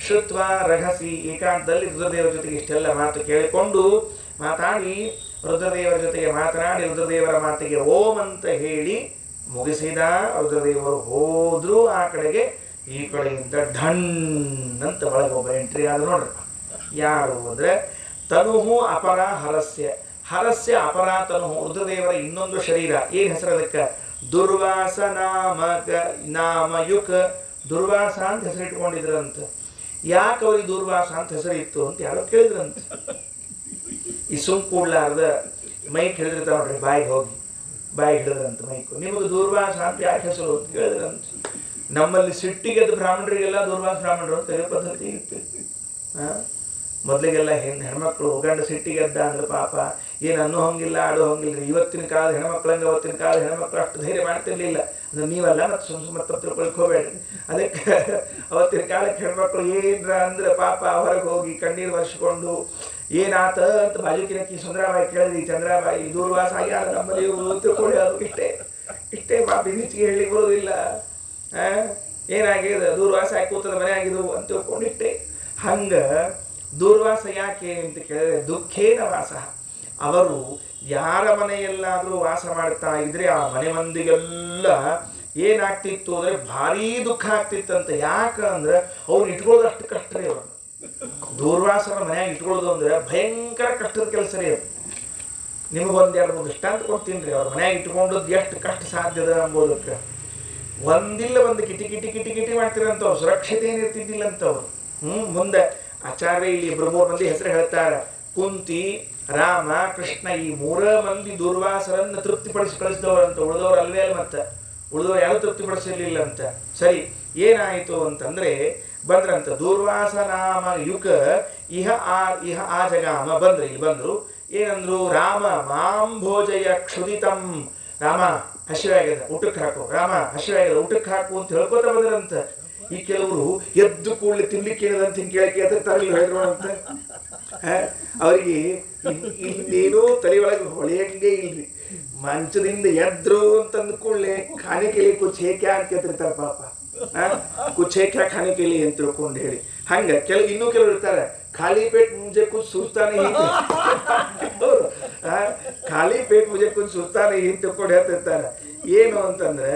ಶ್ರುತ್ವಾ ರಹಸಿ. ಏಕಾಂತದಲ್ಲಿ ರುದ್ರದೇವರ ಜೊತೆಗೆ ಇಷ್ಟೆಲ್ಲ ಮಾತು ಕೇಳಿಕೊಂಡು ಮಾತಾಡಿ, ರುದ್ರದೇವರ ಜೊತೆಗೆ ಮಾತನಾಡಿ ರುದ್ರದೇವರ ಮಾತಿಗೆ ಓಂ ಅಂತ ಹೇಳಿ ಮುಗಿಸಿದ. ರುದ್ರದೇವರು ಹೋದ್ರು ಆ ಕಡೆಗೆ. ಈ ಕಡೆಯಿಂದ ಢಣ್ ಅಂತ ಒಳಗೆ ಒಬ್ಬ ಎಂಟ್ರಿ ಆದ. ನೋಡ್ರಿ ಯಾರು ಅಂದರೆ ತನುಹು ಅಪರ ಹರಸ್ಯ, ಹರಸ್ಯ ಅಪರ ತನುಹು, ರುದ್ರದೇವರ ಇನ್ನೊಂದು ಶರೀರ. ಏನು ಹೆಸರು ಅದಕ್ಕೆ? ದುರ್ವಾಸ ನಾಮಯುಕ್. ದುರ್ವಾಸ ಅಂತ ಹೆಸರಿಟ್ಕೊಂಡಿದ್ರಂತ. ಯಾಕೆ ಅವ್ರಿಗೆ ದುರ್ವಾಸ ಅಂತ ಹೆಸರಿತ್ತು ಅಂತ ಯಾರೋ ಕೇಳಿದ್ರಂತ. ಈ ಸುಮ್ ಕೂಡ್ಲಾರ್ದ ಮೈಕ್ ಹಿಡಿದಿರ್ತಾವ ನೋಡ್ರಿ, ಬಾಯಿಗೆ ಹೋಗಿ ಬಾಯಿಗೆ ಹಿಡಿದ್ರಂತ ಮೈಕು. ನಿಮಗೆ ದುರ್ವಾಸ ಅಂತ ಯಾಕೆ ಹೆಸರು ಅಂತ ಕೇಳಿದ್ರಂತ. ನಮ್ಮಲ್ಲಿ ಸಿಟ್ಟಿಗೆದ್ದು ಬ್ರಾಹ್ಮಣರಿಗೆಲ್ಲ ದುರ್ವಾಸ ಬ್ರಾಹ್ಮಣರು ಅಂತ ಹೇಳೋ ಪದ್ಧತಿ ಇತ್ತು. ಮೊದಲಿಗೆಲ್ಲ ಹೆಣ್ಮಕ್ಳು ಗಂಡ ಸಿಟ್ಟಿಗೆದ್ದ ಅಂದ್ರೆ ಪಾಪ ಏನು ಅನ್ನೋ ಹಂಗಿಲ್ಲ, ಆಡೋ ಹಂಗಿಲ್ಲ. ಇವತ್ತಿನ ಕಾಲದ ಹೆಣ್ಮಕ್ಳಂಗೆ ಅವತ್ತಿನ ಕಾಲದ ಹೆಣ್ಮಕ್ಳು ಅಷ್ಟು ಧೈರ್ಯ ಮಾಡ್ತಿರ್ಲಿಲ್ಲ. ಅಂದ್ರೆ ನೀವಲ್ಲ, ಮತ್ತು ಮತ್ತೆ ತಿಳ್ಕೊಳಕ್ಕೆ ಹೋಗಬೇಡ್ರಿ. ಅದಕ್ಕೆ ಅವತ್ತಿನ ಕಾಲಕ್ಕೆ ಹೆಣ್ಮಕ್ಳು ಏನರ ಅಂದ್ರೆ ಪಾಪ ಹೊರಗೆ ಹೋಗಿ ಕಣ್ಣೀರು ವರ್ಷಕೊಂಡು ಏನಾತ ಅಂತ ಬಾಜುಕಿನಕ್ಕಿ ಸುಂದರಾಬಾಯಿ ಕೇಳಿದ್ರಿ. ಚಂದ್ರಾಬಾಯಿ ದೂರ್ವಾಸ ಆಗ್ಯಾರ ನಮ್ಮಲ್ಲಿ ತಿಳ್ಕೊಳ್ಳಿ, ಅದು ಇಷ್ಟೇ. ಇಷ್ಟೇ ಬಿಗಿಚಿಗೆ ಹೇಳಿ ಬರೋದಿಲ್ಲ. ಏನಾಗಿದೆ ದೂರ್ವಾಸ ಕೂತದ ಮನೆ ಆಗಿದ್ದು ಅಂತ ತಿಳ್ಕೊಂಡಿಷ್ಟೇ. ಹಂಗೆ ದೂರ್ವಾಸ ಯಾಕೆ ಅಂತ ಕೇಳಿದ್ರೆ ದುಃಖೇನ ವಾಸ. ಅವರು ಯಾರ ಮನೆಯಲ್ಲಾದರೂ ವಾಸ ಮಾಡ್ತಾ ಇದ್ರೆ ಆ ಮನೆ ಮಂದಿಗೆಲ್ಲ ಏನಾಗ್ತಿತ್ತು ಅಂದರೆ ಭಾರೀ ದುಃಖ ಆಗ್ತಿತ್ತಂತೆ. ಯಾಕಂದ್ರೆ ಅವ್ರು ಇಟ್ಕೊಳ್ಳೋದು ಅಷ್ಟು ಕಷ್ಟ ರೀ. ಅವರು ದೂರ್ವಾಸನ ಮನೆಯಾಗ ಇಟ್ಕೊಳ್ಳೋದು ಅಂದ್ರೆ ಭಯಂಕರ ಕಷ್ಟದ ಕೆಲಸ ರೀ ಅದು. ನಿಮಗೊಂದು 2-3 ದೃಷ್ಟಾಂತ ಕೊಡ್ತೀನಿ ರೀ. ಅವ್ರ ಮನೆಯಾಗ ಇಟ್ಕೊಂಡದ್ದು ಎಷ್ಟು ಕಷ್ಟ ಸಾಧ್ಯದ ಅಂಬೋದಕ್ಕೆ. ಒಂದಿಲ್ಲ ಒಂದು ಕಿಟಿ ಕಿಟಿ ಕಿಟಿ ಕಿಟಿ ಮಾಡ್ತಿರಂತವ್ರು, ಸುರಕ್ಷತೆ ಏನಿರ್ತಿದ್ದಿಲ್ಲ ಅಂತವ್ರು. ಮುಂದೆ ಆಚಾರ್ಯ ಇಲ್ಲಿ 3 ಮಂದಿ ಹೆಸರು ಹೇಳ್ತಾರೆ. ಕುಂತಿ, ರಾಮ, ಕೃಷ್ಣ, ಈ 3 ಮಂದಿ ದೂರ್ವಾಸರನ್ನು ತೃಪ್ತಿಪಡಿಸಿ ಕಳಿಸಿದವರಂತ. ಉಳಿದವ್ರು ಅಲ್ವೇ ಅಲ್ಲ, ಮತ್ತೆ ಉಳಿದವ್ರು ಯಾರು ತೃಪ್ತಿಪಡಿಸಿರ್ಲಿಲ್ಲ ಅಂತ. ಸರಿ, ಏನಾಯಿತು ಅಂತಂದ್ರೆ ಬಂದ್ರಂತ ದೂರ್ವಾಸ ನಾಮ ಯುಗ ಇಹ ಆ ಜಗಾಮ. ಬಂದ್ರು, ಇಲ್ಲಿ ಬಂದ್ರು. ಏನಂದ್ರು? ರಾಮ ಮಾಂ ಭೋಜಯ ಕ್ಷುದಿತಂ. ರಾಮ ಹಸಿವಾಗ್ಯದ ಊಟಕ್ಕೆ ಹಾಕು, ರಾಮ ಹಸಿವಾಗ್ಯದ ಊಟಕ್ಕೆ ಹಾಕು ಅಂತ ಹೇಳ್ಕೊತ ಬಂದ್ರಂತ. ಈ ಕೆಲವರು ಎದ್ದು ಕೂಡಲೇ ತಿನ್ಲಿಕ್ಕೆ ಹೇಳಿದಂತ ಹಿಂಗೆ ಕೇಳಕ್ಕೆ ಎದುರ್ತಾರಲ್ಲ ಹೇಳಿರೋಂತ. ಅವರಿಗೆ ಇನ್ನೇನೋ ತಲೆ ಒಳಗೆ ಹೊಳೆಯಂಗೆ ಇಲ್ರಿ. ಮಂಚದಿಂದ ಎದ್ರು ಅಂತಂದ ಕೂಡಲೇ ಖಾನೆ ಕೇಳಿ ಕುಚ್ಚೇಕೆ ಅಂತ ಎತ್ತಿರ್ತಾರೆ ಪಾಪ. ಕುಚ್ಚೇಕೆ ಖಾನೆ ಕೇಳಿ ಅಂತ ತಿಳ್ಕೊಂಡು ಹೇಳಿ. ಹಂಗ ಇನ್ನೂ ಕೆಲವರು ಇರ್ತಾರೆ, ಖಾಲಿ ಪೇಟ್ ಮುಂಜೆ ಕುಚ್ ಸುಸ್ತಾನೆ ಖಾಲಿ ಪೇಟ್ ಮುಂಜೆ ಕುಚ್ ಸುಸ್ತಾನೆ ಹಿಂಗೆ ತಿಳ್ಕೊಂಡು ಹೇಳ್ತಿರ್ತಾರೆ. ಏನು ಅಂತಂದ್ರೆ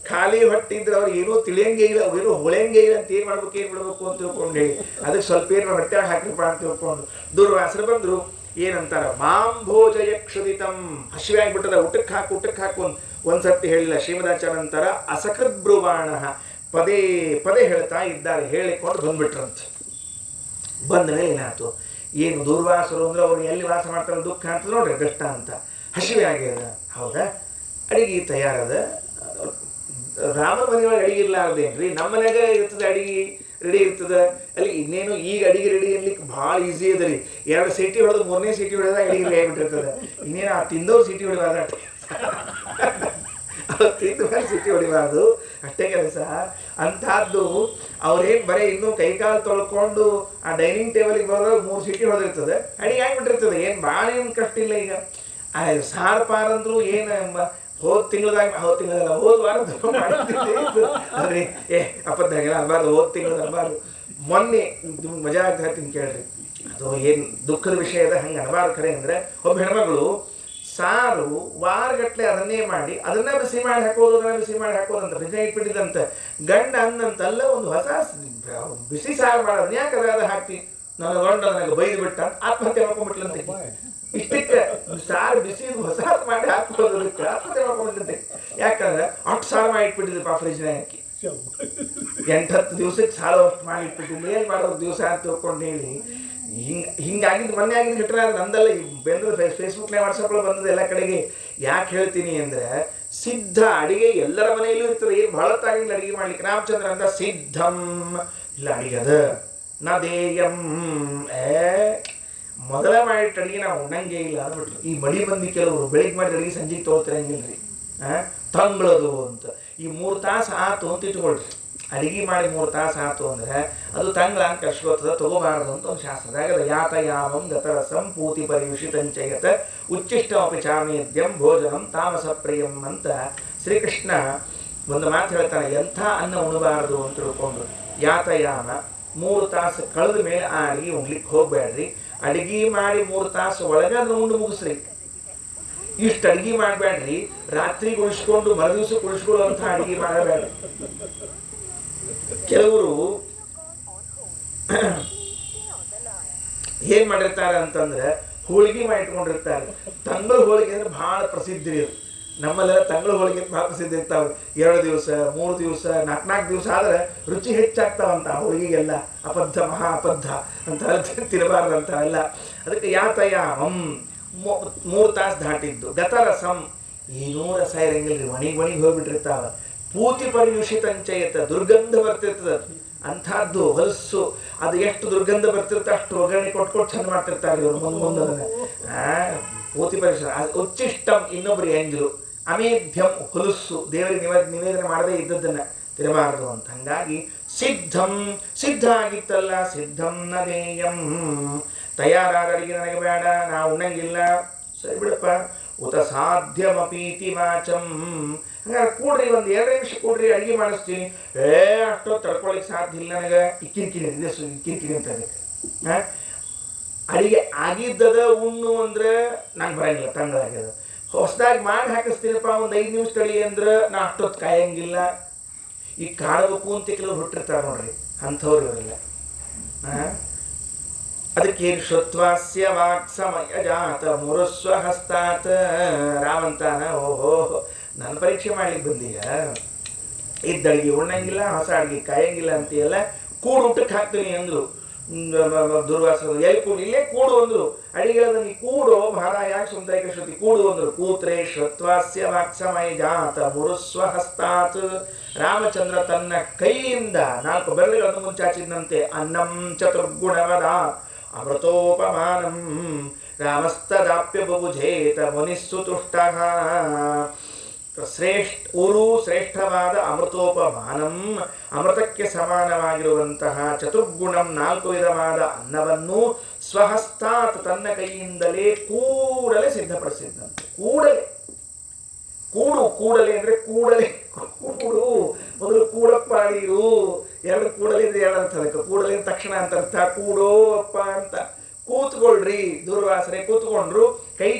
ಖಾಲಿ ಹೊಟ್ಟಿದ್ರೆ ಅವ್ರಿಗೆ ಏನೋ ತಿಳಿಯಂಗೆ ಇಲ್ಲ, ಏನೋ ಹೊಳೆಯಂಗೆ ಇಲ್ಲ ಅಂತ ಏನ್ ಬಿಡ್ಬೇಕು ಅಂತ ತಿಳ್ಕೊಂಡು ಹೇಳಿ ಅದಕ್ಕೆ ಸ್ವಲ್ಪ ಏನು ಹೊಟ್ಟೆ ಹಾಕಿರಪ್ಪ ಅಂತ ತಿಳ್ಕೊಂಡು ದೂರ್ವಾಸರು ಬಂದ್ರು. ಏನಂತಾರ? ಮಾಂ ಭೋಜಯ ಕ್ಷುದಿತಂ. ಹಸಿವೆ ಆಗ್ಬಿಟ್ಟದ, ಊಟಕ್ಕೆ ಹಾಕು ಒಂದ್ಸರ್ತಿ ಹೇಳಿಲ್ಲ. ಶ್ರೀಮದಾಚಾರ್ಯ ಅಂತಾರ ಅಸಕೃತ್ ಬ್ರುವಾಣ, ಪದೇ ಪದೇ ಹೇಳ್ತಾ ಇದ್ದಾರೆ. ಹೇಳಿಕೊಂಡು ಬಂದ್ಬಿಟ್ರಂತ. ಬಂದ ಮೇಲೆ ಏನಾಯ್ತು? ಏನು ದೂರ್ವಾಸರು ಅಂದ್ರೆ ಅವ್ರು ಎಲ್ಲಿ ವಾಸ ಮಾಡ್ತಾರೆ ದುಃಖ ಅಂತ ನೋಡ್ರಿ ಕಷ್ಟ ಅಂತ. ಹಸಿವೆ ಆಗ್ಯದ, ಹೌದಾ? ಅಡಿಗೆ ತಯಾರದ. ರಾಮ ಮನೆಯೊಳಗೆ ಅಡಿಗೆ ಇರ್ಲಾರ್ದೇನ್ರಿ? ನಮ್ಮ ಮನೆಯಾಗ ಇರ್ತದೆ, ಅಡಿಗೆ ರೆಡಿ ಇರ್ತದೆ. ಅಲ್ಲಿ ಇನ್ನೇನು ಈಗ ಅಡಿಗೆ ರೆಡಿ ಇರ್ಲಿಕ್ಕೆ ಭಾಳ ಈಸಿ ಅದ ರೀ. 2 ಸೀಟಿ ಹೊಡೆದು 3ನೇ ಸೀಟಿ ಹೊಡೆದಾಗ ಅಡಿಗೆ ರೆಡಿ ಆಗಿಬಿಟ್ಟಿರ್ತದೆ. ಇನ್ನೇನು ಆ ತಿಂದವ್ರು ಸೀಟಿ ಹೊಡಿಬಾರ್ದು, ಅವ್ರು ತಿಂದ ಮೇಲೆ ಸೀಟಿ ಹೊಡಿಬಾರ್ದು, ಅಷ್ಟೇ ಕೆಲಸ. ಅಂಥದ್ದು ಅವ್ರೇನು ಬರೀ ಇನ್ನೂ ಕೈಕಾಲು ತೊಳ್ಕೊಂಡು ಆ ಡೈನಿಂಗ್ ಟೇಬಲಿಗೆ ಬರೋದಾಗ 3 ಸೀಟಿ ಹೊಡೆದಿರ್ತದೆ, ಅಡಿಗೆ ಆಗಿಬಿಟ್ಟಿರ್ತದೆ. ಏನು ಭಾಳ ಏನು ಕಷ್ಟ ಇಲ್ಲ. ಈಗ ಸಾರು ಪಾರು ಅಂದ್ರು ಏನು ಹೋದ ವಾರ ಅದ್ರಿ ಅಪ್ಪದ್ದಾಗೆಲ್ಲ ಅನ್ಬಾರ್ದು, ಹೋದ ತಿಂಗಳು ಅನ್ಬಾರ್ದು. ಮೊನ್ನೆ ನಿಮ್ಗೆ ಮಜಾ ಆಗ್ತಾ ಹೇಳ್ತೀನಿ ಕೇಳ್ರಿ. ಅದು ಏನು ದುಃಖದ ವಿಷಯ ಇದೆ, ಹಂಗೆ ಅನ್ಬಾರ್ದು. ಖರೆ ಅಂದರೆ ಒಬ್ಬ ಹೆಣ್ಮಗಳು ಸಾರು ವಾರಗಟ್ಲೆ ಅದನ್ನೇ ಮಾಡಿ ಅದನ್ನ ಬಿಸಿ ಮಾಡಿ ಹಾಕೋದಂತ ಫ್ರಿಜ್ ಇಟ್ಬಿಟ್ಟಿದಂತ. ಗಂಡ ಅಂದಂತಲ್ಲ ಒಂದು ಹೊಸ ಬಿಸಿ ಸಾರು ಮಾಡೋದನ್ನ ಯಾಕೆ ಅದ ಹಾಕ್ತಿ, ನನ್ನ ಗಂಡ ನನಗೆ ಬೈದು ಬಿಟ್ಟ ಆತ್ಮಹತ್ಯೆ ಮಾಡ್ಕೊಂಡ್ಬಿಟ್ಲಂತೆ. ಇಷ್ಟಕ್ಕೆ ಸಾರು ಬಿಸಿ ಹೊಸ ಮಾಡಿ ಹಾಕೋದಕ್ಕೆ ಆತ್ಮಹತ್ಯೆ ಮಾಡ್ಕೊಂಡ್ಬಿಟ್ಟಂತೆ. ಯಾಕಂದ್ರೆ ಅಷ್ಟು ಸಾರು ಮಾಡಿ ಇಟ್ಬಿಟ್ಟಿದ್ದಪ್ಪ ಫ್ರಿಜ್ನ ಹಾಕಿ. 8-10 ದಿವಸಕ್ಕೆ ಸಾರು ಅಷ್ಟು ಮಾಡಿ ಇಟ್ಬಿಟ್ಟಿದ್ದು. ಏನು ಮಾಡೋದು ದಿವಸ ಅಂತ ತಿಳ್ಕೊಂಡು ಹೇಳಿ ಹಿಂಗಾಗಿದ್ದು ಮೊನ್ನೆ ಆಗಿದ್ದು ಘಟನೆ ಅದು ನಂದಲ್ಲ. ಬೆಂದ್ರೆ ಫೇಸ್ಬುಕ್ನಾಗ ವಾಟ್ಸಪ್ಗಳು ಬಂದದ್ದು ಎಲ್ಲ ಕಡೆಗೆ. ಯಾಕೆ ಹೇಳ್ತೀನಿ ಅಂದರೆ ಸಿದ್ಧ ಅಡಿಗೆ ಎಲ್ಲರ ಮನೆಯಲ್ಲೂ ಇರ್ತದೆ. ಏನು ಭಾಳತ್ತಾಗಿಲ್ಲ ಅಡಿಗೆ ಮಾಡ್ಲಿಕ್ಕೆ. ರಾಮಚಂದ್ರ ಅಂತ ಸಿದ್ಧಂ ಇಲ್ಲ ಅಡಿಗೆ ಅದ ನದೇಯಂ ಮೊದಲ ಮಾಡಿಟ್ಟು ಅಡಿಗೆ ನಾವು ಉಣ್ಣಂಗೆ ಇಲ್ಲ ಅಂದ್ಬಿಟ್ರು. ಈ ಮಡಿ ಮಂದಿ ಕೆಲವರು ಬೆಳಿಗ್ಗೆ ಮಾಡಿದ ಅಡಿಗೆ ಸಂಜೆಗೆ ತೊಗೊಳ್ತಿರಂಗಿಲ್ರಿ. ತಂಗಳದು ಅಂತ ಈ 3 ತಾಸು ಆತು ಅಂತ ಇಟ್ಕೊಳ್ರಿ. ಅಡಿಗೆ ಮಾಡಿ 3 ತಾಸು ಆತು ಅಂದರೆ ಅದು ತಂಗಳ ಅಂತ ಕರ್ಸ್ಕೊತದ, ತಗೋಬಾರದು ಅಂತ ಒಂದು ಶಾಸ್ತ್ರದಾಗ ಯಾತಯಾಮಂ ಗತರಸಂ ಪೂತಿ ಪರಿವಿಷಿತಂಚಯತ ಉಚ್ಚಿಷ್ಟಮಪಿ ಚಾಮೇದ್ಯಂ ಭೋಜನಂ ತಾಮಸ ಪ್ರಿಯಂ ಅಂತ ಶ್ರೀಕೃಷ್ಣ ಒಂದು ಮಾತು ಹೇಳ್ತಾನೆ. ಎಂಥ ಅನ್ನ ಉಣಬಾರದು ಅಂತ ತಿಳ್ಕೊಂಡು ಯಾತಯಾಮ 3 ತಾಸು ಕಳೆದ ಮೇಲೆ ಆ ಅಡಿಗೆ ಉಣ್ಲಿಕ್ಕೆ ಹೋಗ್ಬೇಡ್ರಿ. ಅಡಿಗೆ ಮಾಡಿ 3 ತಾಸು ಒಳಗೆ ಅದನ್ನ ಉಂಡು ಮುಗಿಸ್ರಿ. ಇಷ್ಟು ಅಡಿಗೆ ಮಾಡಬೇಡ್ರಿ. ರಾತ್ರಿ ಉಳಿಸ್ಕೊಂಡು ಮರುದಿವ್ಸ ಉಳಿಸ್ಕೊಳ್ಳುವಂಥ ಅಡಿಗೆ ಮಾಡಬೇಡ್ರಿ. ಕೆಲವರು ಏನ್ ಮಾಡಿರ್ತಾರೆ ಅಂತಂದ್ರೆ ಹೋಳಿಗೆ ಮಾಡಿಟ್ಕೊಂಡಿರ್ತಾರೆ. ತಂಗಳ ಹೋಳಿಗೆ ಅಂದ್ರೆ ಬಹಳ ಪ್ರಸಿದ್ಧಿ ಇರು. ನಮ್ಮಲ್ಲೆಲ್ಲ ತಂಗಳ ಹೋಳಿಗೆ ಬಹಳ ಪ್ರಸಿದ್ಧಿ ಇರ್ತಾವೆ. 2 ದಿವಸ 3 ದಿವಸ 4 ದಿವಸ ಆದ್ರೆ ರುಚಿ ಹೆಚ್ಚಾಗ್ತಾವಂತ ಹೋಳಿಗೆಗೆಲ್ಲ. ಅಬದ್ಧ ಮಹಾ ಅಬದ್ಧ ಅಂತ ತಿನ್ನಬಾರ್ದಂತ ಎಲ್ಲ. ಅದಕ್ಕೆ ಯಾತಯಾಮಂ 3 ತಾಸು ದಾಟಿದ್ದು. ಗತರಸಂ ಏನೂ ರಸ ಇರಂಗಿಲ್ರಿ, ಒಣಿಗೆ ಹೋಗ್ಬಿಟ್ಟಿರ್ತಾವ. ಪೂತಿ ಪರಿಯುಷಿತಂಚಯತ ದುರ್ಗಂಧ ಬರ್ತಿರ್ತದ. ಅಂಥದ್ದು ಹೊಲಸು ಅದು ಎಷ್ಟು ದುರ್ಗಂಧ ಬರ್ತಿರ್ತ ಅಷ್ಟು ಒಗ್ಗರಣೆ ಕೊಟ್ಟು ಚಂದ ಮಾಡ್ತಿರ್ತಾರೆ ಇವರು ಮುಂದೆ. ಪೂತಿ ಪರಿಷ ಉಚ್ಚಿಷ್ಟಂ ಇನ್ನೊಬ್ರು ಎಂಜಲು ಅಮೇಧ್ಯಂ ಹೊಲಸು ದೇವರಿಗೆ ನಿವೇದನೆ ಮಾಡದೇ ಇದ್ದದ್ದನ್ನ ತಿರಬಾರದು ಅಂತ. ಹಂಗಾಗಿ ಸಿದ್ಧ ಆಗಿತ್ತಲ್ಲ, ಸಿದ್ಧಂ ನದೇಯಂ ತಯಾರಾದ ಅಡಿಗೆ ನನಗೆ ಬೇಡ, ನಾವು ಉಣ್ಣಂಗಿಲ್ಲ. ಸರಿ ಬಿಡಪ್ಪ, ಉತ ಸಾಧ್ಯವಪೀತಿ ವಾಚಂ. ಹಂಗಾರೆ ಕೂಡ್ರಿ, ಒಂದು 2 ನಿಮಿಷ ಕೂಡ್ರಿ, ಅಡಿಗೆ ಮಾಡಿಸ್ತೀನಿ. ಅಷ್ಟೊತ್ತು ತಡ್ಕೊಳಿಕ್ಕೆ ಸಾಧ್ಯ ಇಲ್ಲ ನನಗೆ, ಕಿರಿಕಿರಿ ಇದೆ, ಕಿರಿಕಿರಿ ಅಂತ ಅದಕ್ಕೆ. ಅಡಿಗೆ ಆಗಿದ್ದದ ಉಣ್ಣು ಅಂದ್ರೆ ನಂಗೆ ಬರಂಗಿಲ್ಲ, ತಂಗಳಾಗ್ಯದ. ಹೊಸದಾಗಿ ಮಾಡಿ ಹಾಕಿಸ್ತೀನಪ್ಪ, ಒಂದು 5 ನಿಮಿಷ ತಡಿ ಅಂದ್ರೆ ನಾ ಅಷ್ಟೊತ್ತು ಕಾಯಂಗಿಲ್ಲ. ಈ ಕಾಡಬೇಕು ಅಂತ ಕೆಲವ್ರು ಹುಟ್ಟಿರ್ತಾರೆ ನೋಡ್ರಿ, ಅಂಥವ್ರು ಇವರಿಲ್ಲ. ಅದಕ್ಕೆ ಶ್ರುತ್ವಾಸ್ಯ ವಾಕ್ಸಮಯ ಜಾತ ಮುರುಸ್ವ ಹಸ್ತಾತ್. ರಾವಂತಾನ, ಓಹೋ ನನ್ನ ಪರೀಕ್ಷೆ ಮಾಡ್ಲಿಕ್ಕೆ ಬಂದೀಗ, ಇದ್ದಡಿಗೆ ಉಣ್ಣಂಗಿಲ್ಲ, ಹೊಸ ಅಡಿಗೆ ಕಾಯಂಗಿಲ್ಲ ಅಂತೀಯಲ್ಲ, ಕೂಡು ಊಟಕ್ಕೆ ಹಾಕ್ತೀನಿ ಅಂದ್ರು. ದುರ್ವಾಸರು ಎಲ್ಲಿ ಕೂಡು, ಇಲ್ಲೇ ಕೂಡು ಅಂದ್ರು. ಅಡಿಗೆ ನೀ ಕೂಡು ಭಾರ ಯಾಕೆ ಸುಂದರಕ್ಕೆ ಶ್ರುತಿ, ಕೂಡು ಅಂದ್ರು. ಕೂತ್ರೆ ಶ್ರುತ್ವಾಸ್ಯ ವಾಕ್ಸಮಯ ಜಾತ ಮುರುಸ್ವ ಹಸ್ತಾತ್. ರಾಮಚಂದ್ರ ತನ್ನ ಕೈಯಿಂದ 4 ಬೆರಳುಗಳನ್ನು ಮುಂಚಾಚಿದಂತೆ ಅನ್ನಂ ಚತುರ್ಗುಣವದ ಅಮೃತೋಪಮಾನಂ ರಾಮಸ್ತದಾಪ್ಯ ಬಬುಜೇತ ಮುನಿಸ್ಸು ತುಷ್ಟಃ. ಶ್ರೇಷ್ಠವಾದ ಅಮೃತೋಪಮಾನಂ, ಅಮೃತಕ್ಕೆ ಸಮಾನವಾಗಿರುವಂತಹ ಚತುರ್ಗುಣಂ 4 ವಿಧವಾದ ಅನ್ನವನ್ನು ಸ್ವಹಸ್ತಾತ್ ತನ್ನ ಕೈಯಿಂದಲೇ ಕೂಡಲೇ ಸಿದ್ಧಪಡಿಸಿದ್ದಂತೆ. ಕೂಡಲೇ ಅಂದ್ರೆ ಕೂಡಲೇ, ಕೂಡು ಮೊದಲು ಕೂಡಪ್ಪ ಅಡಿರು, 2 ಕೂಡಲೇ ಇದ್ರೆ 2 ಅರ್ಥ ಅದಕ್ಕೆ. ಕೂಡಲೇ ತಕ್ಷಣ ಅಂತ ಅರ್ಥ, ಕೂಡೋ ಅಪ್ಪ ಅಂತ. ಕೂತ್ಕೊಳ್ರಿ. ದುರ್ವಾಸರೆ ಕೂತ್ಕೊಂಡ್ರು. ಕೈ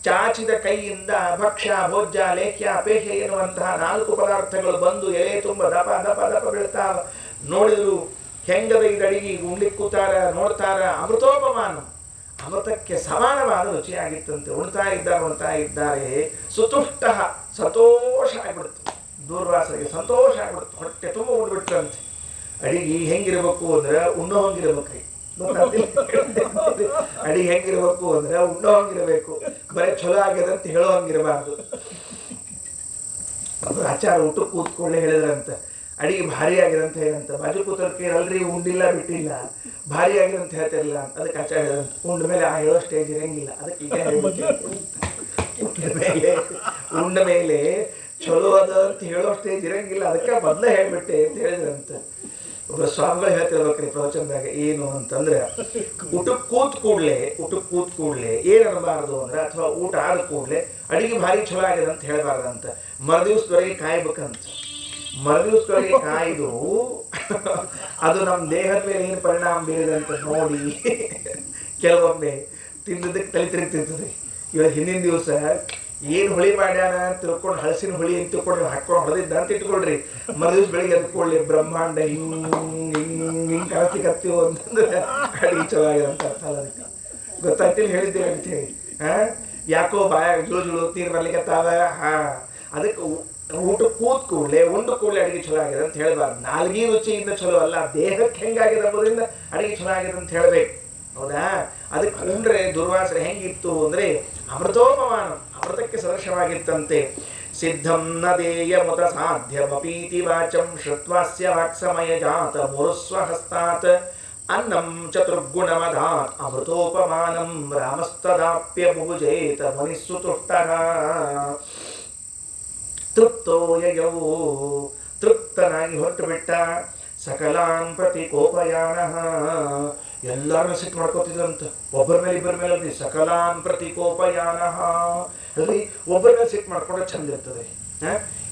ಚಾಚಿದ ಕೈಯಿಂದ ಭಕ್ಷ್ಯ ಭೋಜ್ಯ ಲೇಖ್ಯ ಅಪೇಹ್ಯ ಎನ್ನುವಂತಹ 4 ಪದಾರ್ಥಗಳು ಬಂದು ಎಲೆ ತುಂಬ ದಪ ದಪ ದಪ ಬೀಳ್ತಾವ. ನೋಡಿದ್ರು ಹೆಂಗದ ಇದಡಿಗೆ, ಉಣ್ಲಿಕ್ಕೆ ಕೂತಾರ, ನೋಡ್ತಾರ. ಅಮೃತೋಪಮಾನ, ಅಮೃತಕ್ಕೆ ಸಮಾನವಾದ ರುಚಿಯಾಗಿತ್ತಂತೆ. ಉಣ್ತಾ ಇದ್ದಾರೆ. ಸುತುಷ್ಟ, ಸಂತೋಷ ಆಗ್ಬಿಡ್ತು. ದೂರ್ವಾಸರಿಗೆ ಸಂತೋಷ ಆಗ್ಬಿಡ್ತು, ಹೊಟ್ಟೆ ತುಂಬ ಉಂಡ್ಬಿಟ್ರಂತೆ. ಅಡಿಗೆ ಹೆಂಗಿರ್ಬೇಕು ಅಂದ್ರೆ ಉಣ್ಣೋ ಹಂಗಿರ್ಬೇಕ್ರಿ. ಅಡಿಗೆ ಹೆಂಗಿರ್ಬೇಕು ಅಂದ್ರೆ ಉಣ್ಣೋ ಹಂಗಿರ್ಬೇಕು, ಬರೀ ಚಲೋ ಆಗ್ಯದ ಅಂತ ಹೇಳೋ ಹಂಗಿರಬಾರ್ದು. ಆಚಾರ ಊಟಕ್ಕೆ ಕೂತ್ಕೊಳ್ಳೆ ಹೇಳಿದ್ರಂತ, ಅಡಿಗೆ ಭಾರಿ ಆಗಿದೆ ಅಂತ ಹೇಳಂತ. ಬಾಜು ಕೂತರ್ಕೆ ಅಲ್ರಿ ಉಂಡಿಲ್ಲ ಬಿಟ್ಟಿಲ್ಲ, ಭಾರಿ ಆಗಿದೆ ಅಂತ ಹೇಳ್ತಿರಲಿಲ್ಲ. ಅದಕ್ಕೆ ಆಚಾರ ಹೇಳಿದಂತ, ಉಂಡ ಮೇಲೆ ಆ ಹೇಳೋ ಸ್ಟೇಜ್ ಇರಂಗಿಲ್ಲ. ಅದಕ್ಕೆ ಈಗ ಹೇಳ್ಬೇಕು, ಉಂಡ ಮೇಲೆ ಚಲೋ ಅದ ಅಂತ ಹೇಳೋ ಸ್ಟೇಜ್ ಇರಂಗಿಲ್ಲ, ಅದಕ್ಕೆ ಮೊದಲೇ ಹೇಳ್ಬಿಟ್ಟೆ ಅಂತ ಹೇಳಿದ್ರಂತ. ಒಬ್ಬ ಸ್ವಾಮಿಗಳು ಹೇಳ್ತಿರ್ಬೇಕ್ರಿ ಪ್ರವಚನದಾಗ. ಏನು ಅಂತಂದ್ರೆ, ಊಟಕ್ಕೆ ಕೂತ್ ಕೂಡ್ಲೆ ಏನ್ ಅನ್ನಬಾರ್ದು ಅಂದ್ರೆ, ಅಥವಾ ಊಟ ಆದ ಕೂಡ್ಲೆ ಅಡಿಗೆ ಭಾರಿ ಚಲೋ ಆಗಿದೆ ಅಂತ ಹೇಳ್ಬಾರ್ದಂತ. ಮರುದಿವ್ಸದವರೆಗೆ ಕಾಯ್ಬೇಕಂತ. ಮರುದಿವ್ಸದವರೆಗೆ ಕಾಯ್ದು ಅದು ನಮ್ಮ ದೇಹದ ಮೇಲೆ ಏನು ಪರಿಣಾಮ ಬೀರಿದೆ ಅಂತ ನೋಡಿ ಕೆಲವೊಮ್ಮೆ ತಿನ್ನೋದಕ್ಕೆ ತಲೆ ತಿರುಗ್ತಿರ್ತದೆ. ಇವಾಗ ಹಿಂದಿನ ದಿವಸ ಏನು ಹುಳಿ ಮಾಡ್ಯಾನ ಅಂತ ತಿಳ್ಕೊಂಡು, ಹಳಸಿನ ಹುಳಿ ಅಂತ ತಿಳ್ಕೊಂಡು ಹಾಕೊಂಡು ಹೊಡೆದಿದ್ದ ಅಂತ ಇಟ್ಕೊಳ್ರಿ. ಮರುದಿವ್ಸ ಬೆಳಿಗ್ಗೆ ಎದ್ಕೊಳ್ಳಿ ಬ್ರಹ್ಮಾಂಡ ಹಿಂಗ್ ಕಾಣಿಸ್ಲಿಕ್ಕತ್ತೀವೋ ಅಂತಂದ್ರೆ ಅಡಿಗೆ ಚಲೋ ಆಗಿದೆ ಅಂತ ಅರ್ಥ. ಅದಕ್ಕೆ ಗೊತ್ತಾಗ್ತಿಲ್ಲ ಹೇಳಿದ್ದೇವೆ ಅಂತ ಹೇಳಿ. ಯಾಕೋ ಬಾಯ ಜುಳು ನೀರು ಬರ್ಲಿಕ್ಕತ್ತಾವ. ಅದಕ್ಕೆ ಊಟ ಕೂತ್ ಕೂಡಲೇ ಉಂಡು ಕೂಡಲೇ ಅಡಿಗೆ ಚಲೋ ಆಗಿದೆ ಅಂತ ಹೇಳ್ಬಾರ್ದು. ನಾಲ್ಗಿ ರುಚಿಯಿಂದ ಚಲೋ ಅಲ್ಲ, ದೇಹಕ್ಕೆ ಹೆಂಗಾಗಿದೆ ಅನ್ನೋದ್ರಿಂದ ಅಡಿಗೆ ಚಲೋ ಆಗಿದೆ ಅಂತ ಹೇಳ್ಬೇಕು. ಹೌದಾ? ಅದಕ್ಕೆ ಉಂಡ್ರೆ ದುರ್ವಾಸನೆ ಹೆಂಗಿತ್ತು ಅಂದ್ರೆ ಅಮೃತೋಪಮಾನ, ಅಮೃತಕ್ಕೆ ಸದೃಶವಾಗಿತ್ತಂತೆ. ಸಿದ್ಧಂ ನ ದೇಯಮುತ ಸಾಧ್ಯವಪೀತಿ ವಾಚಂ ಶ್ರುತ್ವಾಸ್ಯ ವಾಕ್ಸಮಯ ಜಾತ ಮುರುಸ್ವ ಹಸ್ತಾತ್ ಅನ್ನಂ ಚತುರ್ಗುಣಮಧಾತ್ ಅಮೃತೋಪಮಾನಂ ರಾಮಸ್ತದಾಪ್ಯ ಬುಭುಜೇತ ಮುನಿಸ್ಸು ತುಷ್ಟಃ. ತೃಪ್ತೋ ಯಯೌ, ತೃಪ್ತನಾಗಿ ಹೊರಟು ಬಿಟ್ಟ. ಸಕಲಾನ್ ಪ್ರತಿ ಕೋಪಯಾನಃ, ಎಲ್ಲರನ್ನ ಸಿಟ್ಟು ಮಾಡ್ಕೋತಿದ್ರಂತ. ಒಬ್ಬರ ಮೇಲೆ ಇಬ್ಬರ ಮೇಲೆ ಅಲ್ರಿ, ಸಕಲಾನ್ ಪ್ರತಿ ಕೋಪಯಾನಃ. ಅಲ್ಲಿ ಒಬ್ಬರ ಮೇಲೆ ಸಿಟ್ಟು ಮಾಡ್ಕೊಂಡ್ರೆ ಚಂದ ಇರ್ತದೆ.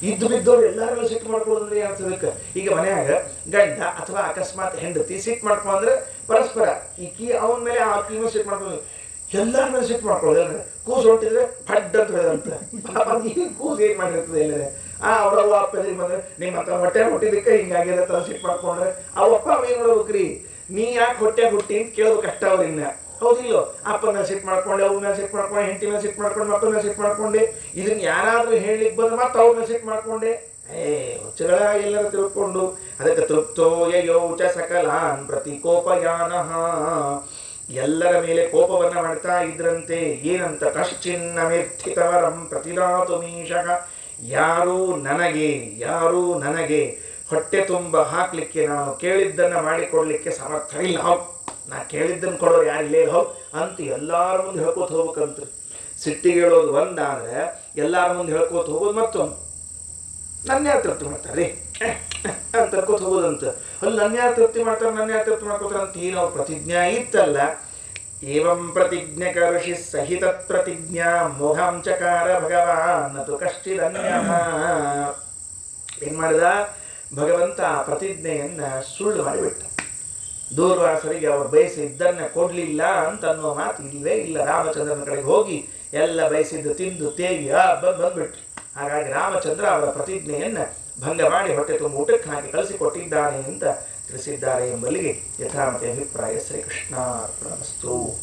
ಇದ್ದು ಬಿದ್ದವ್ರು ಎಲ್ಲಾರಲ್ಲೂ ಸಿಟ್ಟು ಮಾಡ್ಕೊಳ್ಳೋದ್ರೆ ಅನ್ಸೋದಕ್ಕೆ. ಈಗ ಮನೆಯಾಗ ಗಂಡ ಅಥವಾ ಅಕಸ್ಮಾತ್ ಹೆಂಡತಿ ಸಿಟ್ಟು ಮಾಡ್ಕೊಂಡ್ರೆ ಪರಸ್ಪರ ಈಕಿ ಅವನ ಮೇಲೆ ಆಕಿ ಮೇಲೆ ಸಿಟ್ಟು ಮಾಡ್ಕೊಂಡು ಎಲ್ಲರ ಮೇಲೆ ಸಿಟ್ಟು ಮಾಡ್ಕೊಳ್ಳೋದು. ಕೂಸು ಹೊಂಟಿದ್ರೆ ಫಡ್ ಅಂತ ಹೇಳಿದಂತ. ಕೂಸು ಏನ್ ಮಾಡಿರ್ತದೆ ಎಲ್ಲರೇ ಅವ್ರವ್ವ ಅಪ್ಪ ಎದುರಿಗೆ ಬಂದ್ರೆ ನಿಮ್ಮಂತ ಹೊಟ್ಟೆ ಹುಟ್ಟಿದಕ್ಕೆ ಹಿಂಗಾಗಿದೆ ಅಂತ ಸಿಟ್ಟು ಮಾಡ್ಕೊಂಡ್ರೆ ಅವಪ್ಪ ಏನ್ ಮಾಡ್ಬೇಕ್ರಿ, ನೀ ಯಾಕೆ ಹೊಟ್ಟೆ ಹುಟ್ಟಿ ಅಂತ ಕೇಳೋದು ಕಷ್ಟ ಅವ್ರಿನ್ನ. ಹೌದಿಲ್ಲೋ? ಅಪ್ಪನ ಮೇಲೆ ಸಿಟ್ಟು ಮಾಡ್ಕೊಂಡೆ, ಅವ್ರ ಮೇಲೆ ಸಿಟ್ಟು ಮಾಡ್ಕೊಂಡು, ಹೆಂಡತಿ ಮೇಲೆ ಸಿಟ್ಟು ಮಾಡ್ಕೊಂಡು, ಮಕ್ಕಳ ಮೇಲೆ ಸಿಟ್ಟು ಮಾಡ್ಕೊಂಡೆ. ಇದನ್ನ ಯಾರಾದ್ರೂ ಹೇಳಲಿಕ್ಕೆ ಬಂದ್ರೆ ಮತ್ತೆ ಅವ್ರ ಮೇಲೆ ಸಿಟ್ಟು ಮಾಡ್ಕೊಂಡೆ. ಹುಚ್ಚಗಳ ಎಲ್ಲರೂ ತಿಳ್ಕೊಂಡು. ಅದಕ್ಕೆ ತೃಪ್ತೋ ಯಯೌಚ ಸಕಲಾನ್ ಪ್ರತಿ ಕೋಪಯಾನಃ, ಎಲ್ಲರ ಮೇಲೆ ಕೋಪವನ್ನ ಮಾಡ್ತಾ ಇದ್ರಂತೆ. ಏನಂತ? ಕಶ್ಚಿನ್ನಮಿರ್ಥಿತವರಂ ಪ್ರತಿದಾತು ಮೀಶಃ, ಯಾರೂ ನನಗೆ ಹೊಟ್ಟೆ ತುಂಬ ಹಾಕ್ಲಿಕ್ಕೆ, ನಾನು ಕೇಳಿದ್ದನ್ನ ಮಾಡಿಕೊಡ್ಲಿಕ್ಕೆ ಸಮರ್ಥರಿಲ್ಲ. ನಾ ಕೇಳಿದ್ದನ್ನು ಕೊಡೋರು ಯಾರಿಲ್ಲೇ ಅಂತ ಎಲ್ಲಾರ ಮುಂದೆ ಹೇಳ್ಕೋತ ಹೋಗ್ಬೇಕಂತ. ಸಿಟ್ಟಿಗೆ ಹೇಳೋದು ಒಂದಾದ್ರೆ ಎಲ್ಲಾರ ಮುಂದೆ ಹೇಳ್ಕೋತ ಹೋಗೋದು ಮತ್ತೊಂದು. ನನ್ನ ಯಾರು ತೃಪ್ತಿ ಮಾಡ್ತಾರೆ ಅಂತ ಹೋಗೋದಂತ. ಅಲ್ಲಿ ನನ್ನ ಯಾರು ತೃಪ್ತಿ ಮಾಡ್ತಾರೆ, ನನ್ನ ಯಾರು ತೃಪ್ತಿ ಮಾಡ್ಕೋತಾರೆ ಅಂತ ಏನೋ ಪ್ರತಿಜ್ಞಾ ಇತ್ತಲ್ಲ, ಏವಂ ಪ್ರತಿಜ್ಞಕಋಷಿ ಸಹಿತ ಪ್ರತಿಜ್ಞಾ ಮೋಘಾಂ ಚಕಾರ ಭಗವಾನ್ ತು ಕಶ್ಚಿದನ್ಯಃ. ಏನು ಮಾಡಿದ ಭಗವಂತ ಆ ಪ್ರತಿಜ್ಞೆಯನ್ನು ಸುಳ್ಳು ಮಾಡಿಬಿಟ್ಟ. ದೂರ್ವಾಸರಿಗೆ ಅವರು ಬಯಸಿದ್ದನ್ನು ಕೊಡಲಿಲ್ಲ ಅಂತ ಅನ್ನುವ ಮಾತು ಇಲ್ಲವೇ ಇಲ್ಲ. ರಾಮಚಂದ್ರನ ಕಡೆಗೆ ಹೋಗಿ ಎಲ್ಲ ಬಯಸಿದ್ದು ತಿಂದು ತೇಗಿ ಬಂದ್ಬಿಟ್ರು. ಹಾಗಾಗಿ ರಾಮಚಂದ್ರ ಅವರ ಪ್ರತಿಜ್ಞೆಯನ್ನು ಭಂಗ ಮಾಡಿ ಹೊಟ್ಟೆ ತುಂಬ ಊಟಕ್ಕೆ ಹಾಕಿ ಕಳಿಸಿಕೊಟ್ಟಿದ್ದಾನೆ ಅಂತ ತಿಳಿಸಿದ್ದಾರೆ ಎಂಬಲ್ಲಿಗೆ ಯಥಾಮತಿ ಅಭಿಪ್ರಾಯ. ಶ್ರೀಕೃಷ್ಣ ಅರ್ಪಣಮಸ್ತು.